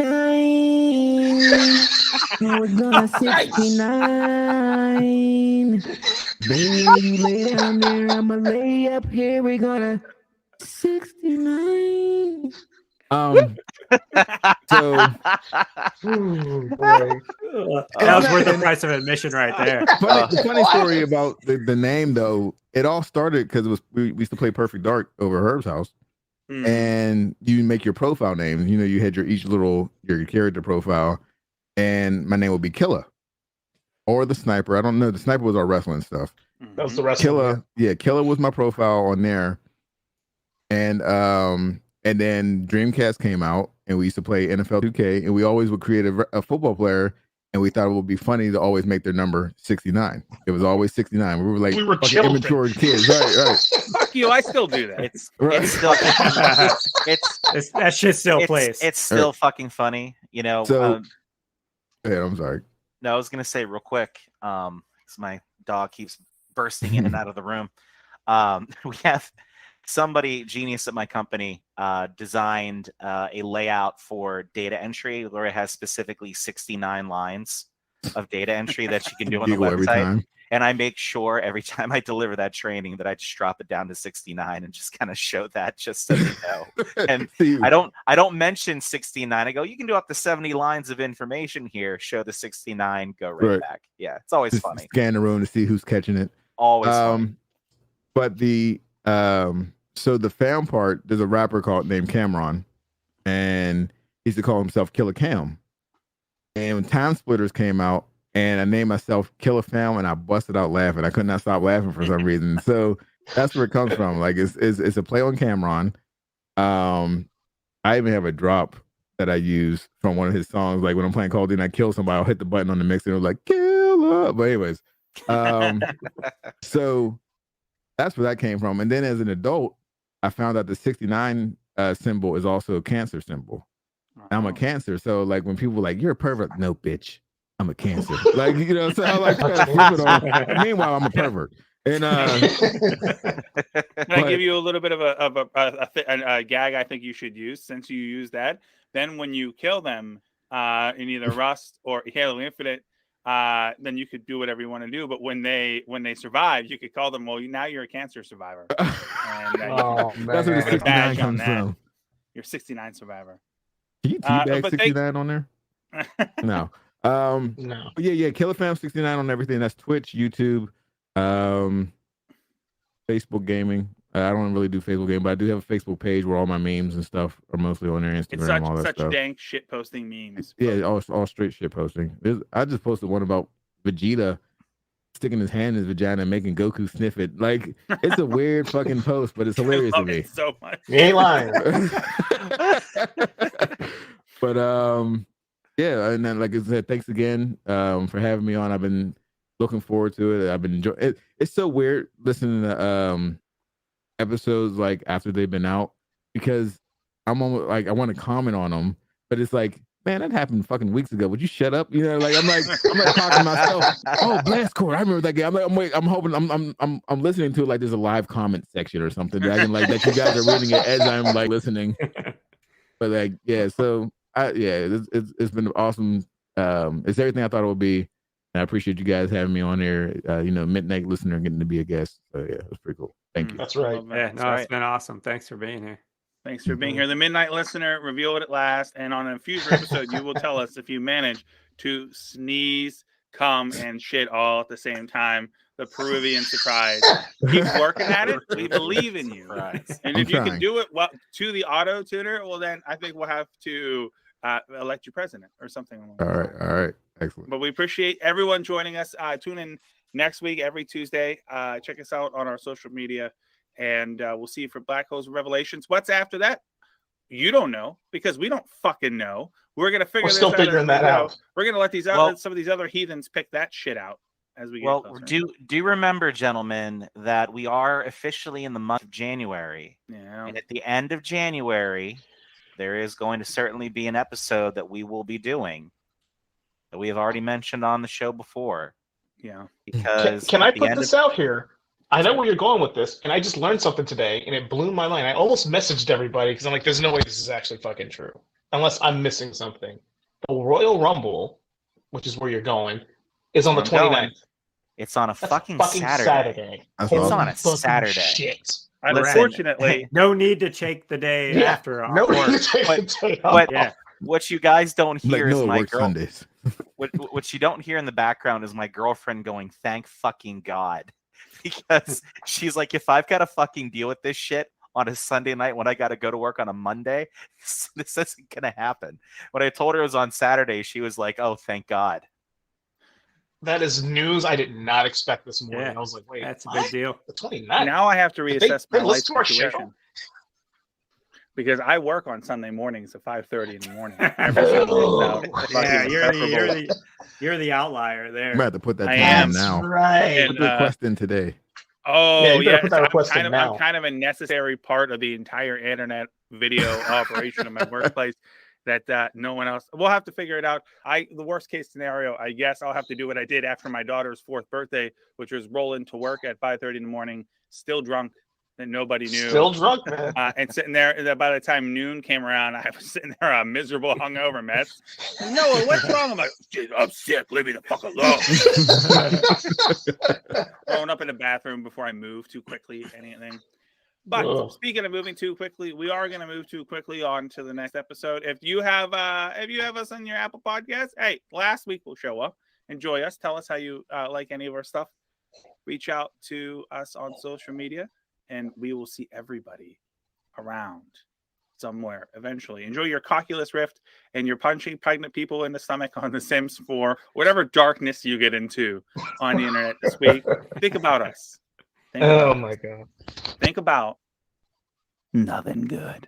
Speaker 5: We're gonna 69. Baby, you lay down there, I'ma lay up here. We're gonna 69. So
Speaker 3: that was worth the price of admission right there.
Speaker 5: Funny story about the name though. It all started because we used to play Perfect Dark over Herb's house. And you make your profile name. You know, you had your character profile, and my name would be Killah or the Sniper. I don't know. The Sniper was our wrestling stuff.
Speaker 2: That was the wrestling.
Speaker 5: Killah, yeah, Killah was my profile on there. And then Dreamcast came out, and we used to play NFL 2K, and we always would create a football player, and we thought it would be funny to always make their number 69. It was always 69. We were like fucking immature kids, right?
Speaker 1: Fuck you! I still do that.
Speaker 4: It's still
Speaker 3: that shit still plays.
Speaker 4: It's still fucking funny, you know.
Speaker 5: So, yeah, I'm sorry.
Speaker 4: No, I was gonna say real quick, because my dog keeps bursting in and out of the room. We have somebody genius at my company designed a layout for data entry where it has specifically 69 lines of data entry that you can do on the website. And I make sure every time I deliver that training that I just drop it down to 69 and just kind of show that, just so you know. And I don't mention 69. I go, you can do up to 70 lines of information here. Show the 69, go right back. Yeah, it's always just funny.
Speaker 5: Scan the room to see who's catching it.
Speaker 4: Always funny.
Speaker 5: But so the fam part, there's a rapper named Cameron, and he used to call himself Killer Cam. And when Time Splitters came out, and I named myself Killah Fam, and I busted out laughing. I could not stop laughing for some reason. So that's where it comes from. Like, it's a play on Cameron. I even have a drop that I use from one of his songs. Like, when I'm playing Call of Duty and I kill somebody, I'll hit the button on the mixer and it'll like Killah. But anyways, so that's where that came from. And then as an adult, I found out the 69 symbol is also a Cancer symbol. I'm a Cancer, so like when people were like, "You're a pervert," no, bitch, I'm a Cancer. Like, you know, so I like to flip it on. And meanwhile, I'm a pervert. And
Speaker 1: can I give you a little bit of a gag? I think you should use, since you use that. Then when you kill them in either Rust or Halo Infinite, then you could do whatever you want to do. But when they survive, you could call them, well, now you're a Cancer survivor. And
Speaker 5: that's where the 69 comes from.
Speaker 1: You're 69 survivor.
Speaker 5: Can you teabag 69 on there? No.
Speaker 2: No.
Speaker 5: Yeah, Killah Fam 69 on everything. That's Twitch, YouTube, Facebook gaming. I don't really do Facebook game, but I do have a Facebook page where all my memes and stuff are mostly on there, Instagram,
Speaker 1: It's
Speaker 5: all that
Speaker 1: such
Speaker 5: stuff.
Speaker 1: dank shit posting memes.
Speaker 5: Yeah, all straight shit posting. I just posted one about Vegeta sticking his hand in his vagina and making Goku sniff it. Like, it's a weird fucking post, but it's hilarious
Speaker 1: I
Speaker 5: to
Speaker 1: love
Speaker 5: me.
Speaker 1: it so much.
Speaker 2: You ain't lying.
Speaker 5: But yeah, and then like I said, thanks again for having me on. I've been looking forward to it. I've been enjoying it. It's so weird listening to episodes like after they've been out, because I'm almost like I want to comment on them, but it's like, man, that happened fucking weeks ago. Would you shut up? You know, like I'm like talking to myself. Oh, Blast Core, I remember that game. I'm hoping I'm listening to it like there's a live comment section or something that I can, like, that you guys are reading it as I'm like listening. But like, yeah, so it's been awesome. It's everything I thought it would be. And I appreciate you guys having me on here. Midnight listener getting to be a guest. So yeah, it was pretty cool. Thank you.
Speaker 2: That's right.
Speaker 3: Yeah, no, it's been awesome. Thanks for being here.
Speaker 1: Thanks for being here. The Midnight Listener, reveal it at last. And on a future episode, you will tell us if you manage to sneeze, cum, and shit all at the same time. The Peruvian surprise. Keep working at it. We believe in you. And if you can do it to the auto tuner, well, then I think we'll have to elect you president or something.
Speaker 5: All right. Excellent.
Speaker 1: But we appreciate everyone joining us. Tune in next week, every Tuesday. Check us out on our social media. And we'll see you for Black Holes and Revelations. What's after that? You don't know, because we don't fucking know. We're gonna figure. We're
Speaker 2: still figuring that out.
Speaker 1: We're gonna let some of these other heathens pick that shit out as we get closer.
Speaker 4: Do remember, gentlemen, that we are officially in the month of January.
Speaker 1: Yeah.
Speaker 4: And at the end of January, there is going to certainly be an episode that we will be doing that we have already mentioned on the show before.
Speaker 1: Yeah.
Speaker 4: Because
Speaker 2: can I put this out here? I know where you're going with this, and I just learned something today, and it blew my mind. I almost messaged everybody because I'm like, there's no way this is actually fucking true, unless I'm missing something. The Royal Rumble, which is where you're going, is on the 29th.
Speaker 4: It's on a fucking Saturday. It's on a Saturday.
Speaker 2: Shit.
Speaker 1: Unfortunately,
Speaker 3: no need to take the day after off.
Speaker 2: No need to take the day off.
Speaker 4: But yeah, what you guys don't hear is my girl.
Speaker 5: Sundays.
Speaker 4: What you don't hear in the background is my girlfriend going, "Thank fucking God." Because she's like, if I've got to fucking deal with this shit on a Sunday night when I got to go to work on a Monday, this isn't going to happen. When I told her it was on Saturday, she was like, oh, thank God.
Speaker 2: That is news I did not expect this morning.
Speaker 3: Yeah,
Speaker 2: I was like, wait,
Speaker 3: that's a big deal.
Speaker 2: The 29th.
Speaker 1: now I have to reassess my life
Speaker 2: listen to our
Speaker 1: situation.
Speaker 2: show?
Speaker 1: Because I work on Sunday mornings at 5:30 in the morning. Every Sunday.
Speaker 3: Yeah, you're the outlier there.
Speaker 5: I'm about to put that
Speaker 1: I
Speaker 5: time
Speaker 1: am.
Speaker 5: in now.
Speaker 2: Right.
Speaker 5: Put the request in today.
Speaker 1: Oh,
Speaker 2: you better put that request in now.
Speaker 1: I'm kind of a necessary part of the entire internet video operation of my workplace that no one else. We'll have to figure it out. The worst case scenario, I guess I'll have to do what I did after my daughter's 4th birthday, which was roll into work at 5:30 in the morning, still drunk, that nobody knew.
Speaker 2: Still drunk, man.
Speaker 1: And sitting there, by the time noon came around, I was sitting there, miserable, hungover mess. Noah, what's wrong? I'm like, I'm sick. Leave me the fuck alone. Throwing up in the bathroom before I move too quickly, anything. But speaking of moving too quickly, we are going to move too quickly on to the next episode. If you have us on your Apple Podcast, hey, last week will show up. Enjoy us. Tell us how you like any of our stuff. Reach out to us on social media. And we will see everybody around somewhere eventually. Enjoy your Cocculus Rift and your punching pregnant people in the stomach on The Sims 4, whatever darkness you get into on the internet this week. Think about us.
Speaker 2: Oh my God.
Speaker 1: Think about nothing good.